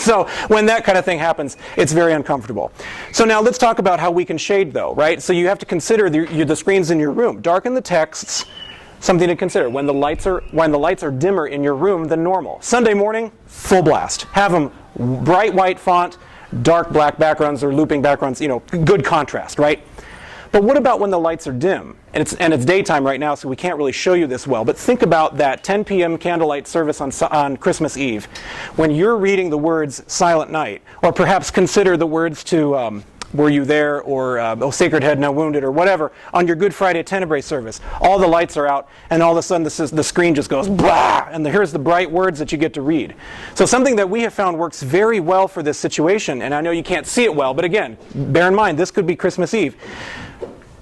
so when that kind of thing happens, it's very uncomfortable. So now let's talk about how we can shade though, right? So you have to consider the screens in your room. Darken the texts. Something to consider when the lights are dimmer in your room than normal. Sunday morning, full blast. Have them bright white font, dark black backgrounds or looping backgrounds. Good contrast, right? But what about when the lights are dim? And it's daytime right now, so we can't really show you this well. But think about that 10 p.m. candlelight service on Christmas Eve, when you're reading the words "Silent Night," or perhaps consider the words to "Were You There?" or "O Sacred Head Now Wounded," or whatever on your Good Friday Tenebrae service. All the lights are out, and all of a sudden the screen just goes blah, and here's the bright words that you get to read. So something that we have found works very well for this situation, and I know you can't see it well, but again, bear in mind this could be Christmas Eve.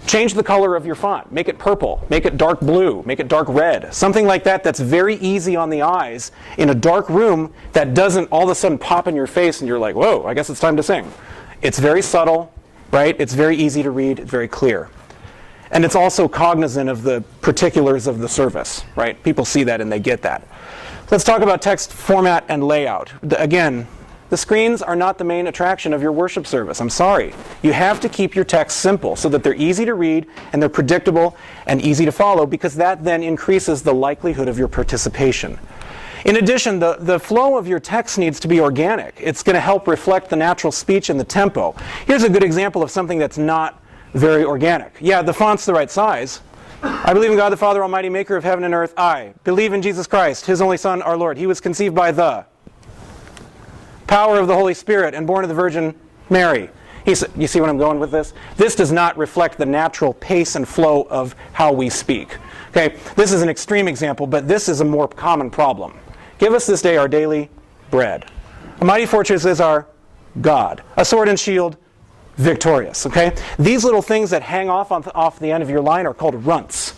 Change the color of your font. Make it purple. Make it dark blue. Make it dark red. Something like that that's very easy on the eyes in a dark room that doesn't all of a sudden pop in your face and you're like, whoa, I guess it's time to sing. It's very subtle, right? It's very easy to read. It's very clear. And it's also cognizant of the particulars of the service, right? People see that and they get that. Let's talk about text format and layout. Again, the screens are not the main attraction of your worship service. I'm sorry. You have to keep your text simple so that they're easy to read and they're predictable and easy to follow, because that then increases the likelihood of your participation. In addition, the flow of your text needs to be organic. It's going to help reflect the natural speech and the tempo. Here's a good example of something that's not very organic. Yeah, the font's the right size. I believe in God the Father Almighty, maker of heaven and earth. I believe in Jesus Christ, his only Son, our Lord. He was conceived by the power of the Holy Spirit and born of the Virgin Mary. You see where I'm going with this? This does not reflect the natural pace and flow of how we speak. Okay, this is an extreme example, but this is a more common problem. Give us this day our daily bread. A mighty fortress is our God. A sword and shield, victorious. Okay, these little things that hang off the end of your line are called runts.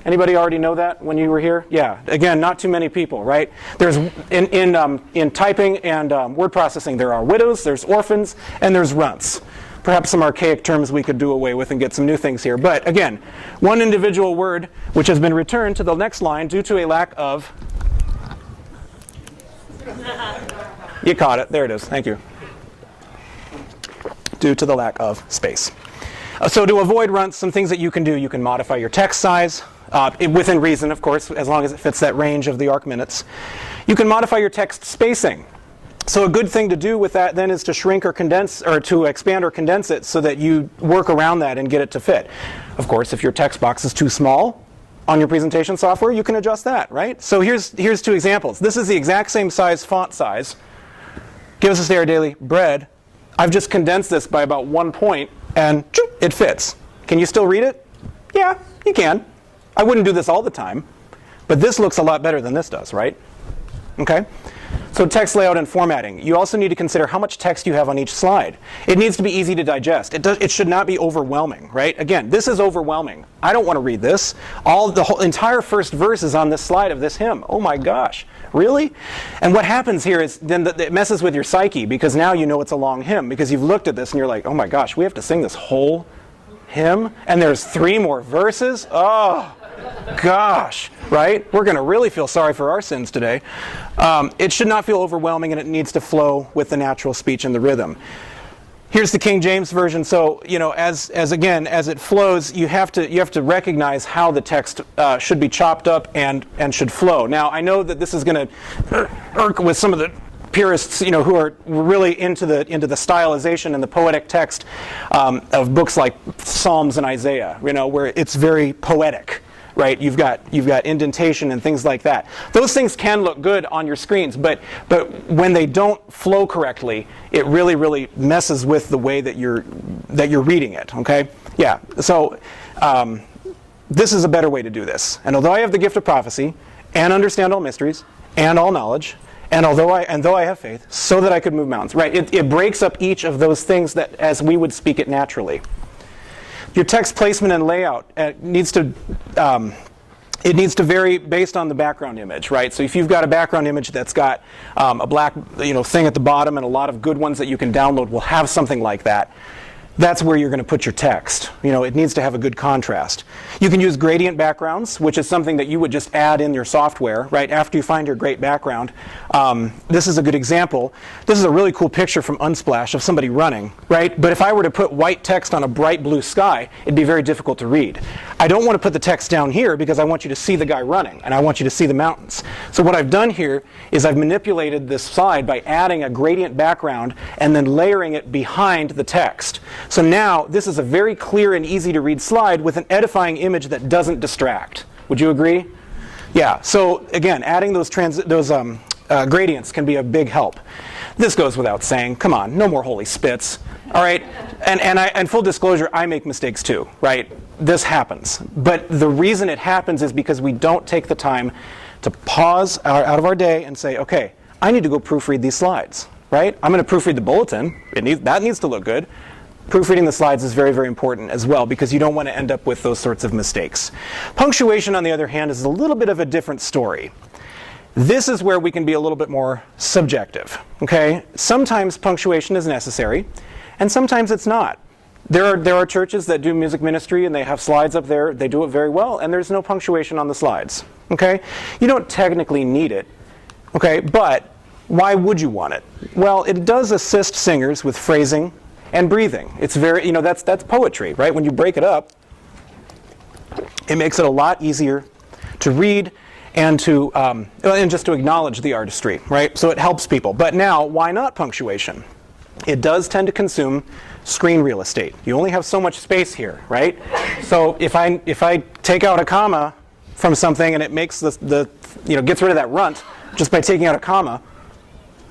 Anybody already know that when you were here? Yeah. Again, not too many people, right? There's in typing and word processing, there are widows, there's orphans, and there's runts. Perhaps some archaic terms we could do away with and get some new things here. But again, one individual word which has been returned to the next line due to a lack of... You caught it. There it is. Thank you. Due to the lack of space. So to avoid runts, some things that you can do. You can modify your text size. Within reason, of course, as long as it fits that range of the arc minutes. You can modify your text spacing. So a good thing to do with that then is to shrink or condense, or to expand or condense it so that you work around that and get it to fit. Of course, if your text box is too small on your presentation software, you can adjust that, right? So here's two examples. This is the exact same size font size. Give us our daily bread. I've just condensed this by about 1 point, and it fits. Can you still read it? Yeah, you can. I wouldn't do this all the time, but this looks a lot better than this does, right? Okay? So text layout and formatting. You also need to consider how much text you have on each slide. It needs to be easy to digest. It should not be overwhelming, right? Again, this is overwhelming. I don't want to read this. The whole entire first verse is on this slide of this hymn. Oh my gosh, really? And what happens here is then it messes with your psyche, because now you know it's a long hymn, because you've looked at this and you're like, oh my gosh, we have to sing this whole hymn? And there's 3 more verses? Oh gosh, right? We're going to really feel sorry for our sins today. It should not feel overwhelming, and it needs to flow with the natural speech and the rhythm. Here's the King James Version. So, as it flows, you have to recognize how the text should be chopped up and should flow. Now, I know that this is going to irk with some of the purists, who are really into the stylization and the poetic text of books like Psalms and Isaiah, where it's very poetic. right? You've got indentation and things like that. Those things can look good on your screens, but when they don't flow correctly, it really messes with the way that you're reading it. Okay? Yeah. So this is a better way to do this. And although I have the gift of prophecy and understand all mysteries and all knowledge, and though I have faith, so that I could move mountains. Right? It breaks up each of those things that as we would speak it naturally. Your text placement and layout needs to vary based on the background image, right? So if you've got a background image that's got a black thing at the bottom, and a lot of good ones that you can download will have something like that, that's where you're going to put your text. It needs to have a good contrast. You can use gradient backgrounds, which is something that you would just add in your software, right? After you find your great background. This is a good example. This is a really cool picture from Unsplash of somebody running, right? But if I were to put white text on a bright blue sky, it'd be very difficult to read. I don't want to put the text down here because I want you to see the guy running, and I want you to see the mountains. So what I've done here is I've manipulated this slide by adding a gradient background and then layering it behind the text. So now this is a very clear and easy to read slide with an edifying image that doesn't distract. Would you agree? Yeah. So again, adding those gradients can be a big help. This goes without saying. Come on, no more holy spits. All right. And full disclosure, I make mistakes too. Right. This happens. But the reason it happens is because we don't take the time to pause out of our day and say, okay, I need to go proofread these slides. Right. I'm going to proofread the bulletin. That needs to look good. Proofreading the slides is very, very important as well because you don't want to end up with those sorts of mistakes. Punctuation, on the other hand, is a little bit of a different story. This is where we can be a little bit more subjective. Okay? Sometimes punctuation is necessary, and sometimes it's not. There are churches that do music ministry and they have slides up there. They do it very well, and there's no punctuation on the slides. Okay? You don't technically need it. Okay? But why would you want it? Well, it does assist singers with phrasing and breathing. It's very, that's poetry, right? When you break it up, it makes it a lot easier to read and just to acknowledge the artistry, right? So it helps people. But now, why not punctuation? It does tend to consume screen real estate. You only have so much space here, right? So if I take out a comma from something and it makes gets rid of that runt just by taking out a comma,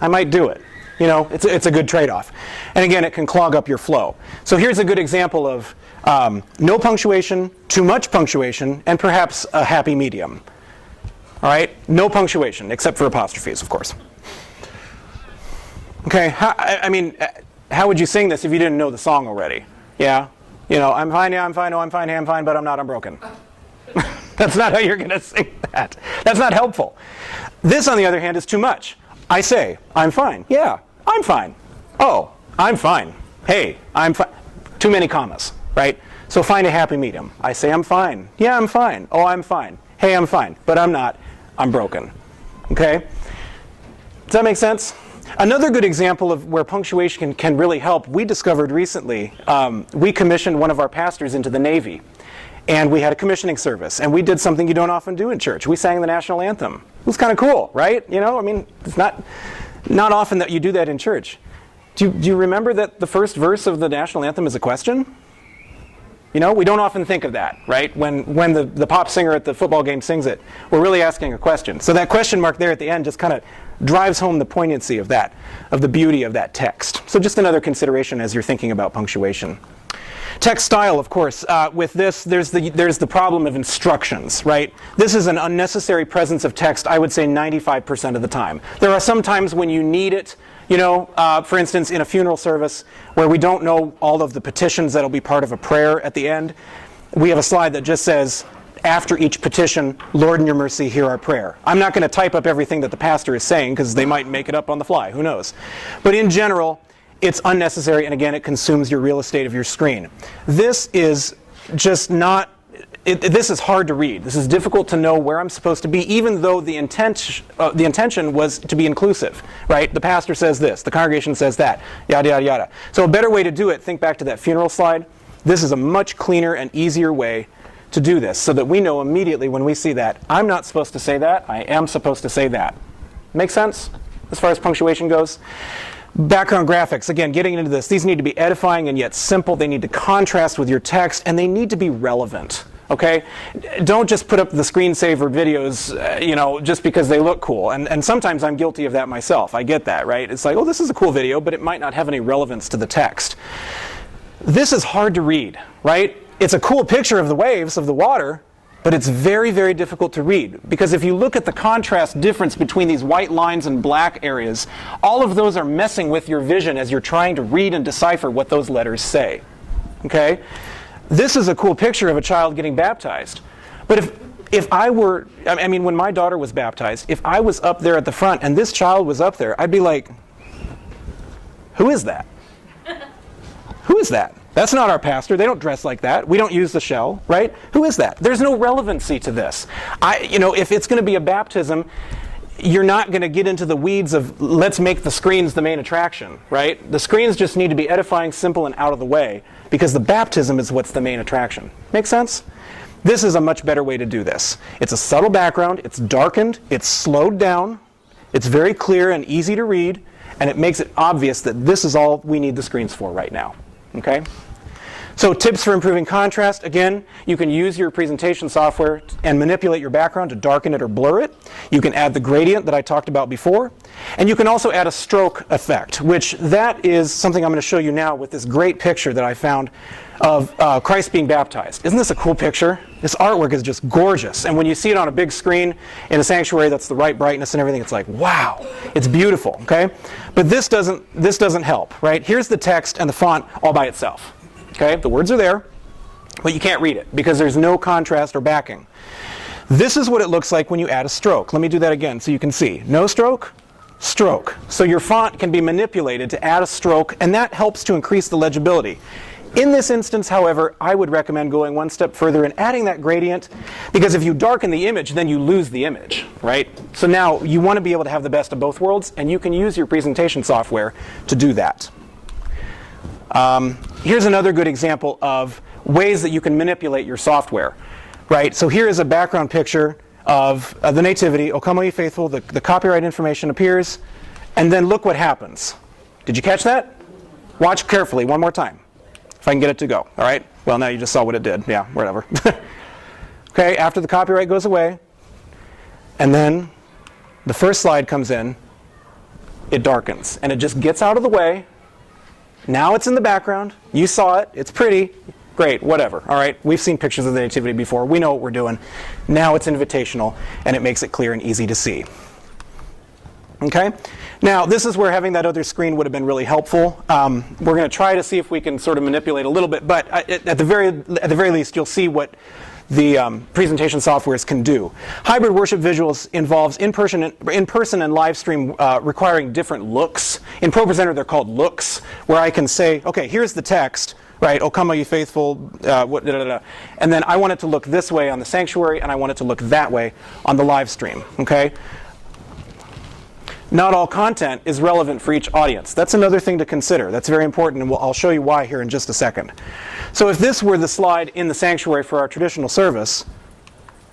I might do it. It's a good trade-off. And again, it can clog up your flow. So here's a good example of no punctuation, too much punctuation, and perhaps a happy medium. All right? No punctuation, except for apostrophes, of course. Okay, how would you sing this if you didn't know the song already? Yeah? I'm fine, yeah, I'm fine, oh, I'm fine, hey, I'm fine, but I'm not, I'm broken. That's not how you're going to sing that. That's not helpful. This, on the other hand, is too much. I say, I'm fine. Yeah, I'm fine. Oh, I'm fine. Hey, I'm fine. Too many commas, right? So find a happy medium. I say, I'm fine. Yeah, I'm fine. Oh, I'm fine. Hey, I'm fine. But I'm not. I'm broken. Okay? Does that make sense? Another good example of where punctuation can really help, we discovered recently, we commissioned one of our pastors into the Navy. And we had a commissioning service. And we did something you don't often do in church. We sang the national anthem. It was kind of cool, right? It's not often that you do that in church. Do you remember that the first verse of the national anthem is a question? We don't often think of that, right? When the pop singer at the football game sings it, we're really asking a question. So that question mark there at the end just kind of drives home the poignancy of the beauty of that text. So just another consideration as you're thinking about punctuation. Text style, of course. With this, there's the problem of instructions, right? This is an unnecessary presence of text, I would say 95% of the time. There are some times when you need it, for instance, in a funeral service where we don't know all of the petitions that'll be part of a prayer at the end. We have a slide that just says, after each petition, Lord in your mercy, hear our prayer. I'm not going to type up everything that the pastor is saying because they might make it up on the fly. Who knows? But in general, it's unnecessary, and again, it consumes your real estate of your screen. This is just not, this is hard to read. This is difficult to know where I'm supposed to be, even though the intention was to be inclusive, right? The pastor says this, the congregation says that, yada, yada, yada. So a better way to do it, think back to that funeral slide. This is a much cleaner and easier way to do this, so that we know immediately when we see that, I'm not supposed to say that, I am supposed to say that. Make sense as far as punctuation goes? Background graphics, again, getting into this, these need to be edifying and yet simple. They need to contrast with your text, and they need to be relevant. Okay? Don't just put up the screensaver videos, just because they look cool. And sometimes I'm guilty of that myself. I get that, right? It's like, oh, this is a cool video, but it might not have any relevance to the text. This is hard to read, right? It's a cool picture of the waves, of the water, but it's very, very difficult to read. Because if you look at the contrast difference between these white lines and black areas, all of those are messing with your vision as you're trying to read and decipher what those letters say. Okay? This is a cool picture of a child getting baptized. But if I were, when my daughter was baptized, if I was up there at the front and this child was up there, I'd be like, who is that? Who is that? That's not our pastor. They don't dress like that. We don't use the shell, right? Who is that? There's no relevancy to this. If it's going to be a baptism, you're not going to get into the weeds of let's make the screens the main attraction, right? The screens just need to be edifying, simple, and out of the way because the baptism is what's the main attraction. Make sense? This is a much better way to do this. It's a subtle background. It's darkened. It's slowed down. It's very clear and easy to read, and it makes it obvious that this is all we need the screens for right now. Okay? So tips for improving contrast. Again, you can use your presentation software and manipulate your background to darken it or blur it. You can add the gradient that I talked about before. And you can also add a stroke effect, which that is something I'm going to show you now with this great picture that I found of Christ being baptized. Isn't this a cool picture? This artwork is just gorgeous. And when you see it on a big screen in a sanctuary that's the right brightness and everything, it's like, wow, it's beautiful, okay? But this doesn't help, right? Here's the text and the font all by itself. Okay, the words are there, but you can't read it because there's no contrast or backing. This is what it looks like when you add a stroke. Let me do that again so you can see. No stroke, stroke. So your font can be manipulated to add a stroke, and that helps to increase the legibility. In this instance, however, I would recommend going one step further and adding that gradient, because if you darken the image, then you lose the image, right? So now you want to be able to have the best of both worlds, and you can use your presentation software to do that. Here's another good example of ways that you can manipulate your software, right? So here is a background picture of the Nativity, O Come All Ye Faithful, the copyright information appears, and then look what happens. Did you catch that? Watch carefully one more time, if I can get it to go, all right? Well, now you just saw what it did. Yeah, whatever. Okay, after the copyright goes away, and then the first slide comes in, it darkens, and it just gets out of the way. Now it's in the background. You saw it. It's pretty. Great, whatever. All right, we've seen pictures of the Nativity before. We know what we're doing. Now it's invitational, and it makes it clear and easy to see. Okay? Now, this is where having that other screen would have been really helpful. We're going to try to see if we can sort of manipulate a little bit, but at the very least, you'll see what the presentation softwares can do. Hybrid worship visuals involves in-person and live stream requiring different looks. In ProPresenter, they're called looks, where I can say, okay, here's the text, right? O come all ye faithful, and then I want it to look this way on the sanctuary, and I want it to look that way on the live stream. Okay? Not all content is relevant for each audience. That's another thing to consider. That's very important, and I'll show you why here in just a second. So if this were the slide in the sanctuary for our traditional service,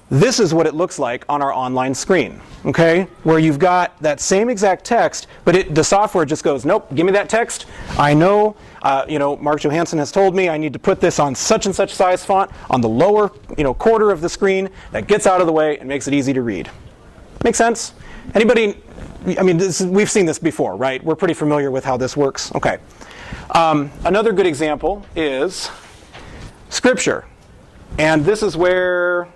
this is what it looks like on our online screen, okay? Where you've got that same exact text, but the software just goes, nope, give me that text. I know, Mark Johansson has told me I need to put this on such and such size font on the lower, quarter of the screen. That gets out of the way and makes it easy to read. Make sense? Anybody? We've seen this before, right? We're pretty familiar with how this works. Okay. Another good example is Scripture. And this is where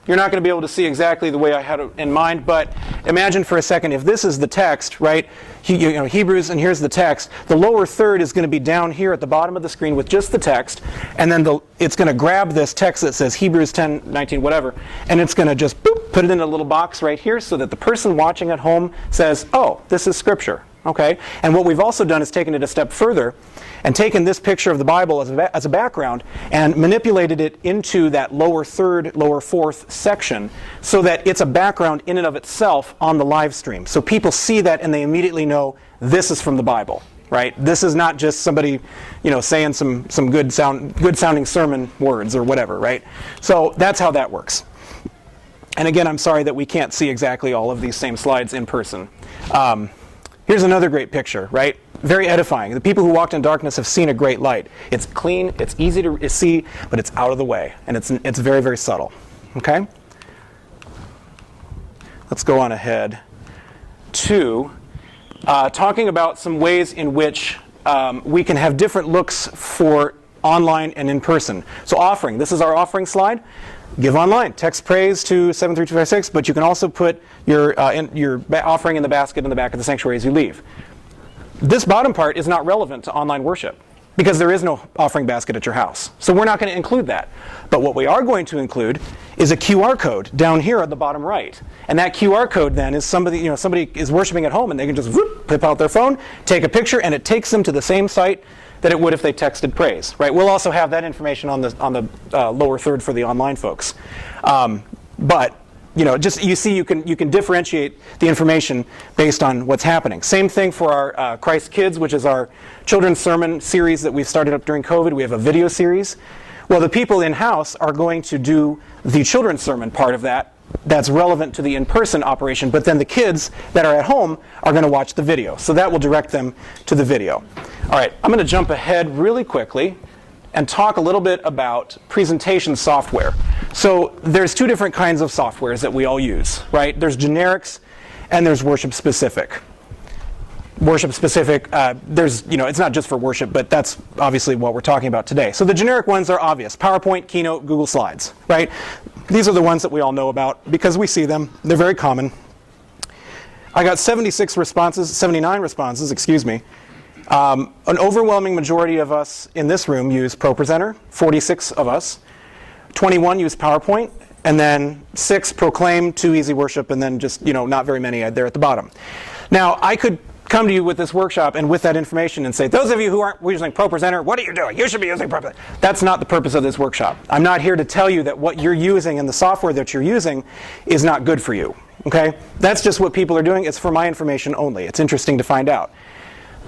you're not going to be able to see exactly the way I had it in mind, but imagine for a second if this is the text, right? Hebrews, and here's the text. The lower third is going to be down here at the bottom of the screen with just the text, and then it's going to grab this text that says Hebrews 10, 19, whatever, and it's going to just boop, put it in a little box right here so that the person watching at home says, oh, this is Scripture. Okay? And what we've also done is taken it a step further and taken this picture of the Bible as a background and manipulated it into that lower third, lower fourth section so that it's a background in and of itself on the live stream. So people see that and they immediately know this is from the Bible, right? This is not just somebody, saying some good sounding sermon words or whatever, right? So that's how that works. And again, I'm sorry that we can't see exactly all of these same slides in person. Here's another great picture, right? very edifying. The people who walked in darkness have seen a great light. It's clean, it's easy to see, but it's out of the way, and it's very, very subtle. Okay? Let's go on ahead to talking about some ways in which we can have different looks for online and in person. So offering, this is our offering slide. Give online. Text praise to 73256, but you can also put your offering in the basket in the back of the sanctuary as you leave. This bottom part is not relevant to online worship because there is no offering basket at your house. So we're not going to include that. But what we are going to include is a QR code down here at the bottom right. And that QR code then is somebody is worshiping at home and they can just whip out their phone, take a picture, and it takes them to the same site that it would if they texted praise. Right? We'll also have that information on the lower third for the online folks. But just you see, you can differentiate the information based on what's happening. Same thing for our Christ Kids, which is our children's sermon series that we've started up during COVID. We have a video series. Well, the people in-house are going to do the children's sermon part of that. That's relevant to the in-person operation, but then the kids that are at home are going to watch the video. So that will direct them to the video. All right, I'm going to jump ahead really quickly and talk a little bit about presentation software. So there's two different kinds of softwares that we all use, right? There's generics and there's worship specific. Worship specific, it's not just for worship, but that's obviously what we're talking about today. So the generic ones are obvious: PowerPoint, Keynote, Google Slides, right? These are the ones that we all know about because we see them. They're very common. I got 79 responses, excuse me. An overwhelming majority of us in this room use ProPresenter, 46 of us. 21 use PowerPoint, and then 6 Proclaim, 2 Easy Worship, and then just, not very many there at the bottom. Now, I could come to you with this workshop and with that information and say, those of you who aren't using ProPresenter, what are you doing? You should be using ProPresenter. That's not the purpose of this workshop. I'm not here to tell you that what you're using and the software that you're using is not good for you. Okay? That's just what people are doing. It's for my information only. It's interesting to find out.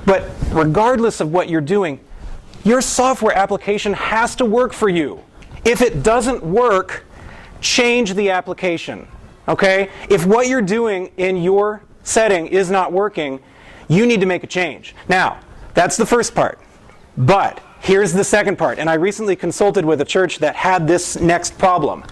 But regardless of what you're doing, your software application has to work for you. If it doesn't work, change the application. Okay? If what you're doing in your setting is not working, you need to make a change. Now, that's the first part. But here's the second part. And I recently consulted with a church that had this next problem.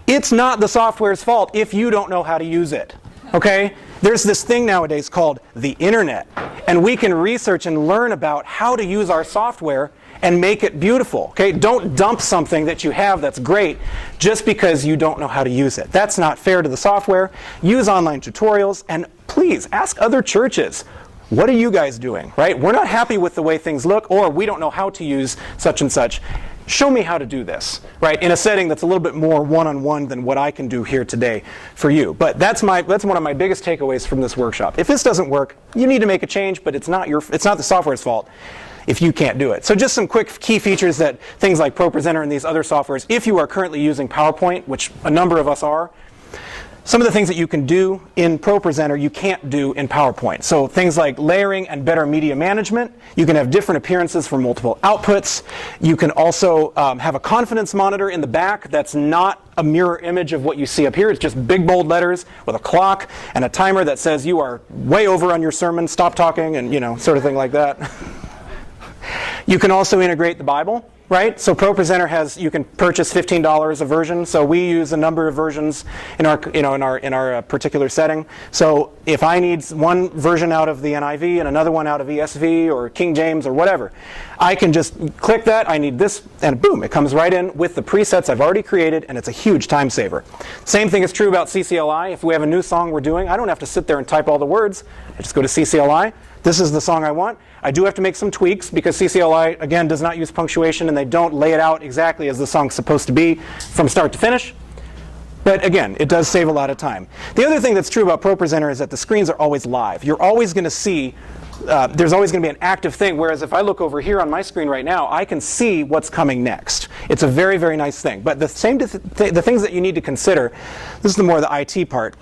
It's not the software's fault if you don't know how to use it. Okay? There's this thing nowadays called the internet. And we can research and learn about how to use our software and make it beautiful. Okay? Don't dump something that you have that's great just because you don't know how to use it. That's not fair to the software. Use online tutorials, and please ask other churches, what are you guys doing? Right? We're not happy with the way things look, or we don't know how to use such and such. Show me how to do this, right? In a setting that's a little bit more one-on-one than what I can do here today for you. But that's one of my biggest takeaways from this workshop. If this doesn't work, you need to make a change, but it's not the software's fault if you can't do it. So just some quick key features that things like ProPresenter and these other softwares, if you are currently using PowerPoint, which a number of us are, some of the things that you can do in ProPresenter you can't do in PowerPoint. So things like layering and better media management. You can have different appearances for multiple outputs. You can also have a confidence monitor in the back that's not a mirror image of what you see up here. It's just big bold letters with a clock and a timer that says you are way over on your sermon, stop talking, and sort of thing like that. You can also integrate the Bible. Right? So ProPresenter you can purchase $15 a version. So we use a number of versions in our particular setting. So if I need one version out of the NIV and another one out of ESV or King James or whatever, I can just click that, I need this, and boom, it comes right in with the presets I've already created, and it's a huge time saver. Same thing is true about CCLI. If we have a new song we're doing, I don't have to sit there and type all the words. I just go to CCLI. This is the song I want. I do have to make some tweaks because CCLI, again, does not use punctuation and they don't lay it out exactly as the song's supposed to be from start to finish. But again, it does save a lot of time. The other thing that's true about ProPresenter is that the screens are always live. You're always going to see, there's always going to be an active thing, whereas if I look over here on my screen right now, I can see what's coming next. It's a very, very nice thing. But the things that you need to consider, this is the IT part.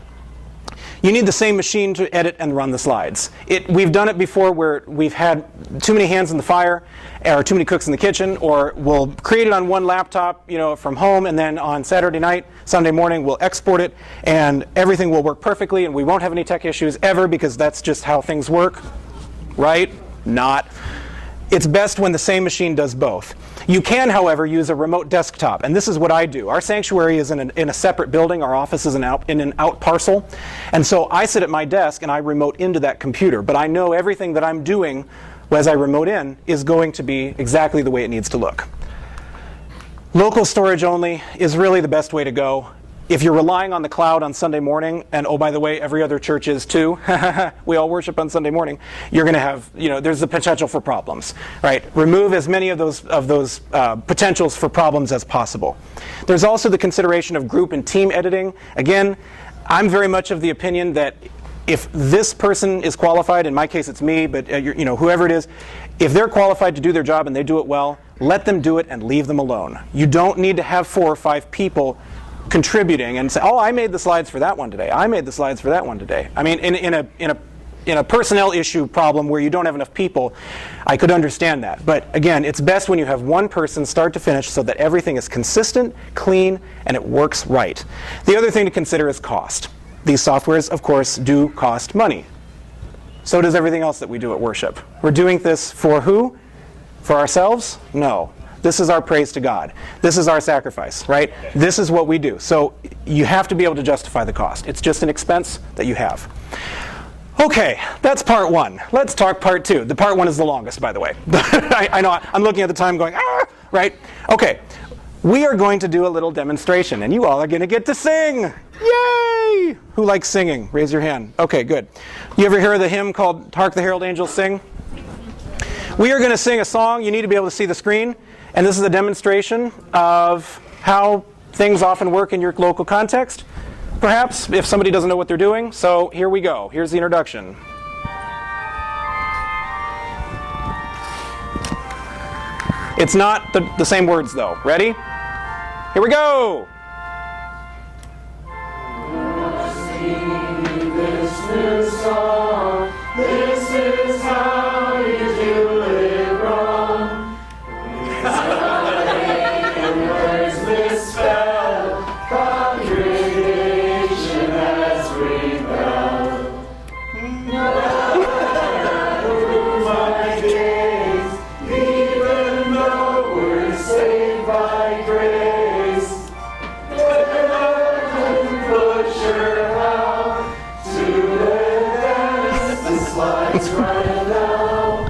You need the same machine to edit and run the slides. We've done it before where we've had too many hands in the fire or too many cooks in the kitchen, or we'll create it on one laptop from home, and then on Saturday night, Sunday morning, we'll export it, and everything will work perfectly, and we won't have any tech issues ever because that's just how things work, right? not. It's best when the same machine does both. You can, however, use a remote desktop, and this is what I do. Our sanctuary is in a separate building. Our office is in an out parcel, and so I sit at my desk and I remote into that computer, but I know everything that I'm doing as I remote in is going to be exactly the way it needs to look. Local storage only is really the best way to go. If you're relying on the cloud on Sunday morning, and oh, by the way, every other church is too, we all worship on Sunday morning, you're going to have, there's the potential for problems, right? Remove as many of those potentials for problems as possible. There's also the consideration of group and team editing. Again, I'm very much of the opinion that if this person is qualified, in my case it's me, but whoever it is, if they're qualified to do their job and they do it well, let them do it and leave them alone. You don't need to have 4 or 5 people contributing and say, oh, I made the slides for that one today. I made the slides for that one today. I mean, in a personnel issue problem where you don't have enough people, I could understand that. But again, it's best when you have one person start to finish so that everything is consistent, clean, and it works right. The other thing to consider is cost. These softwares, of course, do cost money. So does everything else that we do at worship. We're doing this for who? For ourselves? No. This is our praise to God. This is our sacrifice, right? This is what we do. So you have to be able to justify the cost. It's just an expense that you have. Okay, that's part 1. Let's talk part 2. The part 1 is the longest, by the way. I know, I'm looking at the time going, right? Okay, we are going to do a little demonstration, and you all are going to get to sing. Yay! Who likes singing? Raise your hand. Okay, good. You ever hear of the hymn called Hark the Herald Angels Sing? We are going to sing a song. You need to be able to see the screen. And this is a demonstration of how things often work in your local context, perhaps, if somebody doesn't know what they're doing. So here we go. Here's the introduction. It's not the same words, though. Ready? Here we go. Sing this new song. This is how you do it wrong. Misspelled, congregation has rebelled. Through my days, even though we're saved by grace, push her out to advance the slides right now.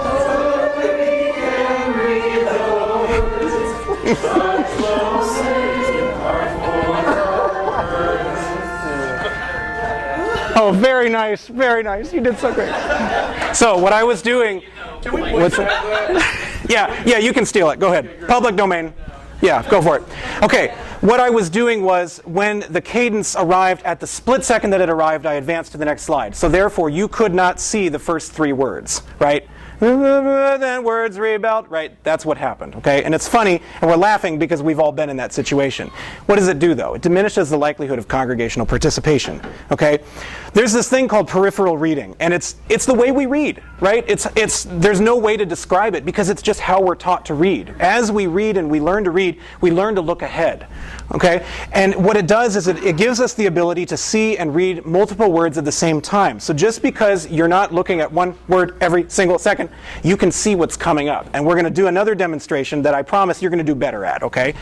So we can read the words. Oh, very nice, very nice. You did so great. So what I was doing, what's that? Yeah, you can steal it. Go ahead. Public domain. Yeah, go for it. Okay, what I was doing was when the cadence arrived, at the split second that it arrived, I advanced to the next slide. So therefore, you could not see the first 3 words, right? Then words rebelled, right? That's what happened, okay? And it's funny, and we're laughing because we've all been in that situation. What does it do, though? It diminishes the likelihood of congregational participation, okay? There's this thing called peripheral reading, and it's the way we read, right? There's no way to describe it because it's just how we're taught to read. As we read and we learn to read, we learn to look ahead, okay? And what it does is it gives us the ability to see and read multiple words at the same time. So just because you're not looking at one word every single second, you can see what's coming up. And we're going to do another demonstration that I promise you're going to do better at, okay?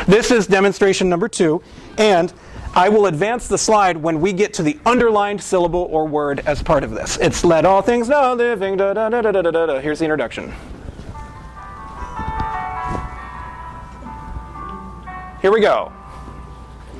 This is demonstration number 2, and I will advance the slide when we get to the underlined syllable or word as part of this. It's let all things know living, da da da da da da da. Here's the introduction. Here we go.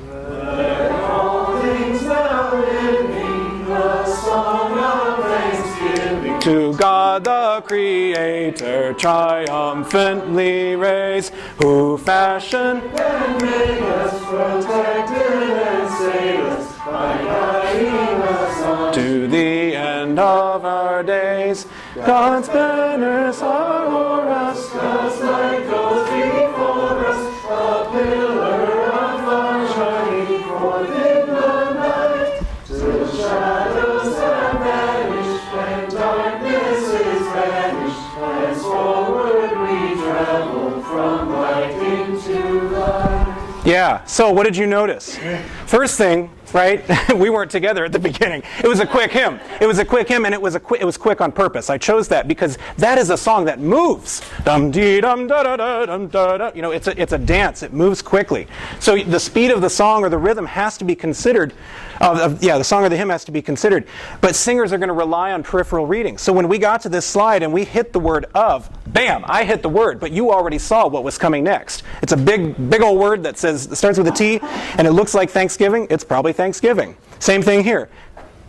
Let all things now living, the song of thanksgiving to God the Creator, triumphantly raise, who fashioned and made us, protected and saved us by guiding us on to the end of our days. God's banners are o'er us, God's light goes before us, a pillar of fire shining forth in the night, till shadows have vanished and darkness is vanished. Henceforward we travel from light into light. Yeah, so what did you notice? First thing, right? We weren't together at the beginning. It was a quick hymn. It was a quick hymn, and it was quick on purpose. I chose that because that is a song that moves. Dum dee dum da da da dum da da. You know, it's a dance. It moves quickly. So the speed of the song or the rhythm has to be considered. The song or the hymn has to be considered. But singers are going to rely on peripheral reading. So when we got to this slide and we hit the word of, bam, I hit the word, but you already saw what was coming next. It's a big old word that starts with a T, and it looks like Thanksgiving. It's probably Thanksgiving. Same thing here.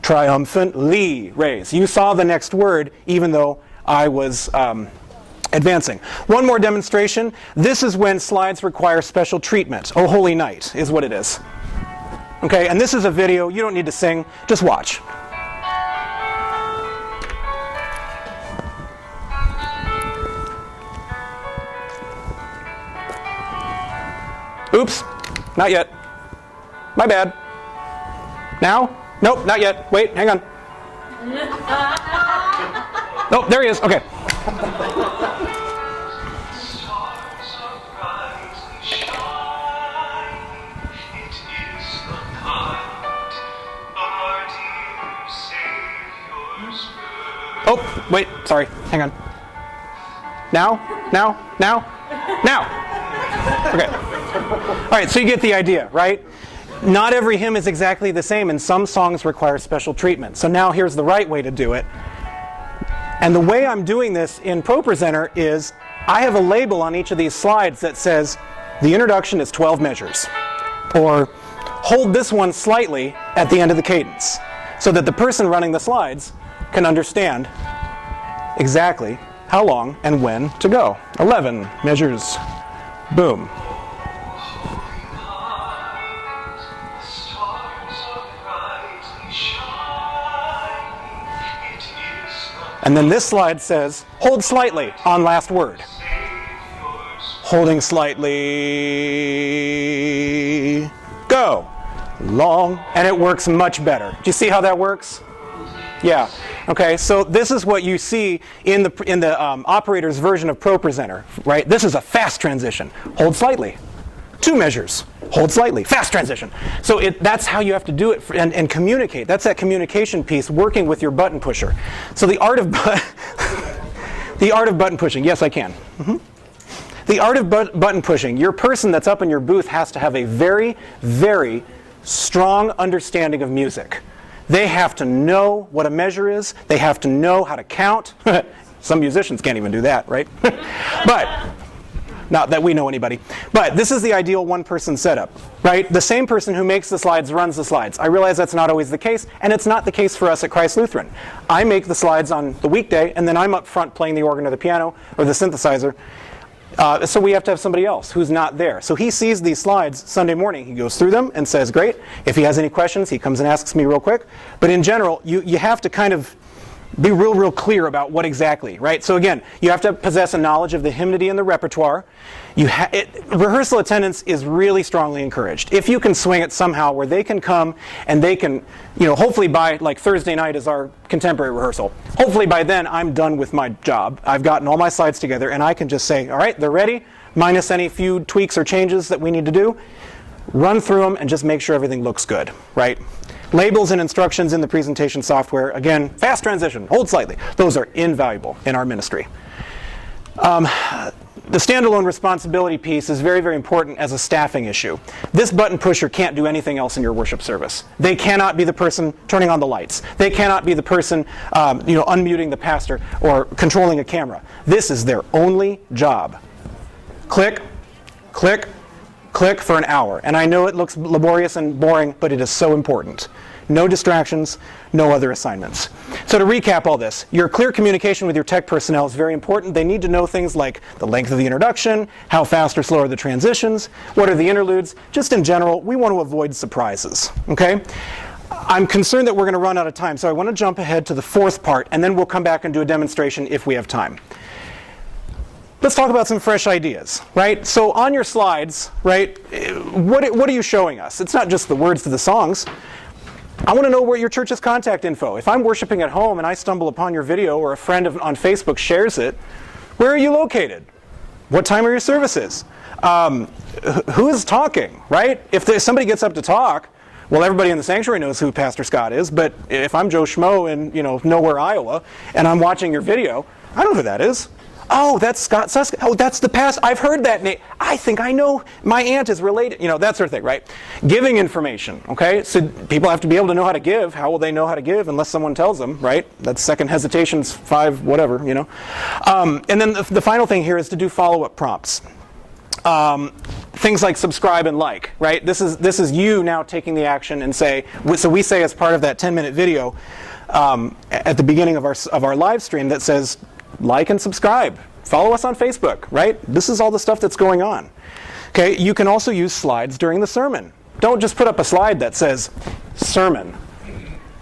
Triumphantly raise. You saw the next word, even though I was advancing. One more demonstration. This is when slides require special treatment. Oh, Holy Night is what it is. Okay, and this is a video. You don't need to sing. Just watch. Oops, not yet. My bad. Now? Nope, not yet. Wait, hang on. Oh, there he is. Okay. Oh, wait, sorry. Hang on. Now? Okay. All right, so you get the idea, right? Not every hymn is exactly the same, and some songs require special treatment. So now here's the right way to do it. And the way I'm doing this in ProPresenter is I have a label on each of these slides that says the introduction is 12 measures, or hold this one slightly at the end of the cadence, so that the person running the slides can understand exactly how long and when to go. 11 measures. Boom. And then this slide says, hold slightly on last word. Holding slightly, go. Long, and it works much better. Do you see how that works? Yeah. Okay, so this is what you see in the operator's version of ProPresenter, right? This is a fast transition. Hold slightly. 2 measures. Hold slightly. Fast transition. So that's how you have to do it and communicate. That's that communication piece, working with your button pusher. So the art of button pushing. Yes, I can. Mm-hmm. The art of button pushing. Your person that's up in your booth has to have a very, very strong understanding of music. They have to know what a measure is. They have to know how to count. Some musicians can't even do that, right? But not that we know anybody. But this is the ideal one-person setup, right? The same person who makes the slides runs the slides. I realize that's not always the case, and it's not the case for us at Christ Lutheran. I make the slides on the weekday, and then I'm up front playing the organ or the piano or the synthesizer. So we have to have somebody else who's not there. So he sees these slides Sunday morning. He goes through them and says, great. If he has any questions, he comes and asks me real quick. But in general, you have to kind of be real clear about what exactly, right? So again, you have to possess a knowledge of the hymnody and the repertoire. Rehearsal attendance is really strongly encouraged. If you can swing it somehow where they can come and they can, hopefully by like Thursday night is our contemporary rehearsal. Hopefully by then I'm done with my job. I've gotten all my slides together and I can just say, all right, they're ready, minus any few tweaks or changes that we need to do. Run through them and just make sure everything looks good, right? Labels and instructions in the presentation software. Again, fast transition, hold slightly. Those are invaluable in our ministry. The standalone responsibility piece is very, very important as a staffing issue. This button pusher can't do anything else in your worship service. They cannot be the person turning on the lights. They cannot be the person unmuting the pastor or controlling a camera. This is their only job. Click, click, click for an hour. And I know it looks laborious and boring, but it is so important. No distractions, no other assignments. So to recap all this, your clear communication with your tech personnel is very important. They need to know things like the length of the introduction, how fast or slow are the transitions, what are the interludes. Just in general, we want to avoid surprises, okay? I'm concerned that we're going to run out of time, so I want to jump ahead to the fourth part, and then we'll come back and do a demonstration if we have time. Let's talk about some fresh ideas, right? So on your slides, right, what are you showing us? It's not just the words to the songs. I want to know where your church's contact info. If I'm worshiping at home and I stumble upon your video or a friend on Facebook shares it, where are you located? What time are your services? Who is talking, right? If somebody gets up to talk, Well, everybody in the sanctuary knows who Pastor Scott is, but if I'm Joe Schmo in, nowhere, Iowa, and I'm watching your video, I don't know who that is. Oh, that's Scott Suska. Oh, that's the pastor. I've heard that name. I think I know my aunt is related. That sort of thing, right? Giving information, okay? So people have to be able to know how to give. How will they know how to give unless someone tells them, right? That's second hesitations, 5, whatever, And then the final thing here is to do follow-up prompts. Things like subscribe and like, right? This is you now taking the action and say, so we say as part of that 10-minute video at the beginning of our live stream that says, like and subscribe. Follow us on Facebook, right? This is all the stuff that's going on. Okay, you can also use slides during the sermon. Don't just put up a slide that says sermon,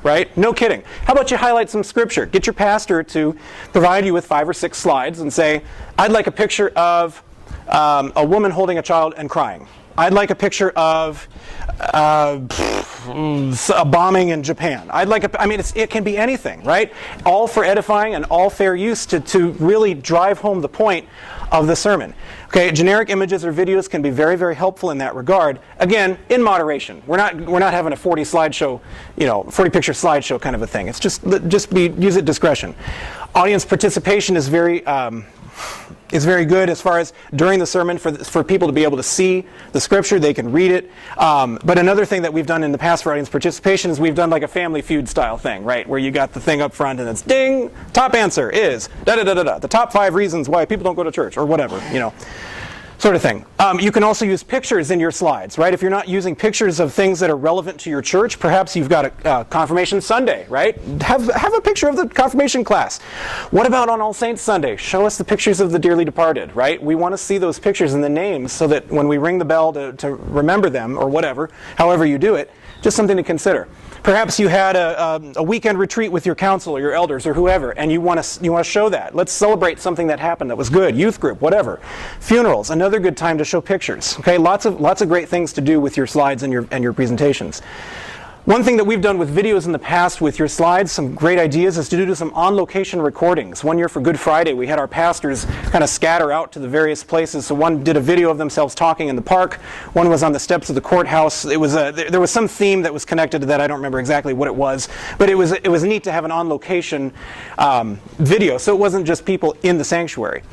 right? No kidding. How about you highlight some scripture? Get your pastor to provide you with 5 or 6 slides and say, I'd like a picture of a woman holding a child and crying. I'd like a picture of a bombing in Japan. It can be anything, right? All for edifying and all fair use to really drive home the point of the sermon. Okay, generic images or videos can be very, very helpful in that regard. Again, in moderation. We're not having a 40 slideshow, 40 picture slideshow kind of a thing. It's just use it discretion. Audience participation is very good as far as during the sermon for people to be able to see the scripture, they can read it. But another thing that we've done in the past for audience participation is we've done like a Family Feud style thing, right? Where you got the thing up front and it's ding, top answer is da-da-da-da-da, the top 5 reasons why people don't go to church or whatever, sort of thing. You can also use pictures in your slides, right? If you're not using pictures of things that are relevant to your church, perhaps you've got a Confirmation Sunday, right? Have a picture of the confirmation class. What about on All Saints Sunday? Show us the pictures of the dearly departed, right? We want to see those pictures and the names so that when we ring the bell to remember them or whatever, however you do it, just something to consider. Perhaps you had a weekend retreat with your council or your elders or whoever, and you want to show that. Let's celebrate something that happened that was good. Youth group, whatever. Funerals, another good time to show pictures. Okay, lots of great things to do with your slides and your presentations. One thing that we've done with videos in the past with your slides, some great ideas, is to do some on-location recordings. One year for Good Friday, we had our pastors kind of scatter out to the various places. So one did a video of themselves talking in the park. One was on the steps of the courthouse. There was some theme that was connected to that. I don't remember exactly what it was. But it was neat to have an on-location video, so it wasn't just people in the sanctuary.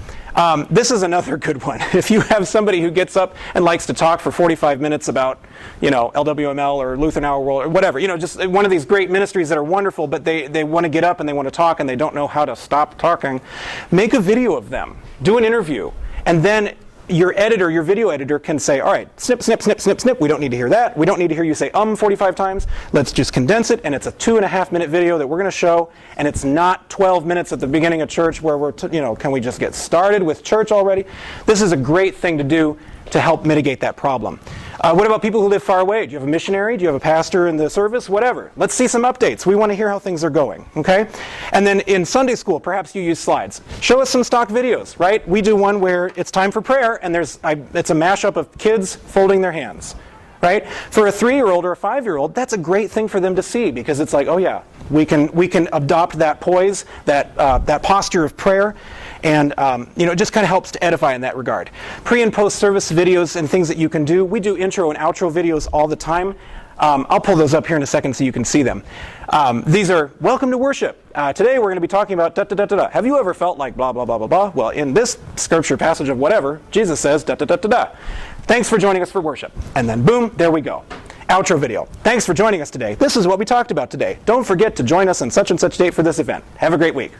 This is another good one. If you have somebody who gets up and likes to talk for 45 minutes about, LWML or Lutheran Hour World or whatever, just one of these great ministries that are wonderful, but they want to get up and they want to talk and they don't know how to stop talking, make a video of them. Do an interview. And then your video editor can say, all right, snip, snip, snip, snip, snip. We don't need to hear that. We don't need to hear you say 45 times. Let's just condense it, and it's a 2.5-minute video that we're going to show, and it's not 12 minutes at the beginning of church where we're, can we just get started with church already? This is a great thing to do to help mitigate that problem. What about people who live far away? Do you have a missionary? Do you have a pastor in the service? Whatever. Let's see some updates. We want to hear how things are going, okay? And then in Sunday school, perhaps you use slides. Show us some stock videos, right? We do one where it's time for prayer, and it's a mashup of kids folding their hands, right? For a 3-year-old or a 5-year-old, that's a great thing for them to see because it's like, oh yeah, we can adopt that poise, that posture of prayer. And it just kind of helps to edify in that regard. Pre- and post-service videos and things that you can do. We do intro and outro videos all the time. I'll pull those up here in a second so you can see them. These are welcome to worship. Today we're going to be talking about da-da-da-da-da. Have you ever felt like blah, blah, blah, blah, blah? Well, in this scripture passage of whatever, Jesus says da-da-da-da-da. Thanks for joining us for worship. And then boom, there we go. Outro video. Thanks for joining us today. This is what we talked about today. Don't forget to join us on such and such date for this event. Have a great week.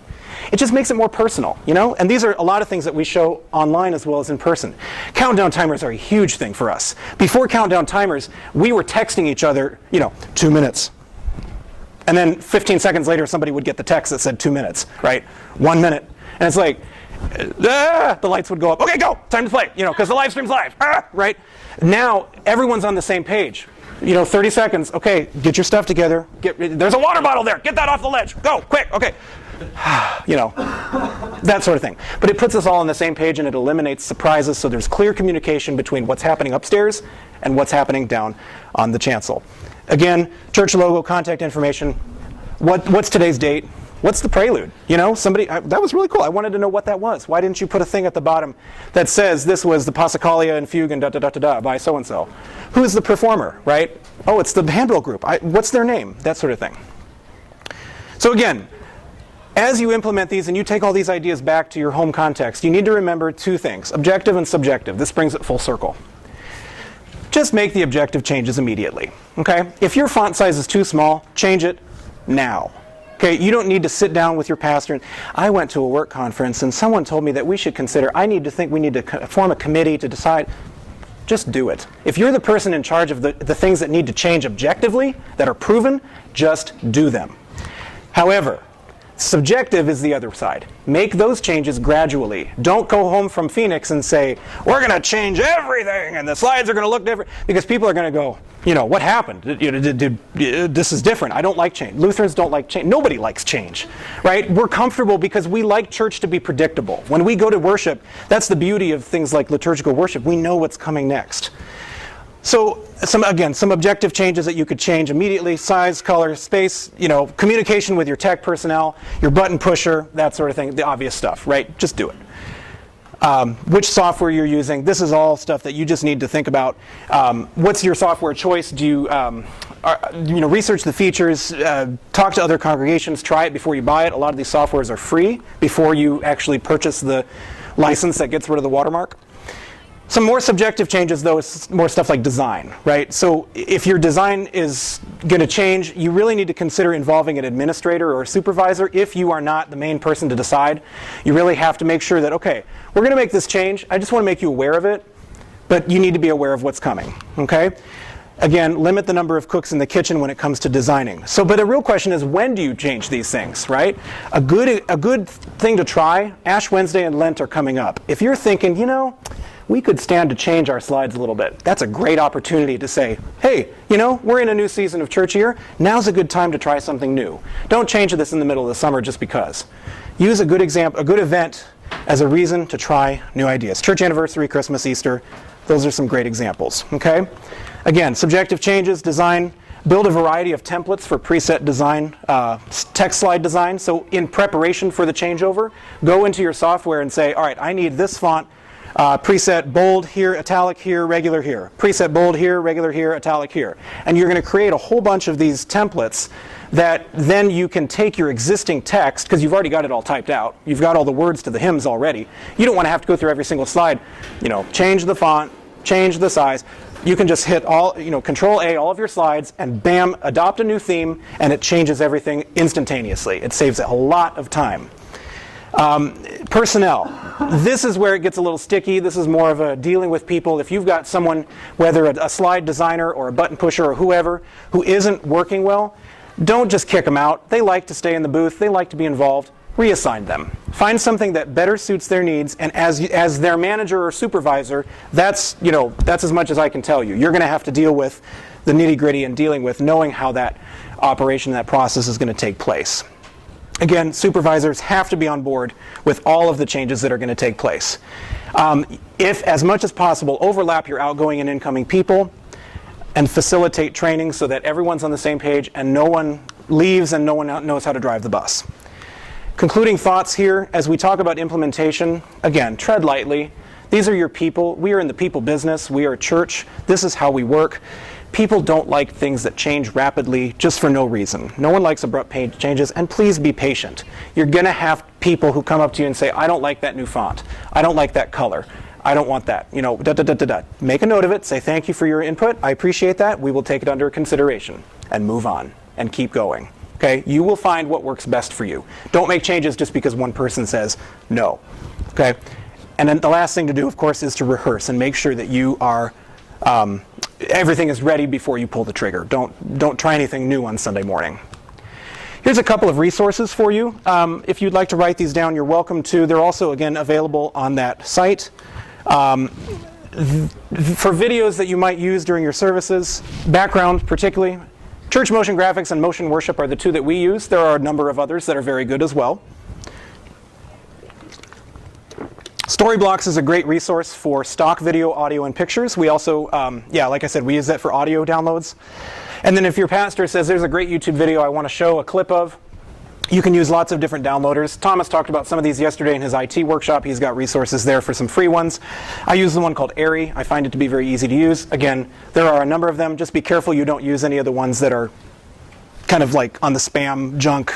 It just makes it more personal, And these are a lot of things that we show online as well as in person. Countdown timers are a huge thing for us. Before countdown timers, we were texting each other, 2 minutes. And then 15 seconds later, somebody would get the text that said 2 minutes, right? 1 minute. And it's like, the lights would go up. Okay, go, time to play, because the live stream's live, right? Now, everyone's on the same page. 30 seconds, okay, get your stuff together. There's a water bottle there, get that off the ledge, go, quick, okay. That sort of thing. But it puts us all on the same page and it eliminates surprises so there's clear communication between what's happening upstairs and what's happening down on the chancel. Again, church logo, contact information. What's today's date? What's the prelude? You know, that was really cool. I wanted to know what that was. Why didn't you put a thing at the bottom that says this was the Passacaglia and Fugue and da-da-da-da-da by so-and-so? Who is the performer, right? Oh, it's the handbell group. What's their name? That sort of thing. So again, as you implement these and you take all these ideas back to your home context, you need to remember two things, objective and subjective. This brings it full circle. Just make the objective changes immediately, okay? If your font size is too small, change it now. Okay, you don't need to sit down with your pastor and, I went to a work conference and someone told me that we should consider, we need to form a committee to decide. Just do it. If you're the person in charge of the things that need to change objectively, that are proven, just do them. However, subjective is the other side. Make those changes gradually. Don't go home from Phoenix and say, we're going to change everything and the slides are going to look different, because people are going to go, you know, what happened? This is different. I don't like change. Lutherans don't like change. Nobody likes change, right? We're comfortable because we like church to be predictable. When we go to worship, that's the beauty of things like liturgical worship. We know what's coming next. So, some objective changes that you could change immediately: size, color, space, you know, communication with your tech personnel, your button pusher, that sort of thing, the obvious stuff, right? Just do it. Which software you're using, this is all stuff that you just need to think about. What's your software choice? Do you research the features, talk to other congregations, try it before you buy it. A lot of these softwares are free before you actually purchase the license that gets rid of the watermark. Some more subjective changes, though, is more stuff like design, right? So if your design is going to change, you really need to consider involving an administrator or a supervisor. If you are not the main person to decide, you really have to make sure that, okay, we're going to make this change. I just want to make you aware of it, but you need to be aware of what's coming, okay? Again, limit the number of cooks in the kitchen when it comes to designing. So, but the real question is, when do you change these things, right? A good thing to try, Ash Wednesday and Lent are coming up. If you're thinking, you know, we could stand to change our slides a little bit, that's a great opportunity to say, hey, you know, we're in a new season of church year. Now's a good time to try something new. Don't change this in the middle of the summer just because. Use a good event as a reason to try new ideas. Church anniversary, Christmas, Easter, those are some great examples, okay? Again, subjective changes, design, build a variety of templates for preset design, text slide design. So in preparation for the changeover, go into your software and say, all right, I need this font, preset bold here, italic here, regular here. Preset bold here, regular here, italic here. And you're going to create a whole bunch of these templates that then you can take your existing text, because you've already got it all typed out. You've got all the words to the hymns already. You don't want to have to go through every single slide. You know, change the font, change the size. You can just hit Control A, all of your slides, and bam, adopt a new theme, and it changes everything instantaneously. It saves a lot of time. Personnel. This is where it gets a little sticky. This is more of a dealing with people. If you've got someone, whether a slide designer or a button pusher or whoever, who isn't working well, don't just kick them out. They like to stay in the booth. They like to be involved. Reassign them. Find something that better suits their needs, and as their manager or supervisor, that's as much as I can tell you. You're going to have to deal with the nitty-gritty and dealing with knowing how that operation, that process is going to take place. Again, supervisors have to be on board with all of the changes that are going to take place. If, as much as possible, overlap your outgoing and incoming people and facilitate training so that everyone's on the same page and no one leaves and no one knows how to drive the bus. Concluding thoughts here, as we talk about implementation, again, tread lightly. These are your people. We are in the people business. We are a church. This is how we work. People don't like things that change rapidly just for no reason. No one likes abrupt changes, and please be patient. You're going to have people who come up to you and say, I don't like that new font. I don't like that color. I don't want that. You know, da-da-da-da-da. Make a note of it. Say thank you for your input. I appreciate that. We will take it under consideration and move on and keep going. Okay? You will find what works best for you. Don't make changes just because one person says no. Okay? And then the last thing to do, of course, is to rehearse and make sure that you are everything is ready before you pull the trigger. Don't try anything new on Sunday morning. Here's a couple of resources for you. If you'd like to write these down, you're welcome to. They're also, again, available on that site. For videos that you might use during your services, background particularly, Church Motion Graphics and Motion Worship are the two that we use. There are a number of others that are very good as well. Storyblocks is a great resource for stock video, audio, and pictures. We also, like I said, we use that for audio downloads. And then if your pastor says there's a great YouTube video I want to show a clip of, You can use lots of different downloaders. Thomas talked about some of these yesterday in his IT workshop. He's got resources there for some free ones. I use the one called Airy. I find it to be very easy to use. Again, there are a number of them. Just be careful you don't use any of the ones that are kind of like on the spam, junk,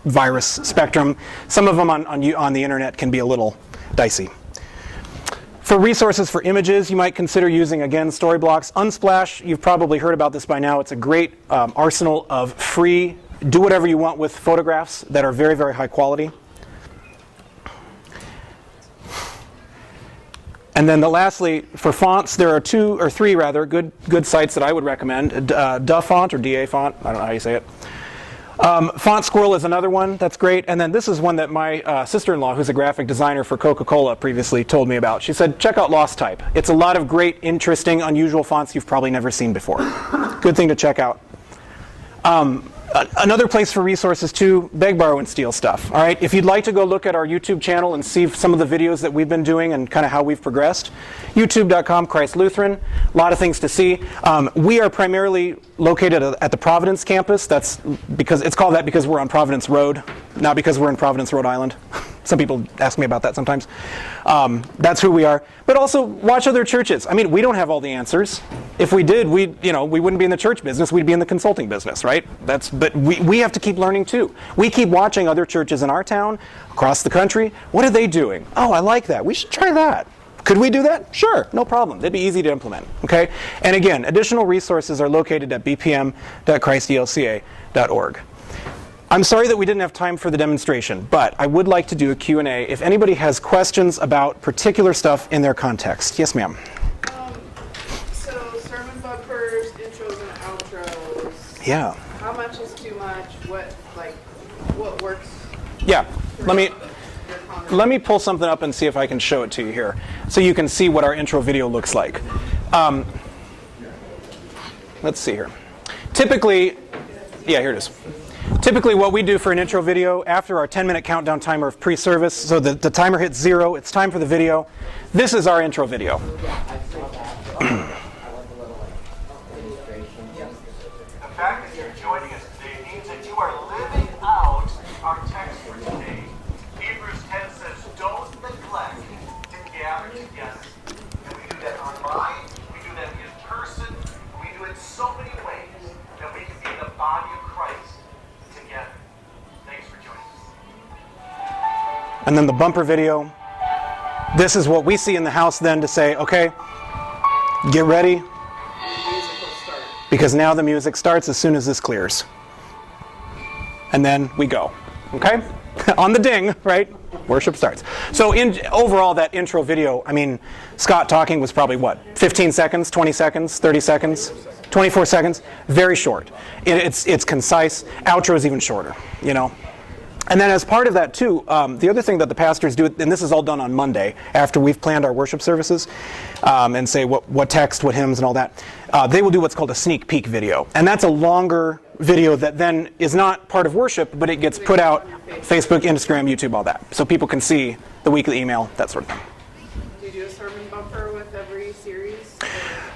virus spectrum. Some of them on the internet can be a little dicey. For resources for images, you might consider using, again, Storyblocks. Unsplash, you've probably heard about this by now. It's a great arsenal of free, do whatever you want with photographs that are very, very high quality. And then lastly, for fonts, there are two or three rather good sites that I would recommend. DA Font or DA Font, I don't know how you say it. Font Squirrel is another one that's great. And then this is one that my sister-in-law, who's a graphic designer for Coca-Cola, previously told me about. She said, check out Lost Type. It's a lot of great, interesting, unusual fonts you've probably never seen before. Good thing to check out. Another place for resources too, beg, borrow, and steal stuff. All right, if you'd like to go look at our YouTube channel and see some of the videos that we've been doing and kind of how we've progressed, youtube.com, Christ Lutheran, a lot of things to see. We are primarily located at the Providence campus. That's because it's called that because we're on Providence Road, not because we're in Providence, Rhode Island. Some people ask me about that sometimes. That's who we are. But also watch other churches. I mean, we don't have all the answers. If we did, we wouldn't be in the church business. We'd be in the consulting business, right? But we have to keep learning too. We keep watching other churches in our town, across the country. What are they doing? Oh, I like that. We should try that. Could we do that? Sure, no problem. They'd be easy to implement. Okay. And again, additional resources are located at bpm.christelca.org. I'm sorry that we didn't have time for the demonstration, but I would like to do a Q&A if anybody has questions about particular stuff in their context. Yes, ma'am. So sermon bumpers, intros, and outros. Yeah. How much is too much? What works? Yeah. Let me pull something up and see if I can show it to you here, so you can see what our intro video looks like. Let's see here. Typically, yeah, here it is. Typically what we do for an intro video, after our 10-minute countdown timer of pre-service, so the timer hits 0, it's time for the video. This is our intro video. The fact that you're joining us today means that you are living out our text for today. Hebrews 10 says, don't neglect to gather together. And we do that online, we do that in person, we do it so many ways that we can be the body of Christ together. Thanks for joining us. And then the bumper video. This is what we see in the house then to say, okay, get ready, because now the music starts as soon as this clears. And then we go, okay? On the ding, right? Worship starts. So overall, that intro video, I mean, Scott talking was probably what, 15 seconds, 20 seconds, 30 seconds, 24 seconds? Very short. It's concise. Outro is even shorter, you know? And then as part of that too, the other thing that the pastors do, and this is all done on Monday after we've planned our worship services, and say what text, what hymns, and all that, they will do what's called a sneak peek video. And that's a longer video that then is not part of worship, but it gets put out Facebook, Instagram, YouTube, all that. So people can see the weekly email, that sort of thing. Do you do a sermon bumper with every series?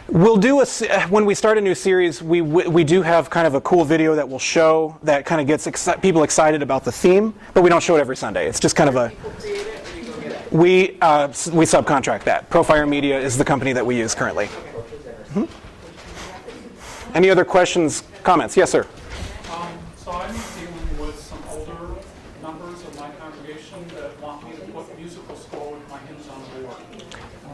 We'll do when we start a new series, we do have kind of a cool video that we'll show that kind of gets people excited about the theme, but we don't show it every Sunday. It's just kind of we subcontract that. Profire Media is the company that we use currently. Mm-hmm. Any other questions, comments? Yes, sir. So I'm dealing with some older members of my congregation that want me to put musical score with my hymns on the board.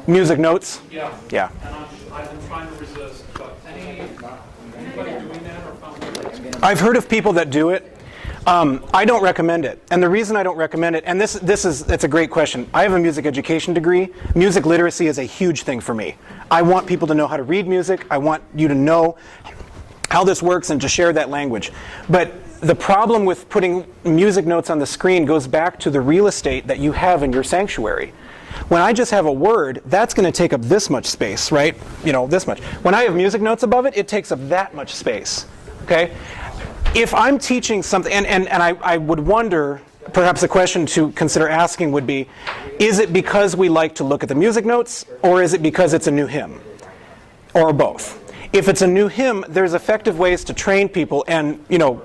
Music notes? Yeah. Yeah. And I've been trying to resist, but anybody doing that or found it? I've heard of people that do it. I don't recommend it. And the reason I don't recommend it, and it's a great question. I have a music education degree. Music literacy is a huge thing for me. I want people to know how to read music. I want you to know how this works and to share that language. But the problem with putting music notes on the screen goes back to the real estate that you have in your sanctuary. When I just have a word, that's going to take up this much space, right? You know, this much. When I have music notes above it, it takes up that much space, okay? If I'm teaching something, and I would wonder, perhaps a question to consider asking would be, is it because we like to look at the music notes, or is it because it's a new hymn? Or both. If it's a new hymn, there's effective ways to train people and, you know,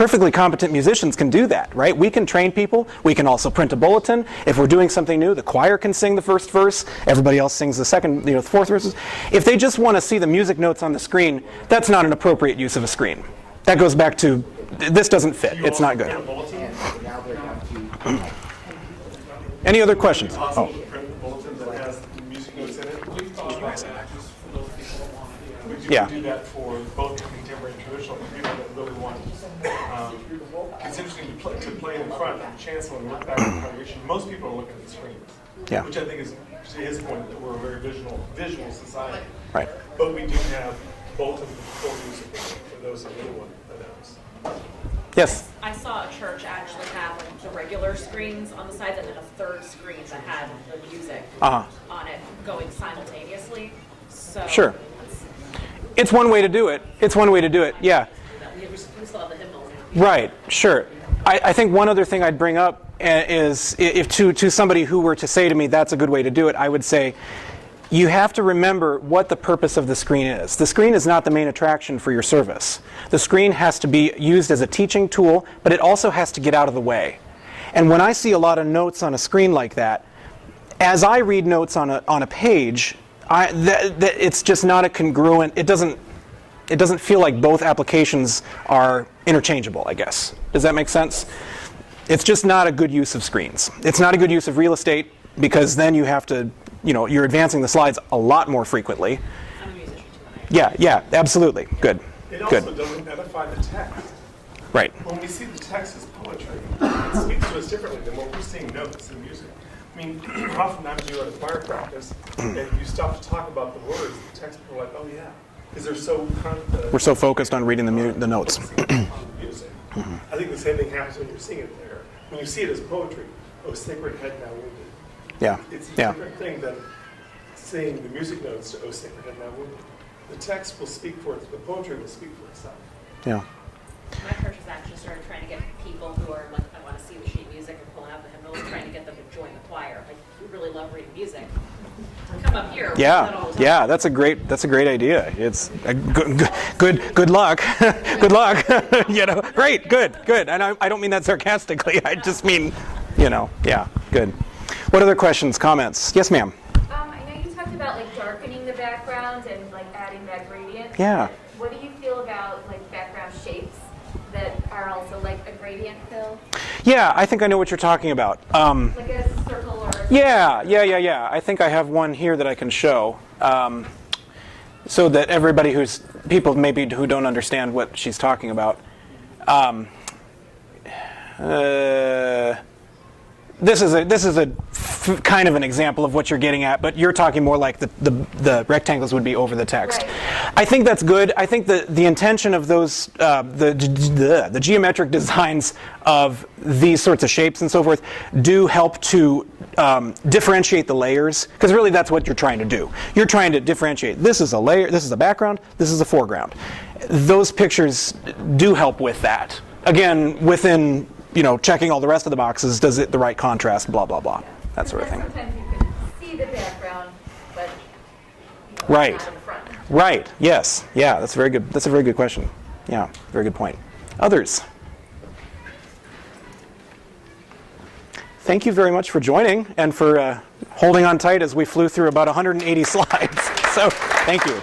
perfectly competent musicians can do that, right? We can train people. We can also print a bulletin. If we're doing something new, the choir can sing the first verse. Everybody else sings the second, the fourth verses. If they just want to see the music notes on the screen, that's not an appropriate use of a screen. That goes back to, this doesn't fit. It's not good. Any other questions? Oh. Yeah. Do that for both contemporary and traditional people that really want. It's interesting to play in front of the chancellor and look back at the congregation. Most people are looking at the screens, Yeah. which I think is to his point that we're a very visual society. Right. But we do have both of them full use for those that really want that. Yes. I saw a church actually have like the regular screens on the sides and then a third screen that had the music on it going simultaneously. So Sure. It's one way to do it. It's one way to do it. Yeah. We still have the hymnals. Right. Sure. I think one other thing I'd bring up is if to somebody who were to say to me that's a good way to do it, I would say you have to remember what the purpose of the screen is. The screen is not the main attraction for your service. The screen has to be used as a teaching tool, but it also has to get out of the way. And when I see a lot of notes on a screen like that, as I read notes on a page, it's just not a congruent. It doesn't feel like both applications are interchangeable, I guess. Does that make sense? It's just not a good use of screens. It's not a good use of real estate because then you have to, you're advancing the slides a lot more frequently. Yeah, absolutely. Good. It also doesn't edify the text. Right. When we see the text as poetry, it speaks to us differently than what we're seeing notes in music. I mean, oftentimes you're at a choir practice, and if you stop to talk about the words, the text people are like, oh yeah, because they're so we're so focused on reading the notes. Music. I think the same thing happens when you're seeing it there. When you see it as poetry, oh, sacred head now wounded. Yeah. It's a different thing than saying the music notes to oh, sacred head now wounded. The text will speak for it. The poetry will speak for itself. Yeah. My church has actually started trying to get people who are like, I want to see the sheet music and pulling out the hymnals, trying to get them to join the choir. Like, we really love reading music. Come up here. Yeah, that's a great idea. It's a good luck. Good luck. Great, good. And I don't mean that sarcastically. I just mean, yeah, good. What other questions, comments? Yes, ma'am. I know you talked about like darkening the background and like adding that gradient. Yeah. What do you feel about like background shapes that are also like a gradient fill? Yeah, I think I know what you're talking about. Like a circle or a Yeah. I think I have one here that I can show. So that people maybe who don't understand what she's talking about. This is a kind of an example of what you're getting at, but you're talking more like the rectangles would be over the text. Right. I think that's good. I think the intention of those the geometric designs of these sorts of shapes and so forth do help to differentiate the layers, because really that's what you're trying to do. You're trying to differentiate. This is a layer. This is a background. This is a foreground. Those pictures do help with that. Again, within checking all the rest of the boxes, does it the right contrast, blah, blah, blah, that sort of thing. Sometimes you can see the background, but Right. not in front. Right, yes. Yeah, that's very good. That's a very good question. Yeah, very good point. Others? Thank you very much for joining and for holding on tight as we flew through about 180 slides. So, thank you.